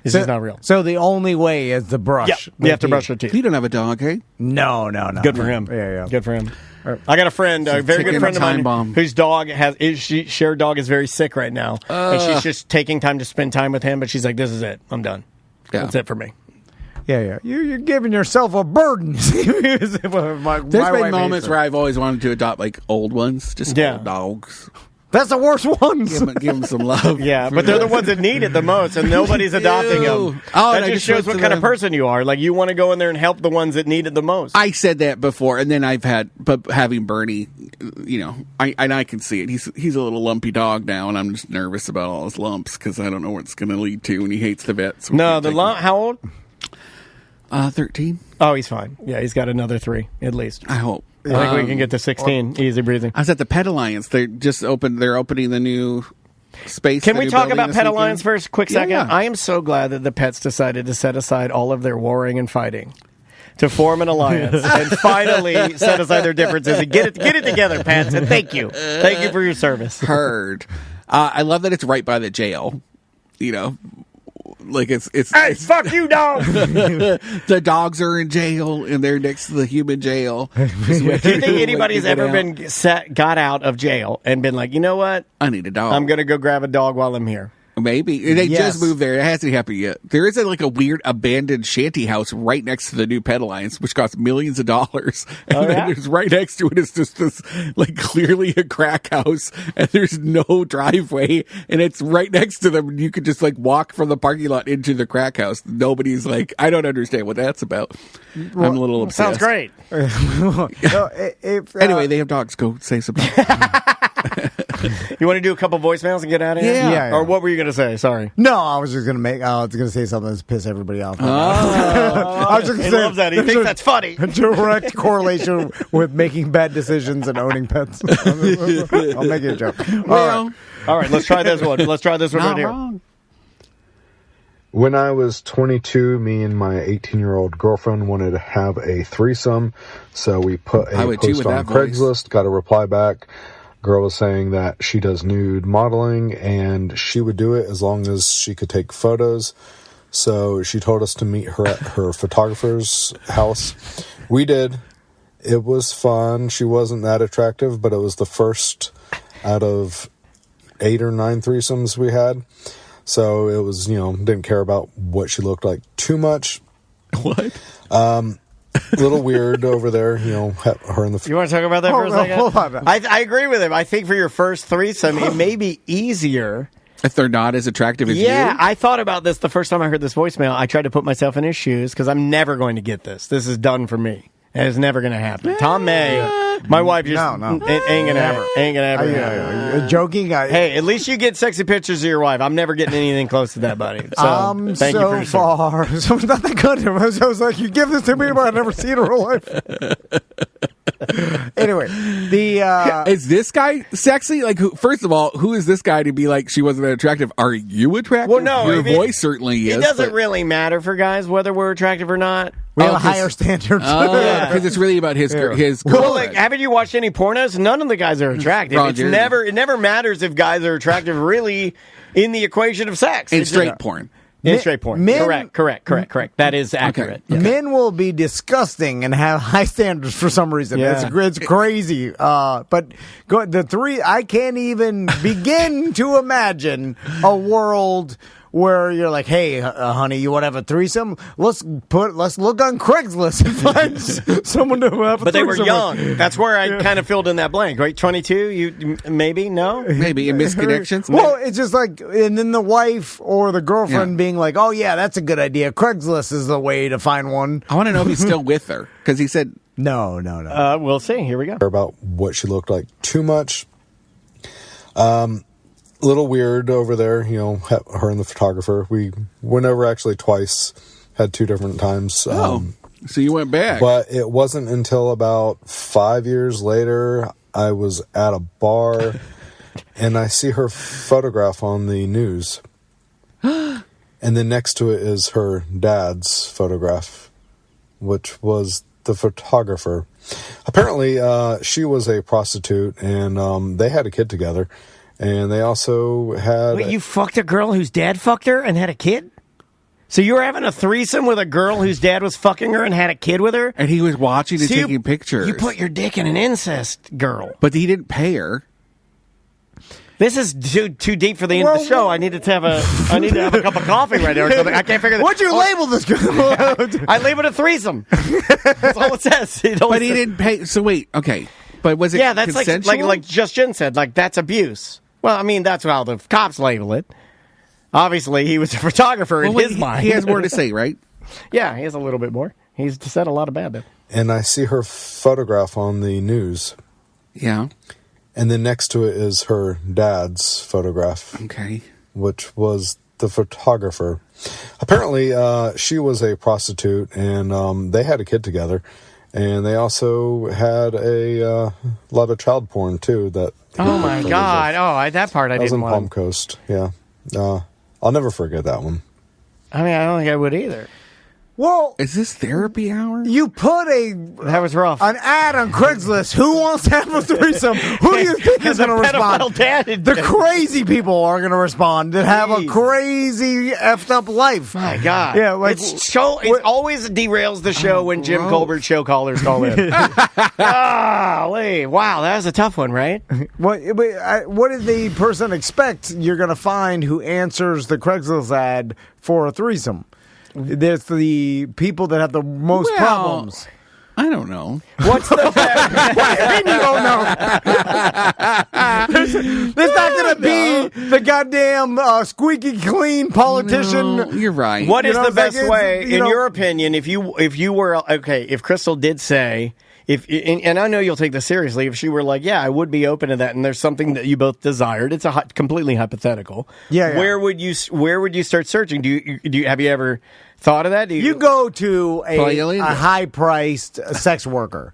It's just not real. So the only way is the brush. Yeah, you have to brush your teeth. You don't have a dog, hey? No. Good for him. Yeah. Good for him. I got a friend, a very good ticking friend of time mine, bomb. whose dog shared dog is very sick right now, and she's just taking time to spend time with him. But she's like, "This is it. I'm done. Yeah. That's it for me." Yeah. You're giving yourself a burden. There's been moments where I've always wanted to adopt like old ones, just Yeah. old dogs. That's the worst ones. Give them some love. Yeah, but they're the ones that need it the most, and nobody's adopting them. Oh, That and I just just shows went what to kind of the- person you are. Like, you want to go in there and help the ones that need it the most. I said that before, and then but having Bernie, you know, I can see it. He's a little lumpy dog now, and I'm just nervous about all his lumps because I don't know what it's going to lead to, and he hates the vet. So we No, can't the take lump. How old? him. 13. Oh, he's fine. Yeah, he's got another 3 at least. I hope. I think we can get to 16. Easy breathing. I was at the Pet Alliance. They're opening the new space. Can the we new talk building about this Pet weekend. Alliance for a quick second? Yeah. I am so glad that the pets decided to set aside all of their warring and fighting to form an alliance and finally set aside their differences and get it together, pets. And thank you for your service. Heard. I love that it's right by the jail. You know, like it's Hey, fuck you, dog. the dogs are in jail and they're next to the human jail. Do you think anybody's ever got out of jail and been like, you know what? I need a dog. I'm going to go grab a dog while I'm here. Maybe they Yes. just moved there. It hasn't happened yet. There is a weird abandoned shanty house right next to the new Pet Alliance, which costs millions of dollars. And Oh, then yeah? there's right next to it is just this clearly a crack house, and there's no driveway, and it's right next to them. You could just walk from the parking lot into the crack house. Nobody's I don't understand what that's about. I'm a little obsessed. Sounds great. Anyway, they have dogs. Go say something. You want to do a couple voicemails and get out of here? Yeah. Or what were you going to say? Sorry. No, I was just gonna say something that's piss everybody off. I was just He gonna loves that. He thinks that's funny. a direct correlation with making bad decisions and owning pets. I'll make it a joke. Well, All right, let's try this one. Let's try this one not right here. wrong. When I was 22, me and my 18-year-old girlfriend wanted to have a threesome, so we put a post on Craigslist, got a reply back. Girl was saying that she does nude modeling, and she would do it as long as she could take photos. So she told us to meet her at her photographer's house. We did. It was fun. She wasn't that attractive, but it was the first out of 8 or 9 threesomes we had. So it was, didn't care about what she looked like too much. What? A little weird over there, her and the... You want to talk about that for a second? Hold on. I agree with him. I think for your first threesome, it may be easier. If they're not as attractive as you? Yeah, I thought about this the first time I heard this voicemail. I tried to put myself in his shoes because I'm never going to get this. This is done for me. And it's never going to happen. Tom May, my wife just ain't going to ever. Ain't going to ever. You're joking? Hey, at least you get sexy pictures of your wife. I'm never getting anything close to that, buddy. So, thank you for your far. So it's not that good. I was like, you give this to me, but I've never seen her in real life. Anyway, is this guy sexy? Like, first of all, who is this guy to be like she wasn't that attractive? Are you attractive? Well, no, your voice certainly is. It doesn't really matter for guys whether we're attractive or not. We have a higher standard. Because it's really about his. Well, like, haven't you watched any pornos? None of the guys are attractive. It never matters if guys are attractive. Really, in the equation of sex, in straight porn. In straight porn. Correct. That is accurate. Okay. Men will be disgusting and have high standards for some reason. Yeah. It's crazy. But I can't even begin to imagine a world where you're like, hey, honey, you want to have a threesome? Let's look on Craigslist and find someone to have a threesome. But they were young. That's where I kind of filled in that blank, right? 22? You maybe? No? Maybe in misconnections? Well, it's just like, and then the wife or the girlfriend being like, oh, yeah, that's a good idea. Craigslist is the way to find one. I want to know if he's still with her, because he said... No. We'll see. Here we go. About what she looked like too much. Little weird over there, her and the photographer. We went over actually twice, had 2 different times. So you went back. But it wasn't until about 5 years later, I was at a bar and I see her photograph on the news. And then next to it is her dad's photograph, which was the photographer. Apparently, she was a prostitute and they had a kid together. And they also had... Wait, you fucked a girl whose dad fucked her and had a kid? So you were having a threesome with a girl whose dad was fucking her and had a kid with her? And he was watching and taking pictures. You put your dick in an incest girl. But he didn't pay her. This is too deep for the end of the show. I need to have a cup of coffee right now or something. I can't figure this. What'd you label this girl? I labeled it threesome. That's all it says. But he didn't pay. So wait, okay. But was it that's consensual? like Just Jen said, like that's abuse. Well, I mean, that's how the cops label it. Obviously, he was a photographer in his mind. He has more to say, right? Yeah, he has a little bit more. He's said a lot of bad. And I see her photograph on the news. Yeah. And then next to it is her dad's photograph. Okay. Which was the photographer. Apparently, she was a prostitute, and they had a kid together. And they also had a lot of child porn, too. Oh, my God. That part I didn't want. That was in Palm Coast, yeah. I'll never forget that one. I mean, I don't think I would either. Well, is this therapy hour? You put that was rough. An ad on Craigslist. Who wants to have a threesome? Who do you think is going to respond? The crazy people are going to respond that have a crazy effed up life. My God. Yeah, like it always derails the show when Jim Colbert show callers call in. Golly. Wow, that was a tough one, right? What did the person expect you're going to find who answers the Craigslist ad for a threesome? There's the people that have the most problems. I don't know. What's the What do you mean you don't know? There's not going to be the goddamn squeaky clean politician. No, you're right. What is the best way, in your opinion, if you were, okay, if Crystal did say, and I know you'll take this seriously, if she were like, yeah, I would be open to that, and there's something that you both desired, it's completely hypothetical. Yeah. Where would you start searching? Have you ever thought of that? You go to a high-priced sex worker.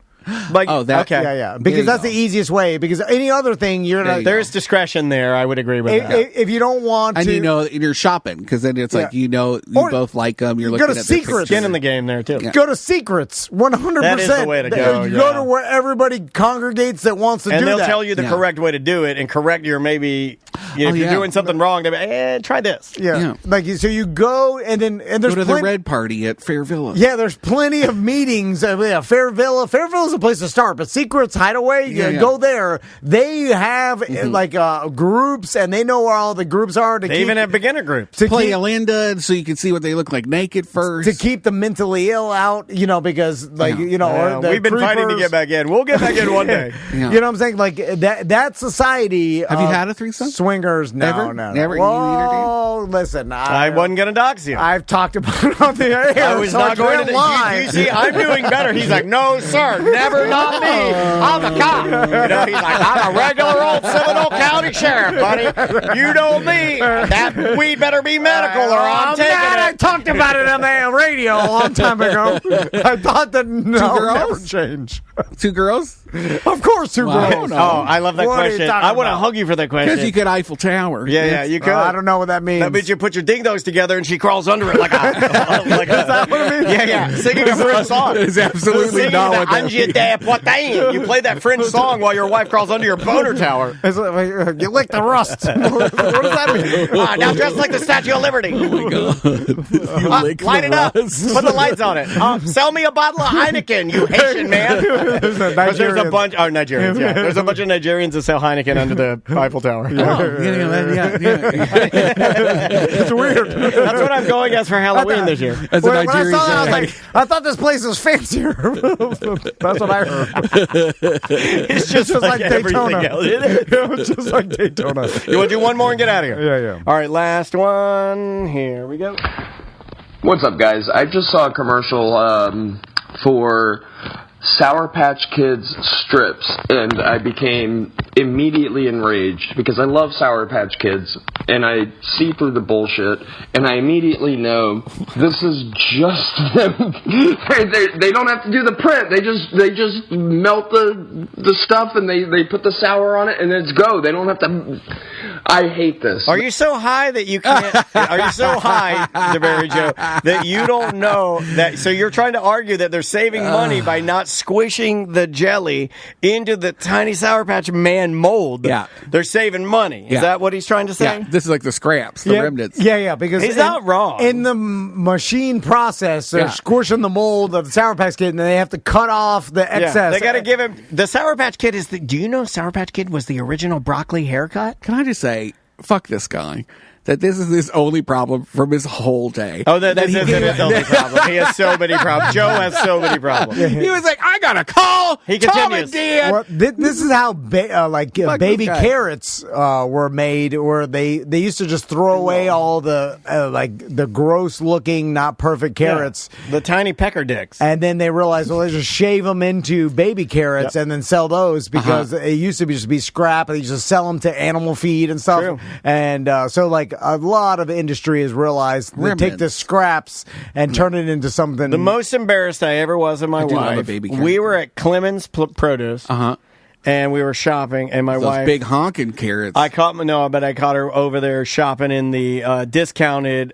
Like, okay. Yeah. Because that's the easiest way. Because any other thing, there's discretion there. I would agree with that. If you don't want to. And you're shopping, because then it's like, you both like them. You're looking go at to Secrets. Skin in the game there, too. Yeah. Go to Secrets, 100%. That is the way to go. You go to where everybody congregates that wants to do that. And they'll tell you the correct way to do it and correct your maybe, if you're doing something wrong, they'll be, try this. Yeah. Like, so you go and there's go to the red party at Fair Villa. Yeah, there's plenty of meetings. Fair Villa. Fair Villa's a place to start, but Secrets, Hideaway, go there. They have groups, and they know where all the groups are. They even have beginner groups. To play Alinda, so you can see what they look like naked first. To keep the mentally ill out, because or the we've been creepers. fighting to get back in. We'll get back in one day. You know what I'm saying? Like that society. Have you had a threesome? Swingers? No, no. Never. Whoa, listen, I wasn't going to dox you. I've talked about it on the air. I was not going to lie. You see, I'm doing better. He's like, no, sir, never, not me. I'm a cop. He's like, I'm a regular old Seminole County sheriff, buddy. You know me. That we better be medical, or I'm taking it. I talked about it on the radio a long time ago. I thought that never change. 2 girls? Of course, 2 girls. Oh, I love that question. I want to hug you for that question. Because you could Eiffel Tower. Yeah, you could. I don't know what that means. That means you put your ding-dongs together and she crawls under it like a... Is that what it means? Yeah. Singing a French song. It's absolutely not what that means. You play that French song while your wife crawls under your boner tower. You lick the rust. What does that mean? Now dress like the Statue of Liberty. Oh, my God. Light it up. Put the lights on it. Sell me a bottle of Heineken, you Haitian man. There's a bunch... Oh, Nigerians, yeah. There's a bunch of Nigerians that sell Heineken under the Eiffel Tower. Yeah. It's weird. That's what I'm going as for Halloween this year. As a Nigerian, I was like, I thought this place was fancier. That's what I heard. It's just like Daytona. Else. It's just like Daytona. You want to do one more and get out of here? Yeah. All right, last one. Here we go. What's up, guys? I just saw a commercial for Sour Patch Kids strips, and I became immediately enraged because I love Sour Patch Kids, and I see through the bullshit, and I immediately know this is just them. They don't have to do the print. They just melt the stuff, and they put the sour on it, and it's go. They don't have to. I hate this. Are you so high that you can't? Are you so high, DeBerry Joe, that you don't know that? So you're trying to argue that they're saving money by not squishing the jelly into the tiny Sour Patch Man mold. Yeah, they're saving money. Is that what he's trying to say? Yeah, this is like the scraps, the remnants. Yeah, because he's not wrong. In the machine process, they're squishing the mold of the Sour Patch Kid, and they have to cut off the excess. Yeah, they got to give him the Sour Patch Kid is the. Do you know Sour Patch Kid was the original broccoli haircut? Can I just say, fuck this guy. That this is his only problem from his whole day. Oh, that isn't his only problem. He has so many problems. Joe has so many problems. He was like, I got a call. He Tom continues. and Dan. Well, this is how baby carrots were made, where they used to just throw away all the the gross looking, not perfect carrots, the tiny pecker dicks, and then they realized, well, they just shave them into baby carrots and then sell those because it used to just be scrap, and they just sell them to animal feed and stuff. True. And so a lot of industry has realized they take the scraps and turn it into something. The most embarrassed I ever was in my wife. We were at Clemens Produce. And we were shopping, and my wife, big honking carrots. I caught her over there shopping in the discounted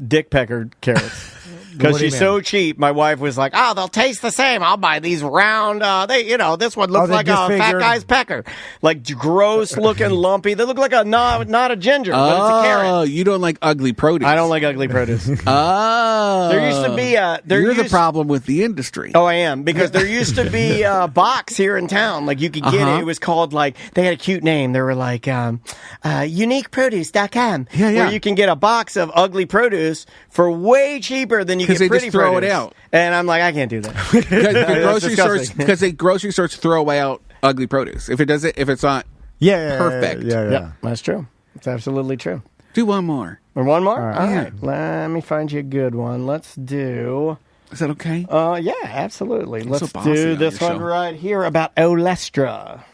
dick pecker carrots. Because she's so cheap, my wife was like, "Oh, they'll taste the same. I'll buy these round. This one looks like a fat guy's pecker, like gross looking, lumpy. They look like not a ginger, but it's a carrot." Oh, you don't like ugly produce. I don't like ugly produce. Oh, there used to be You're the problem with the industry. Oh, I am, because there used to be a box here in town, like you could get it. It was called they had a cute name. They were like uniqueproduce.com, where you can get a box of ugly produce for way cheaper than you get they pretty just throw produce. it out. And I'm like, I can't do that. Because the grocery stores throw out ugly produce. If it's not perfect. Yeah, that's true. It's absolutely true. Do one more. Or one more? All right. Let me find you a good one. Let's do... Is that okay? Yeah, absolutely. Let's do this one right here about Olestra.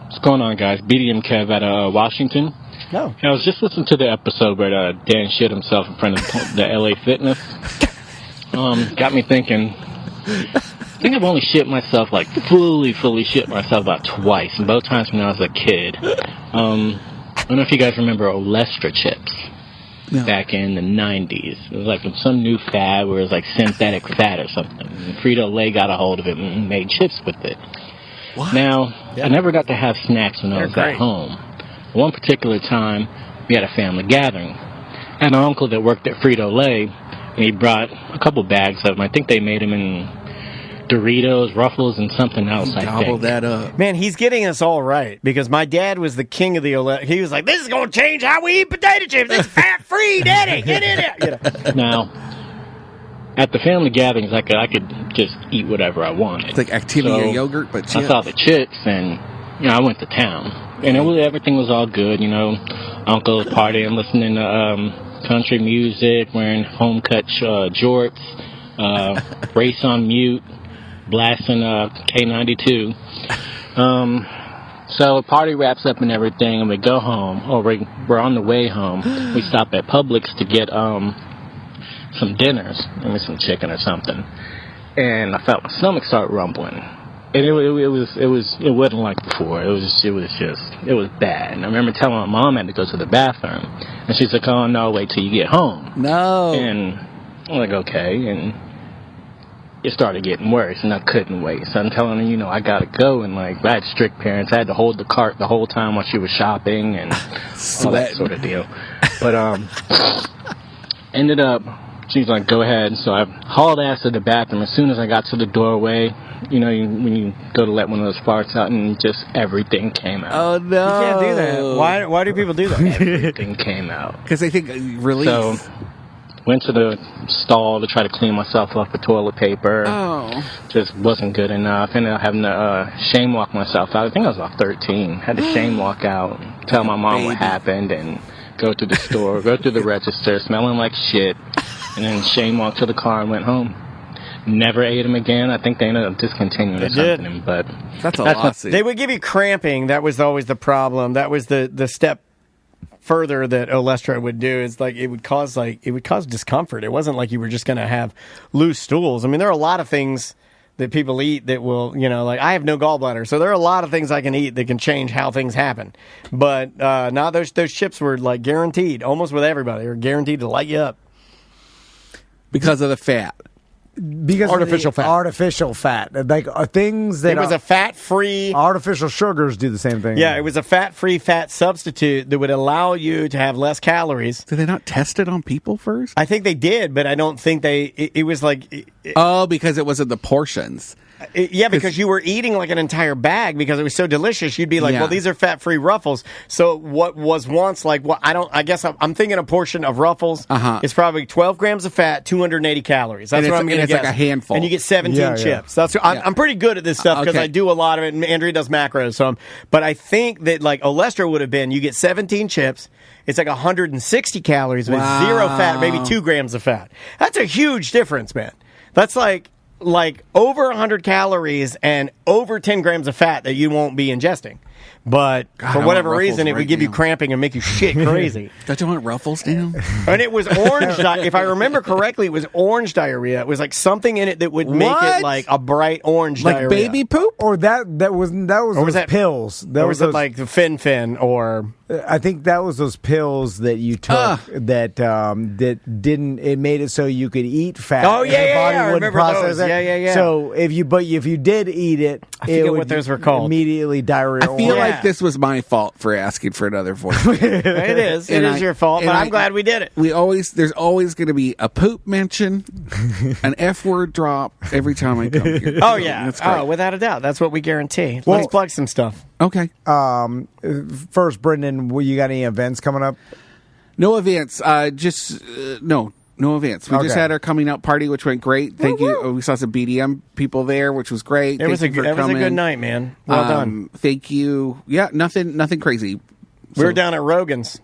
What's going on, guys? BDM Kev out of Washington. No. I was just listening to the episode where Dan shit himself in front of the LA Fitness. Got me thinking, I think I've only shit myself, like, fully shit myself about twice, and both times when I was a kid. I don't know if you guys remember Olestra chips. No. Back in the 90s. It was like some new fad where it was like synthetic fat or something. And Frito-Lay got a hold of it and made chips with it. What? Now, I never got to have snacks when I was at home. One particular time, we had a family gathering. I had an uncle that worked at Frito-Lay, and he brought a couple bags of them. I think they made them in Doritos, Ruffles, and something else, I think. Gobble that up. Man, he's getting us all right, because my dad was the king of the he was like, this is going to change how we eat potato chips. It's fat-free, Daddy. Get in it. You know? Now, at the family gatherings, I could just eat whatever I wanted. It's like Activia yogurt, but chips. I saw the chips, and, I went to town. And everything was all good, Uncle was partying, listening to country music, wearing home-cut jorts, race on mute, blasting K92. So party wraps up and everything, and we go home. Or we're on the way home. We stop at Publix to get some dinners, maybe some chicken or something. And I felt my stomach start rumbling. And it wasn't like before. It was bad. And I remember telling my mom I had to go to the bathroom, and she's like, "Oh no, wait till you get home." No. And I'm like, okay, and it started getting worse, and I couldn't wait. So I'm telling her, I gotta go, and I had strict parents. I had to hold the cart the whole time while she was shopping and all that sort of deal. But ended up, she's like, go ahead. So I hauled ass to the bathroom. As soon as I got to the doorway, when you go to let one of those farts out, and just everything came out. Oh no! You can't do that. Why do people do that? Everything came out because they think release. So went to the stall to try to clean myself off with toilet paper. Oh. Just wasn't good enough. Ended up having to shame walk myself out. I think I was about 13. Had to shame walk out, tell my mom what happened, and go to the store, go through the register, smelling like shit, and then shame walk to the car and went home. Never ate them again. I think they ended up discontinuing or something. But that's a lawsuit. They would give you cramping. That was always the problem. That was the step further that Olestra would do. Is it would cause discomfort. It wasn't like you were just going to have loose stools. I mean, there are a lot of things that people eat that will, I have no gallbladder, so there are a lot of things I can eat that can change how things happen. But now those chips were guaranteed, almost with everybody, or guaranteed to light you up because of the fat. Because artificial fat, things that it was a fat-free. Artificial sugars do the same thing. Yeah, it was a fat-free fat substitute that would allow you to have less calories. Did they not test it on people first? I think they did, but I don't think they. It was because it wasn't the portions. Because you were eating like an entire bag because it was so delicious. You'd be like, well, these are fat-free Ruffles. So what was once I guess I'm thinking a portion of Ruffles is probably 12 grams of fat, 280 calories. That's what I'm going to guess. It's like a handful. And you get 17 chips. That's I'm pretty good at this stuff because I do a lot of it, and Andrea does macros. But I think that Olestra would have been, you get 17 chips. It's like 160 calories with zero fat, maybe 2 grams of fat. That's a huge difference, man. That's like over 100 calories and over 10 grams of fat that you won't be ingesting. But for whatever reason, it would give you cramping and make you shit crazy. Don't you want Ruffles now? And it was orange. If I remember correctly, it was orange diarrhea. It was something in it that would make it a bright orange diarrhea. Like baby poop? Or that was those pills. Or was it like the Fin or... I think that was those pills that you took that didn't. It made it so you could eat fat. Oh yeah, I remember those. Yeah. So if you did eat it, I forget what those were called. Immediately diarrhea. I feel like this was my fault for asking for another voice. It is. It is your fault, but I'm glad we did it. There's always going to be a poop mention, an F word drop every time I come here. Oh yeah, that's great. Without a doubt, that's what we guarantee. Let's plug some stuff. Okay. First, Brendan, you got any events coming up? No events. No events. We just had our coming out party, which went great. Thank you. We saw some BDM people there, which was great. It was a good night, man. Well done. Thank you. Yeah, nothing crazy. We were down at Rogan's.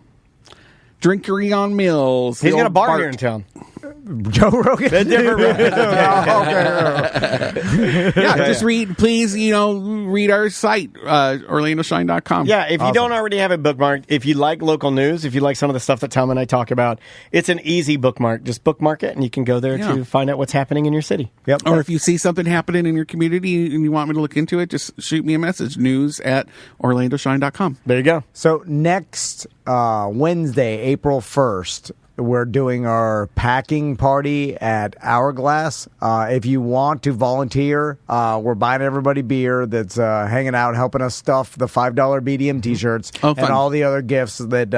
Drinkery on Mills. He's got a bar here in town. Joe Rogan. The different Yeah, just read, please, read our site, OrlandoShine.com. Yeah, if you don't already have it bookmarked, if you like local news, if you like some of the stuff that Tom and I talk about, it's an easy bookmark. Just bookmark it, and you can go there to find out what's happening in your city. Yep. Or if you see something happening in your community and you want me to look into it, just shoot me a message, news@OrlandoShine.com. There you go. So next Wednesday, April 1st, we're doing our packing party at Hourglass. If you want to volunteer, we're buying everybody beer that's hanging out, helping us stuff the $5 BDM T-shirts and all the other gifts that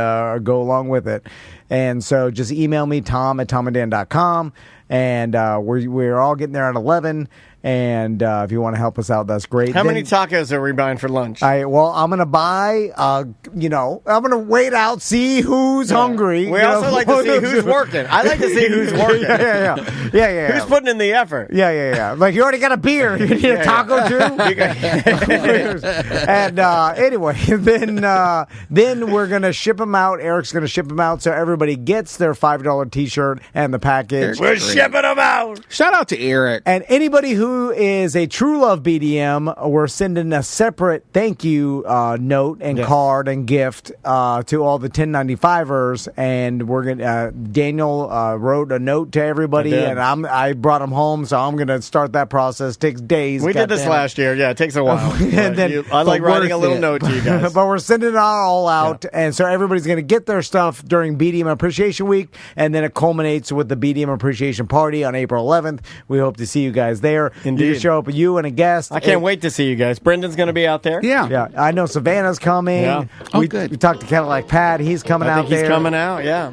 go along with it. And so just email me, tom@tomandan.com. And we're all getting there at 11. And if you want to help us out, that's great. How many tacos are we buying for lunch? I'm going to buy, I'm going to wait out, see who's hungry. We also like to see who's working. I like to see who's working. Yeah. Who's putting in the effort? Yeah. Like, you already got a beer. You need a taco, too? And anyway, then we're going to ship them out. Eric's going to ship them out so everybody gets their $5 T-shirt and the package. We're shipping them out. Shout out to Eric. And anybody who is a True Love BDM, we're sending a separate thank you note and card and gift to all the 1095ers. And we're gonna Daniel wrote a note to everybody, and I brought them home, so I'm gonna start that process. It takes days. We did this last year. Yeah, it takes a while. And then I like writing a little note to you guys. But we're sending it all out, and so everybody's gonna get their stuff during BDM Appreciation Week, and then it culminates with the BDM Appreciation Party on April 11th. We hope to see you guys there. Indeed. You show up, you and a guest. I can't wait to see you guys. Brendan's going to be out there. Yeah. I know Savannah's coming. Yeah. Good. We talked to Cadillac Pat. He's coming out there. He's coming out, yeah.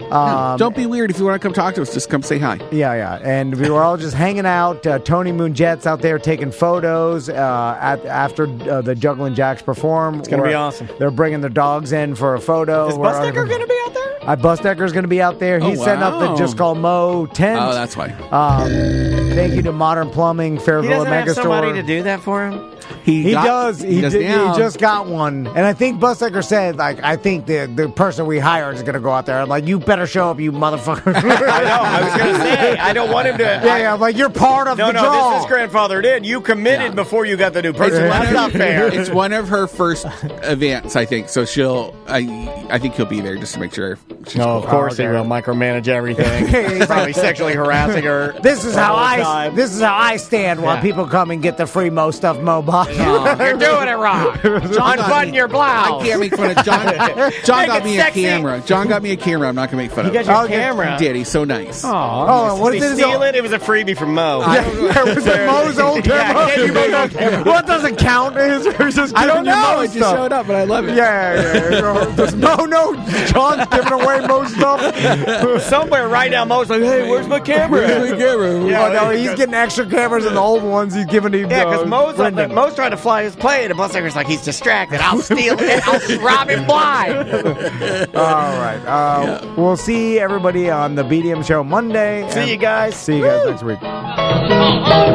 Don't be weird. If you want to come talk to us, just come say hi. Yeah. And we were all just hanging out. Tony Moon Jet's out there taking photos after the Juggling Jacks perform. It's going to be awesome. They're bringing their dogs in for a photo. Is Busdecker going to be out there? Busdecker's going to be out there. He's setting up the Just Call Mo tent. Oh, that's why. Thank you to Modern Plumbing, Fairville Megastore. Somebody to do that for him? He does. He just got one. And I think Busdecker said, I think the person we hired is going to go out there. I'm like, you better show up, you motherfucker. I know. I was going to say, I don't want him to. I'm like, you're part of the draw. No, this is grandfathered in. You committed before you got the new person. That's not fair. It's one of her first events, I think. So I think he'll be there just to make sure. Of course he will micromanage everything. He's probably sexually harassing her. This is how I stand while people come and get the free Mo stuff Mo box. You're doing it wrong. Unbutton your blouse. I can't make fun of John. John got me a camera. John got me a camera. I'm not going to make fun of him. You got your camera. He did. He's so nice. Oh, what did he steal it? It was a freebie from Mo. It was Mo's old camera. What doesn't count is just I don't know. It just showed up, but I love it. Yeah. Does Mo know John's giving away Mo stuff? Somewhere right now, Mo's like, hey, where's my camera? Where's my camera? Yeah, no, he's getting extra cameras and the old ones he's giving him. Yeah, because Mo's trying to fly his plane, and Busdecker's like, he's distracted. I'll steal it. I'll rob him blind. All right. We'll see everybody on the BDM show Monday. See you guys. See you guys next week. Oh,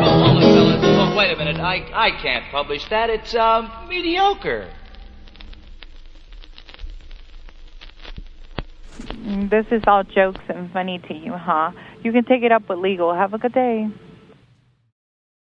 wait a minute. I can't publish that. It's mediocre. This is all jokes and funny to you, huh? You can take it up with legal. Have a good day.